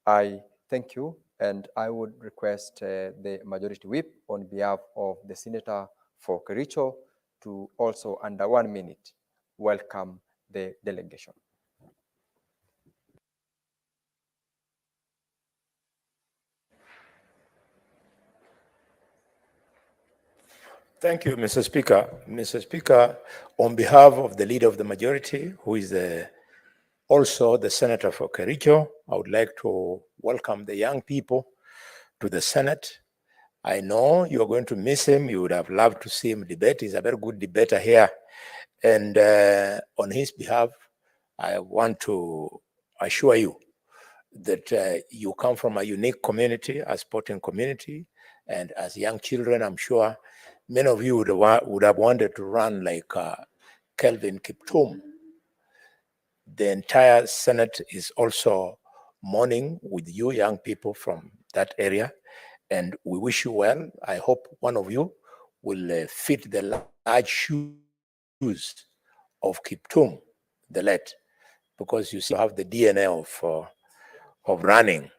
I thank you, and I would request the Majority Whip on behalf of the Senator for Kericho to also, under 1 minute, welcome the delegation. Thank you, Mr. Speaker. Mr. Speaker, on behalf of the leader of the majority, who is also the senator for Kericho, I would like to welcome the young people to the Senate. I know you're going to miss him. You would have loved to see him debate. He's a very good debater here. And on his behalf, I want to assure you that you come from a unique community, a sporting community, and as young children, I'm sure many of you would have wanted to run like Kelvin Kiptum. The entire Senate is also mourning with you young people from that area, and we wish you well. I hope one of you will fit the large shoes of Kiptum, the late, because you still have the DNA of running.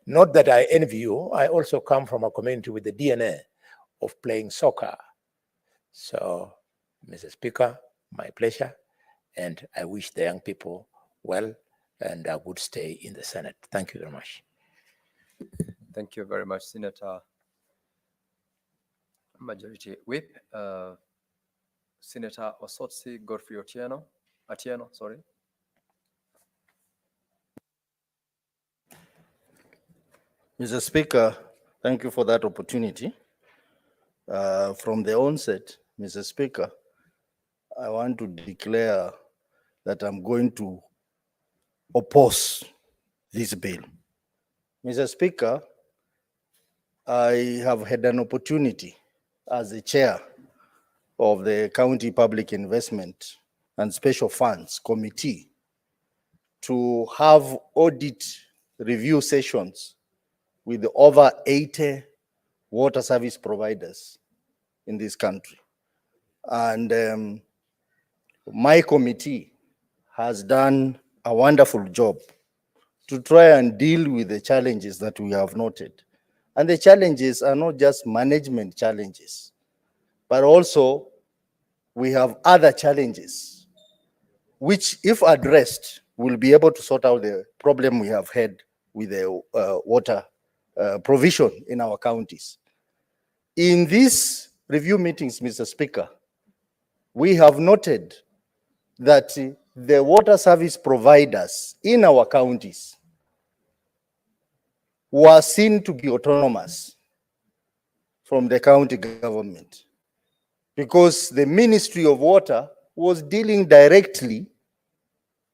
Not that I envy you, I also come from a community with the DNA of playing soccer. So, Mr. Speaker, my pleasure, and I wish the young people well and a good stay in the Senate. Thank you very much. Thank you very much, Senator. Majority Whip, Senator Osotsi Godfrey Atieno, sorry. Mr. Speaker, thank you for that opportunity. From the onset, Mr. Speaker, I want to declare that I'm going to oppose this bill. Mr. Speaker, I have had an opportunity as the chair of the County Public Investment and Special Funds Committee to have audit review sessions with over 80 water service providers in this country. And my committee has done a wonderful job to try and deal with the challenges that we have noted. And the challenges are not just management challenges, but also we have other challenges, which if addressed, will be able to sort out the problem we have had with the water provision in our counties. In these review meetings, Mr. Speaker, we have noted that the water service providers in our counties were seen to be autonomous from the county government because the Ministry of Water was dealing directly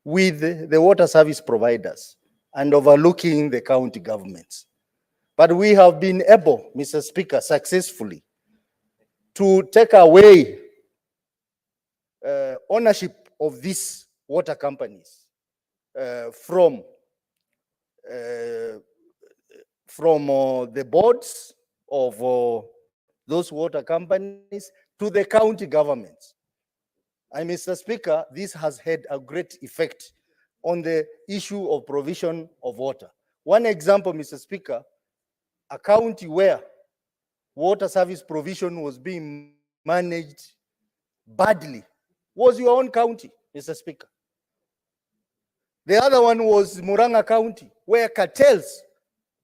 with the water service providers and overlooking the county governments. But we have been able, Mr. Speaker, successfully to take away ownership of these water companies from the boards of those water companies to the county governments. And Mr. Speaker, this has had a great effect on the issue of provision of water. One example, Mr. Speaker, a county where water service provision was being managed badly was your own county, Mr. Speaker. The other one was Muranga County, where cartels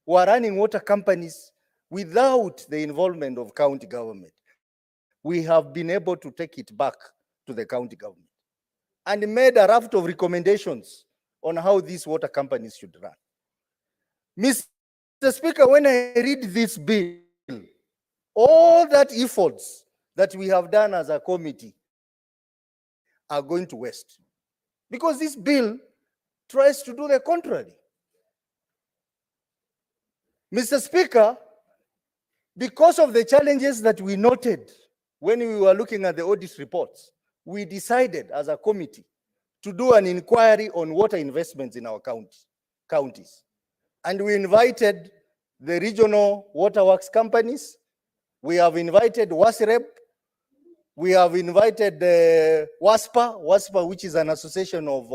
were running water companies without the involvement of county government. We have been able to take it back to the county government and made a raft of recommendations on how these water companies should run. Mr. Speaker, when I read this bill, all that efforts that we have done as a committee are going to waste because this bill tries to do the contrary. Mr. Speaker, because of the challenges that we noted when we were looking at the audit reports, we decided as a committee to do an inquiry on water investments in our counties. And we invited the regional waterworks companies. We have invited WASREP. We have invited WASPA, which is an association of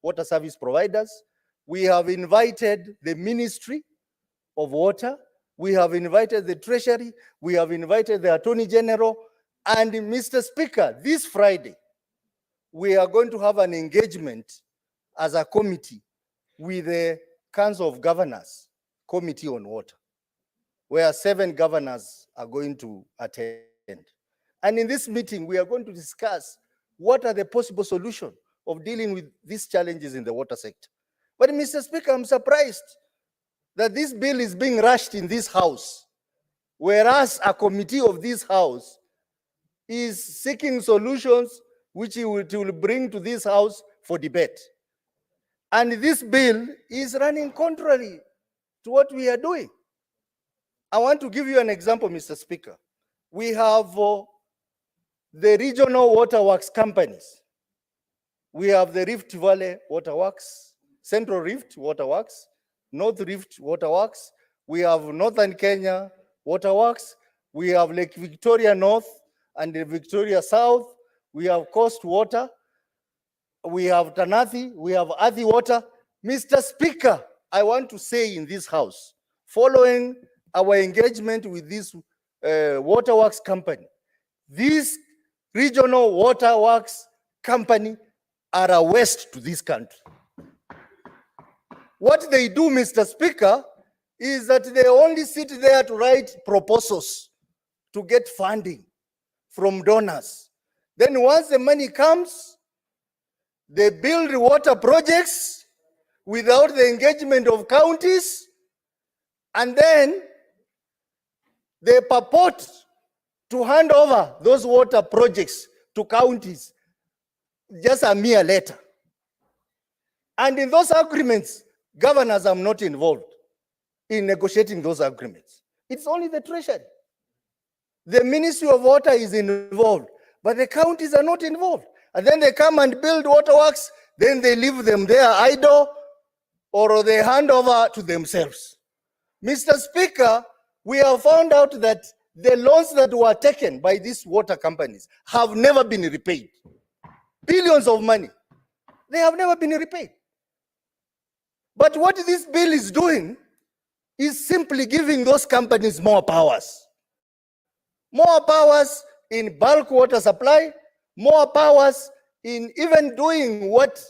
water service providers. We have invited the Ministry of Water. We have invited the Treasury. We have invited the Attorney General. And Mr. Speaker, this Friday, we are going to have an engagement as a committee with the Council of Governors Committee on Water, where 7 governors are going to attend. And in this meeting, we are going to discuss what are the possible solutions of dealing with these challenges in the water sector. But Mr. Speaker, I'm surprised that this bill is being rushed in this House, whereas a committee of this House is seeking solutions which it will bring to this House for debate. And this bill is running contrary to what we are doing. I want to give you an example, Mr. Speaker. We have the regional waterworks companies. We have the Rift Valley Waterworks, Central Rift Waterworks, North Rift Waterworks. We have Northern Kenya Waterworks. We have Lake Victoria North and the Victoria South. We have Coast Water. We have Tanathi. We have Athi Water. Mr. Speaker, I want to say in this House, following our engagement with this waterworks company, this regional waterworks company are a waste to this country. What they do, Mr. Speaker, is that they only sit there to write proposals to get funding from donors. Then once the money comes, they build water projects without the engagement of counties, and then they purport to hand over those water projects to counties just a mere letter. And in those agreements, governors are not involved in negotiating those agreements. It's only the treasury. The Ministry of Water is involved, but the counties are not involved. And then they come and build waterworks, then they leave them there idle, or they hand over to themselves. Mr. Speaker, we have found out that the loans that were taken by these water companies have never been repaid. Billions of money. They have never been repaid. But what this bill is doing is simply giving those companies more powers. More powers in bulk water supply, more powers in even doing what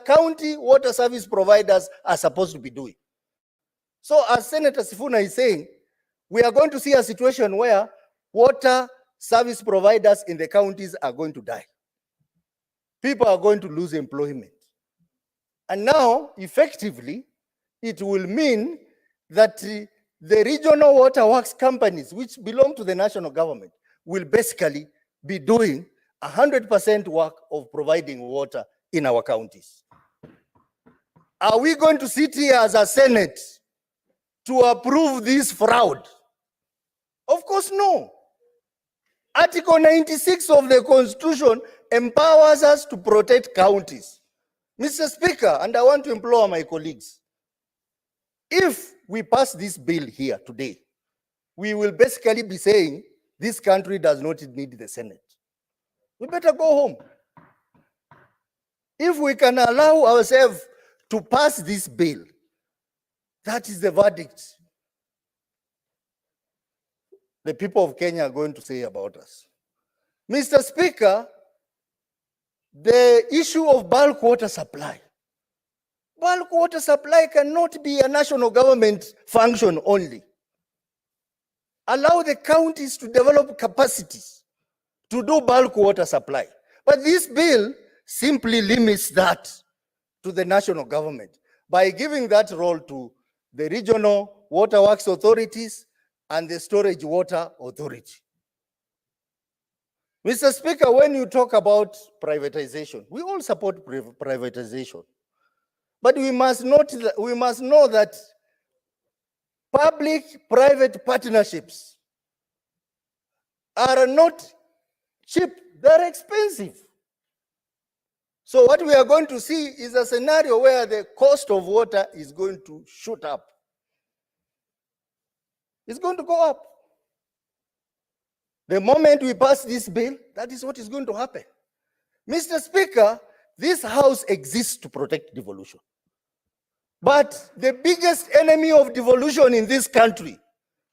county water service providers are supposed to be doing. So as Senator Sifuna is saying, we are going to see a situation where water service providers in the counties are going to die. People are going to lose employment. And now, effectively, it will mean that the regional water works companies, which belong to the national government, will basically be doing 100% work of providing water in our counties. Are we going to sit here as a Senate to approve this fraud? Of course, no. Article 96 of the Constitution empowers us to protect counties. Mr. Speaker, and I want to implore my colleagues, if we pass this bill here today, we will basically be saying this country does not need the Senate. We better go home. If we can allow ourselves to pass this bill, that is the verdict the people of Kenya are going to say about us. Mr. Speaker, the issue of bulk water supply. Bulk water supply cannot be a national government function only. Allow the counties to develop capacities to do bulk water supply. But this bill simply limits that to the national government by giving that role to the regional waterworks authorities and the storage water authority. Mr. Speaker, when you talk about privatization, we all support privatization. But we must know that public-private partnerships are not cheap, they're expensive. So what we are going to see is a scenario where the cost of water is going to shoot up. It's going to go up. The moment we pass this bill, that is what is going to happen. Mr. Speaker, this House exists to protect devolution. But the biggest enemy of devolution in this country,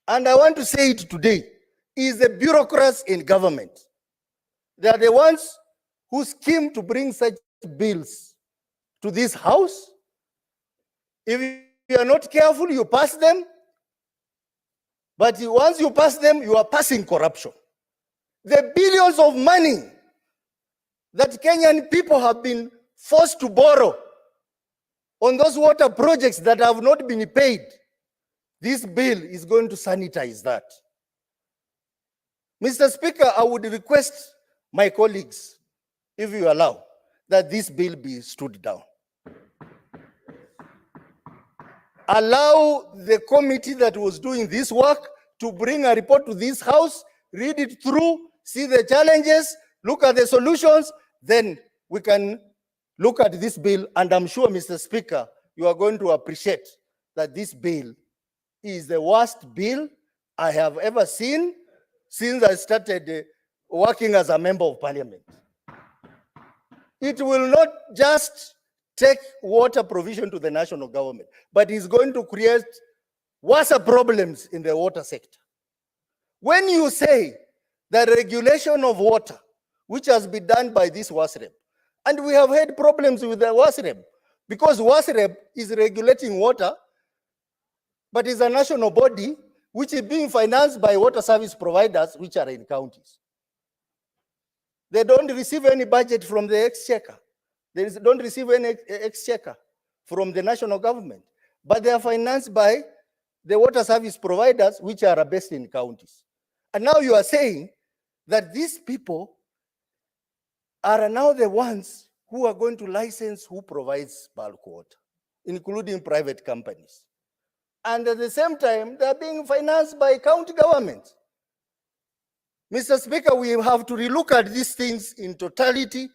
and I want to say it today, is the bureaucrats in government. They are the ones who scheme to bring such bills to this House. If you are not careful, you pass them. But once you pass them, you are passing corruption. The billions of money that Kenyan people have been forced to borrow on those water projects that have not been paid, this bill is going to sanitize that. Mr. Speaker, I would request my colleagues, if you allow, that this bill be stood down. Allow the committee that was doing this work to bring a report to this House, read it through, see the challenges, look at the solutions, then we can look at this bill. And I'm sure, Mr. Speaker, you are going to appreciate that this bill is the worst bill I have ever seen since I started working as a member of parliament. It will not just take water provision to the national government, but it's going to create worse problems in the water sector. When you say the regulation of water, which has been done by this WASREB, and we have had problems with the WASREB, because WASREB is regulating water, but is a national body which is being financed by water service providers which are in counties. They don't receive any budget from the exchequer. They don't receive any exchequer from the national government, but they are financed by the water service providers which are based in counties. And now you are saying that these people are now the ones who are going to license who provides bulk water. including private companies. And at the same time, they're being financed by county governments. Mr. Speaker, we have to relook at these things in totality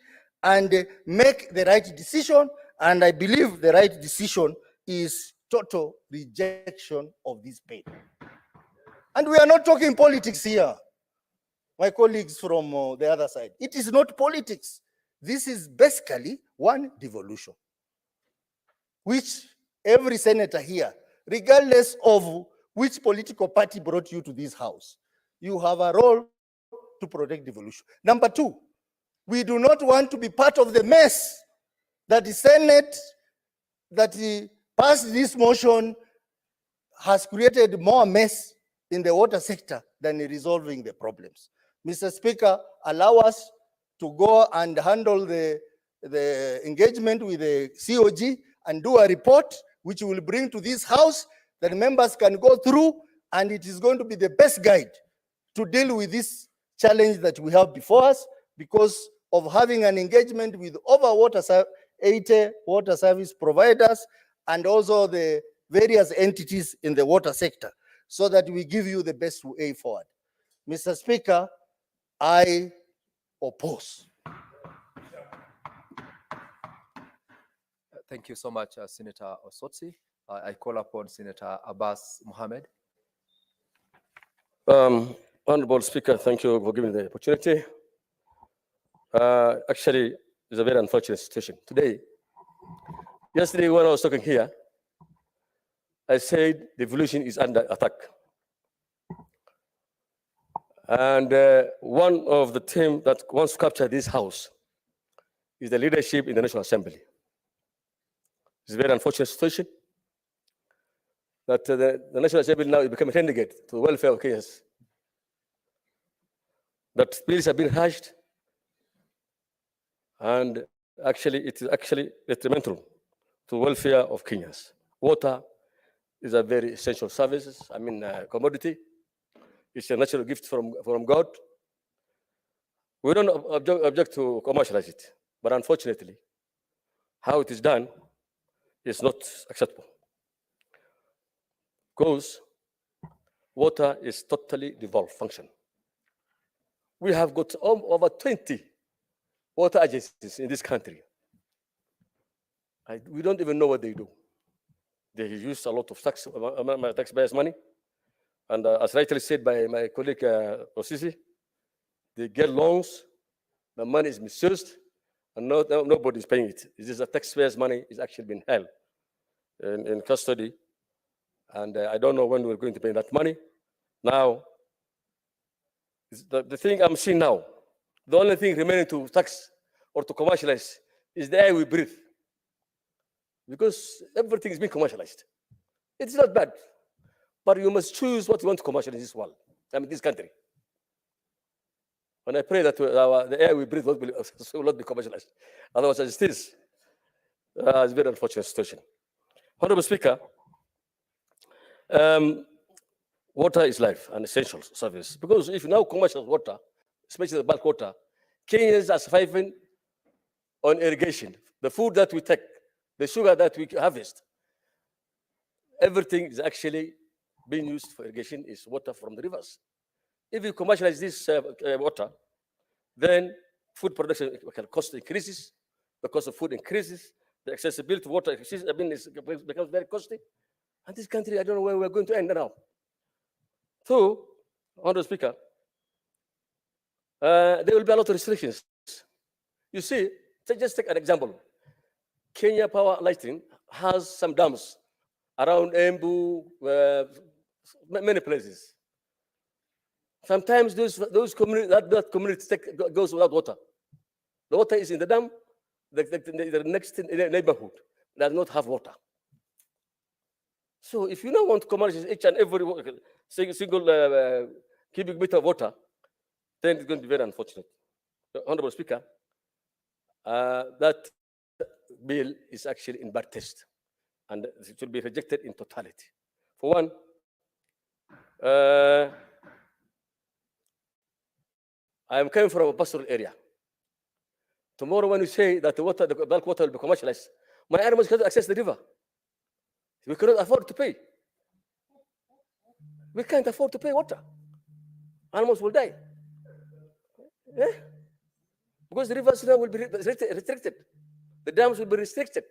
and make the right decision. And I believe the right decision is total rejection of this bill. And we are not talking politics here, my colleagues from the other side. It is not politics. This is basically one devolution, which every senator here, regardless of which political party brought you to this house, you have a role to protect devolution. Number two, we do not want to be part of the mess that the Senate that passed this motion has created more mess in the water sector than resolving the problems. Mr. Speaker, allow us to go and handle the engagement with the COG and do a report which we will bring to this house that members can go through, and it is going to be the best guide to deal with this challenge that we have before us because of having an engagement with over 80 water service providers and also the various entities in the water sector so that we give you the best way forward. Mr. Speaker, I oppose. Thank you so much, Senator Osotsi. I call upon Senator Abbas Mohammed. Honorable Speaker, thank you for giving me the opportunity. Actually, it's a very unfortunate situation. Yesterday when I was talking here, I said devolution is under attack. And one of the team that wants to capture this house is the leadership in the National Assembly. It's a very unfortunate situation that the National Assembly now become a renegade to the welfare of Kenyans. That bills have been hashed, and actually it is actually detrimental to the welfare of Kenyans. Water is a very essential service, commodity. It's a natural gift from God. We don't object to commercialize it, but unfortunately, how it is done is not acceptable. Because water is totally devolved function. We have got over 20 water agencies in this country. We don't even know what they do. They use a lot of taxpayers' money. And as rightly said by my colleague Osisi, they get loans, the money is misused, and nobody is paying it. It is the taxpayers' money is actually being held in custody. And I don't know when we're going to pay that money. Now, the thing I'm seeing now, the only thing remaining to tax or to commercialize is the air we breathe. Because everything is being commercialized. It's not bad, but you must choose what you want to commercialize in this world, this country. And I pray that the air we breathe will not be commercialized. Otherwise, as it is, it's a very unfortunate situation. Honorable Speaker, water is life, an essential service. Because if you now commercialize water, especially the bulk water, Kenyans are surviving on irrigation. The food that we take, the sugar that we harvest, everything is actually being used for irrigation is water from the rivers. If you commercialize this water, then food production cost increases, the cost of food increases, the accessibility to water becomes very costly. And this country, I don't know where we're going to end now. So, Honorable Speaker, there will be a lot of restrictions. You see, just take an example. Kenya Power Lighting has some dams around Embu, many places. Sometimes those communities, that community goes without water. The water is in the dam, the next neighborhood does not have water. So if you don't want to commercialize each and every single cubic meter of water, then it's going to be very unfortunate. Honorable Speaker, that bill is actually in bad taste, and it should be rejected in totality. For one, I am coming from a pastoral area. Tomorrow, when you say that the bulk water will be commercialized, my animals can't access the river. We cannot afford to pay. We can't afford to pay water. Animals will die. Yeah? Because the rivers now will be restricted. The dams will be restricted.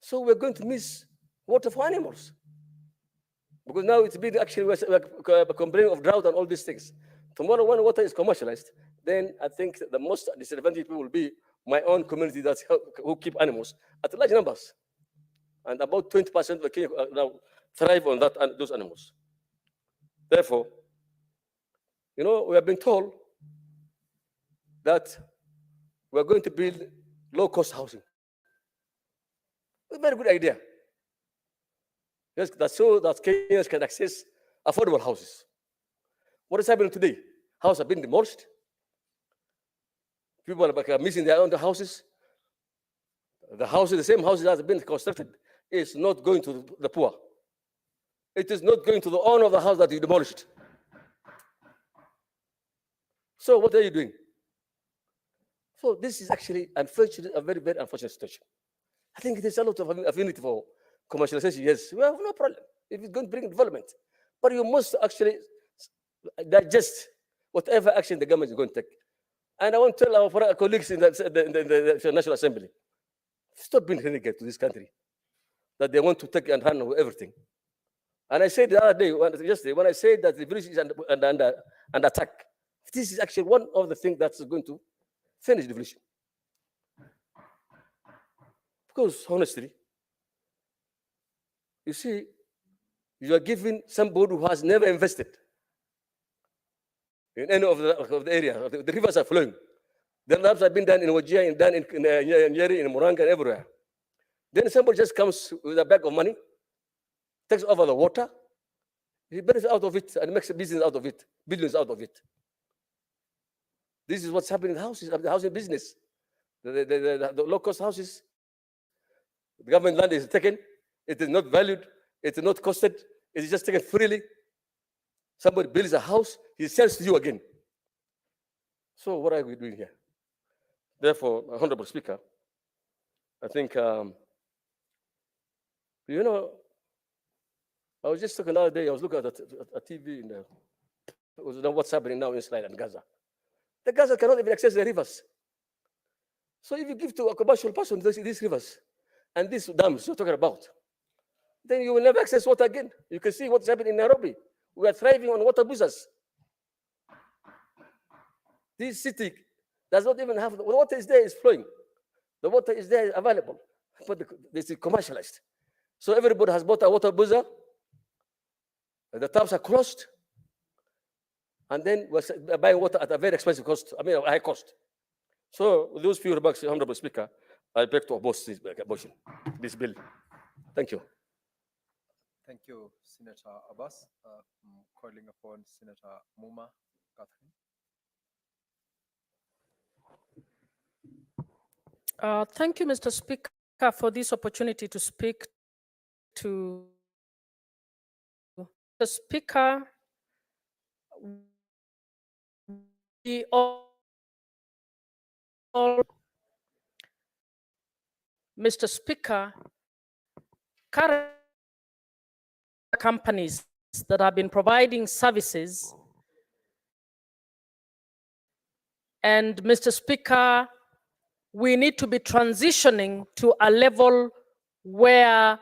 So we're going to miss water for animals. Because now it's been actually, we're complaining of drought and all these things. Tomorrow, when water is commercialized, then I think the most disadvantaged people will be my own community who keep animals at large numbers. And about 20% of the Kenya now thrive on those animals. Therefore, you know, we have been told that we're going to build low-cost housing. It's a very good idea. Yes, that's so that Kenyans can access affordable houses. What is happening today? Houses have been demolished. People are missing their own houses. The same houses that have been constructed, is not going to the poor. It is not going to the owner of the house that you demolished. So what are you doing? So this is actually unfortunate, a very, very unfortunate situation. I think there's a lot of affinity for commercialization. Yes, we have no problem if it's going to bring development. But you must actually digest whatever action the government is going to take. And I want to tell our colleagues in the National Assembly, stop being renegade to this country, that they want to take and run with everything. And I said the other day, yesterday, when I said that the village is under attack, this is actually one of the things that's going to finish the village. Because honestly, you see, you are giving somebody who has never invested in any of the area. The rivers are flowing. The labs have been done in Wajir, and done in Nyeri, in Muranga, and everywhere. Then somebody just comes with a bag of money, takes over the water, he benefits out of it and makes a business out of it, billions out of it. This is what's happening in the housing business. The low-cost houses, the government land is taken, it is not valued, it is not costed, it is just taken freely. Somebody builds a house, he sells to you again. So what are we doing here? Therefore, Honorable Speaker, I think, you know, I was just talking the other day, I was looking at a TV, it was what's happening now in Israel and Gaza. The Gaza cannot even access the rivers. So if you give to a commercial person these rivers and these dams you're talking about, then you will never access water again. You can see what's happening in Nairobi. We are thriving on water business. This city does not even have, the water is there, is flowing. The water is there, available, but this is commercialized. So everybody has bought a water buzzer, the taps are closed, and then we're buying water at a very expensive cost, I mean, a high cost. So with those few remarks, Honorable Speaker, I beg to oppose this motion, this bill. Thank you. Thank you, Senator Abbas. Calling upon Senator Muma Catherine. Thank you, Mr. Speaker, for this opportunity to speak to the Speaker. We all, Mr. Speaker, current companies that have been providing services, and Mr. Speaker, we need to be transitioning to a level where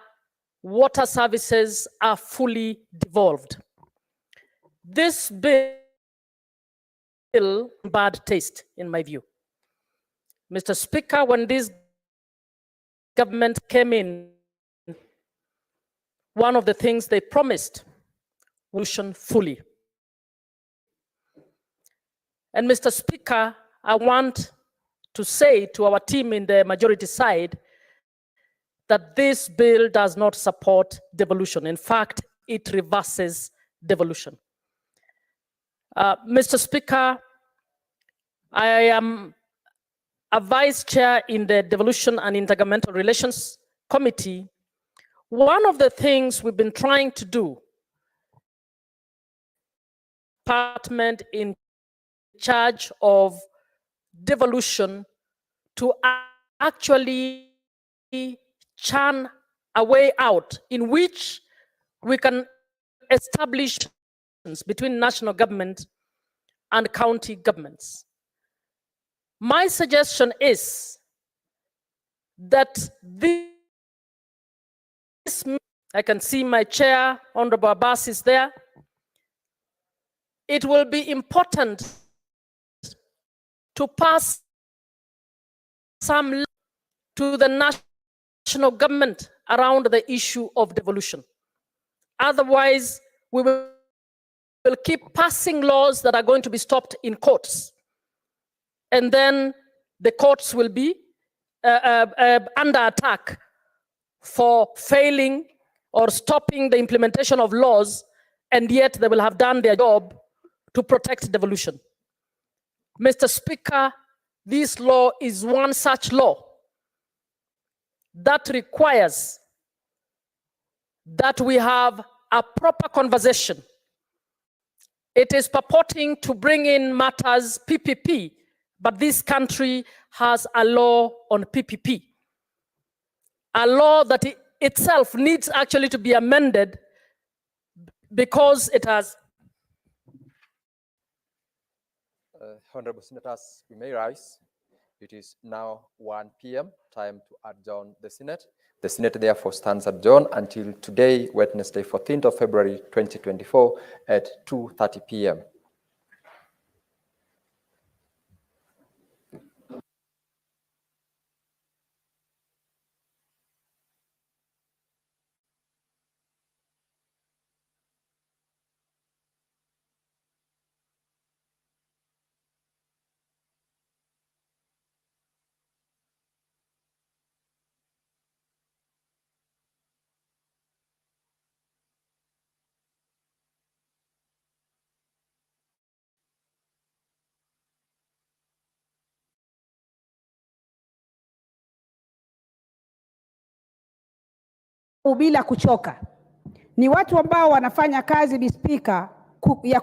water services are fully devolved. This bill, bad taste, in my view. Mr. Speaker, when this government came in, one of the things they promised was fully. And Mr. Speaker, I want to say to our team in the majority side that this bill does not support devolution. In fact, it reverses devolution. Mr. Speaker, I am a vice chair in the Devolution and Intergovernmental Relations Committee. One of the things we've been trying to do, department in charge of devolution, to actually churn a way out in which we can establish between national government and county governments. My suggestion is that this, I can see my chair, Honorable Abbas is there. It will be important to pass some to the national government around the issue of devolution. Otherwise, we will keep passing laws that are going to be stopped in courts. And then the courts will be under attack for failing or stopping the implementation of laws, and yet they will have done their job to protect devolution. Mr. Speaker, this law is one such law that requires that we have a proper conversation. It is purporting to bring in matters PPP, but this country has a law on PPP. A law that itself needs actually to be amended because it has. Honorable Senators, we may rise. It is now 1 p.m., time to adjourn the Senate. The Senate therefore stands adjourned until today, Wednesday, 14th of February, 2024 at 2:30 p.m. Bila kuchoka. Ni watu ambao wanafanya kazi Spika ya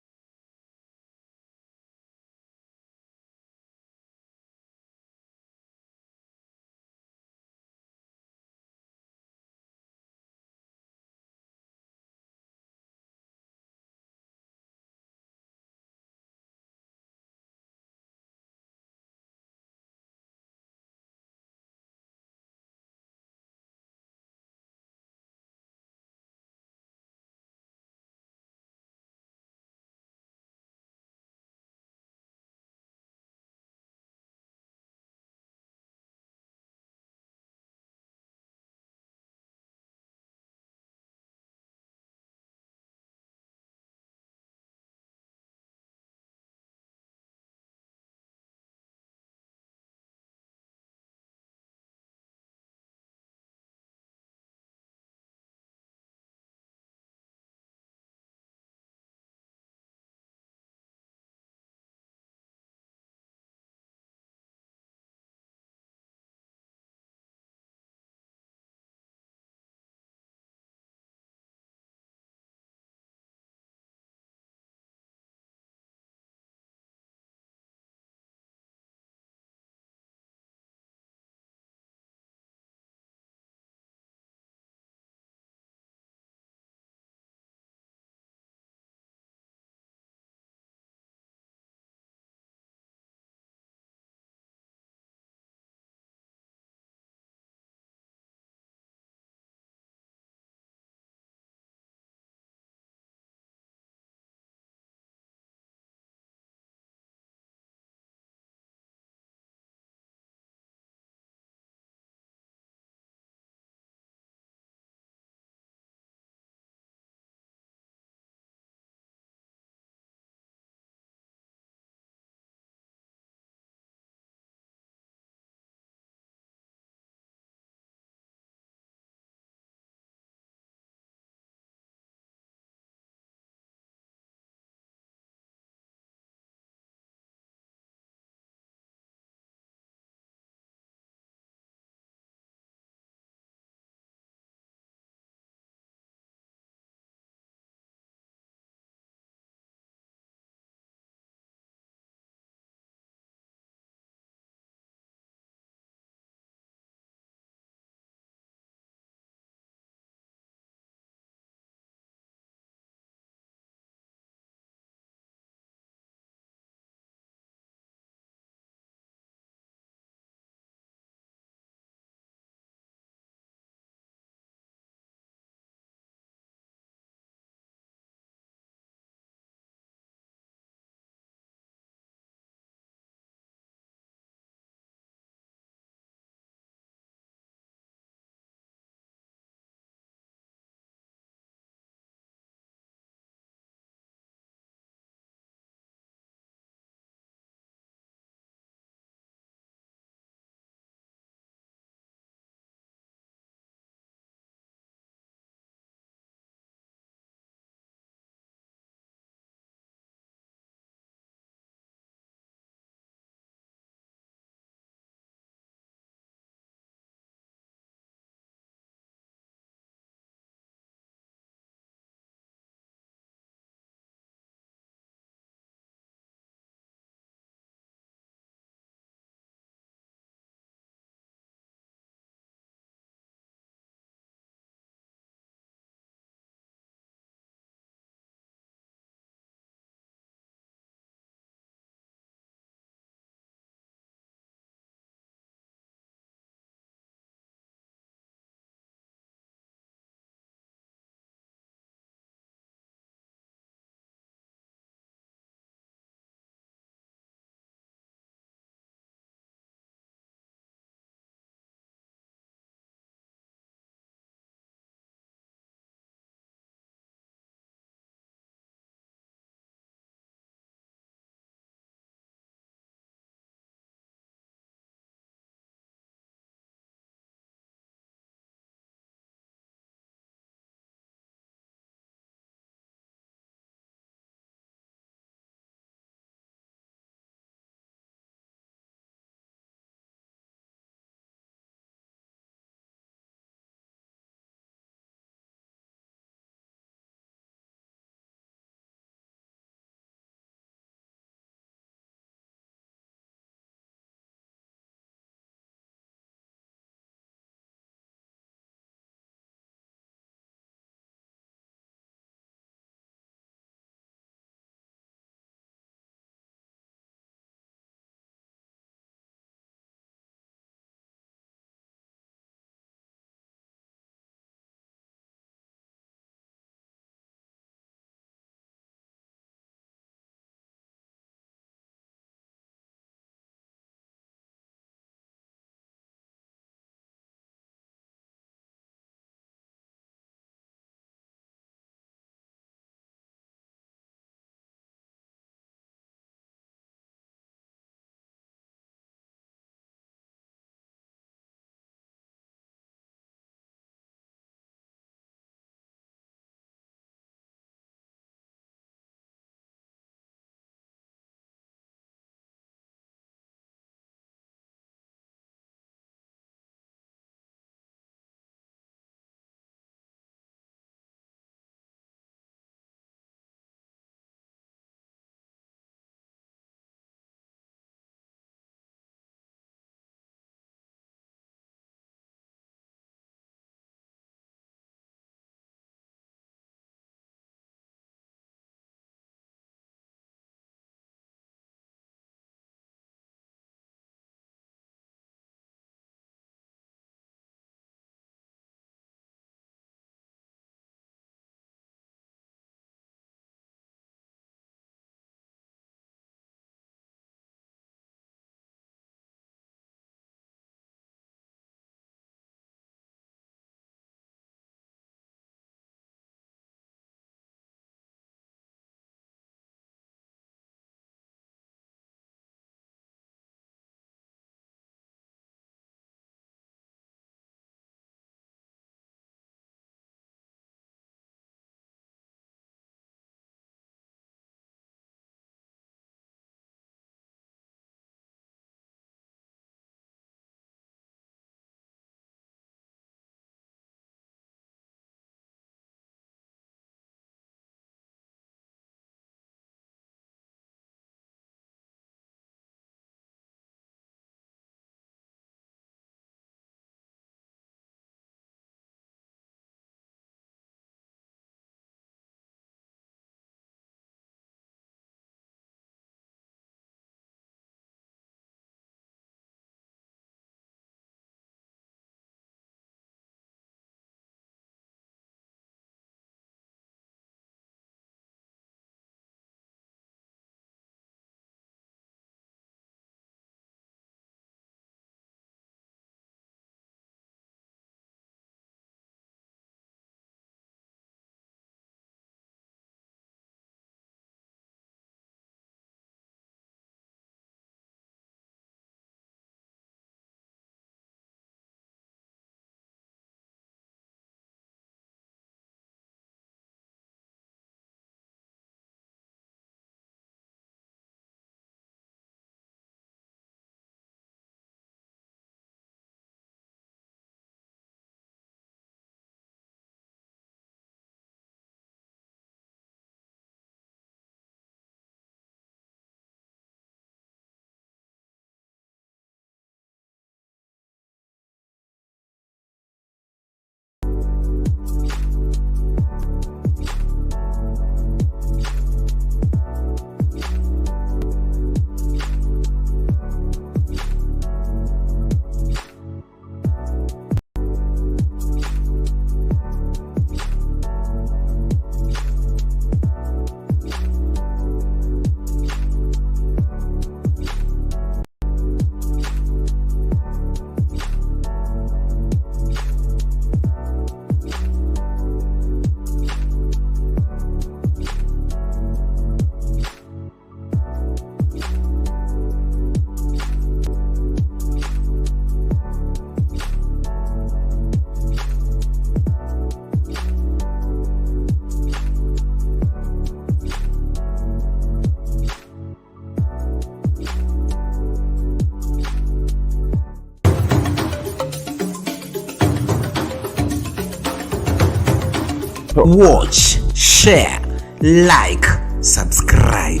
Watch, share, like, subscribe.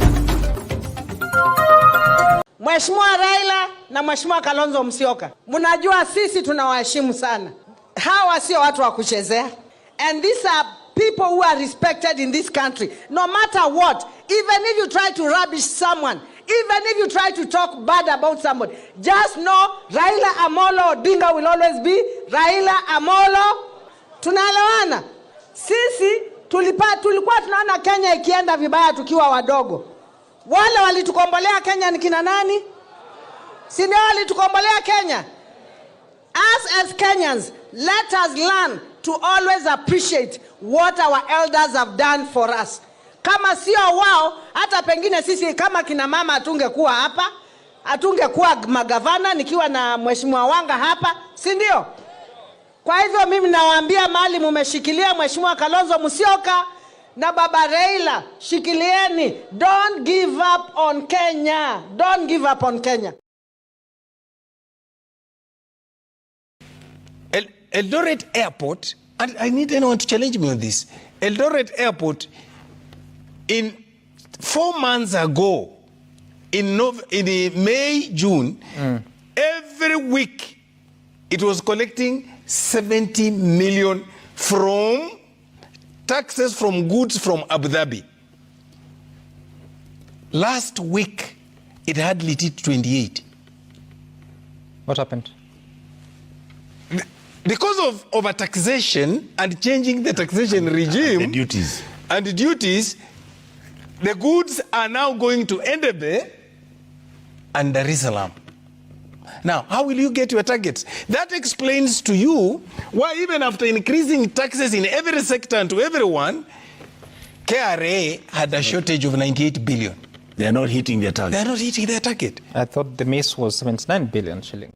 Mheshimiwa Raila na Mheshimiwa Kalonzo Musyoka, mnajua sisi tunawaheshimu sana. Hawa sio watu wa kuchezea. And these are people who are respected in this country. No matter what, even if you try to rubbish someone, even if you try to talk bad about somebody, just know Raila Amolo Odinga will always be Raila Amolo. Tunaelewana? Sisi tulikuwa tunaona Kenya ikienda vibaya tukiwa wadogo. Wale walitukombolea Kenya ni kina nani? Si ndio walitukombolea Kenya? As Kenyans, let us learn to always appreciate what our elders have done for us. Kama sio wao, hata pengine sisi kama kina mama hatungekuwa hapa, hatungekuwa magavana nikiwa na Mheshimiwa Wanga hapa, si ndio? Kwa hivyo mimi nawaambia mahali mumeshikilia Mheshimiwa Kalonzo Musyoka na Baba Raila, shikilieni. Don't give up on Kenya. Don't give up on Kenya. Eldoret Airport, and I need anyone to challenge me on this. Eldoret Airport, in 4 months ago, in May, June, every week, it was collecting 70 million from taxes from goods from Abu Dhabi. Last week, it hardly did 28. What happened? Because of over-taxation and changing the taxation regime The duties. and the duties, the goods are now going to Endebe and Dar es Salaam. Now, how will you get your targets? That explains to you why even after increasing taxes in every sector and to everyone, KRA had a shortage of 98 billion. They are not hitting their target. They are not hitting their target. I thought the miss was 79 billion shillings.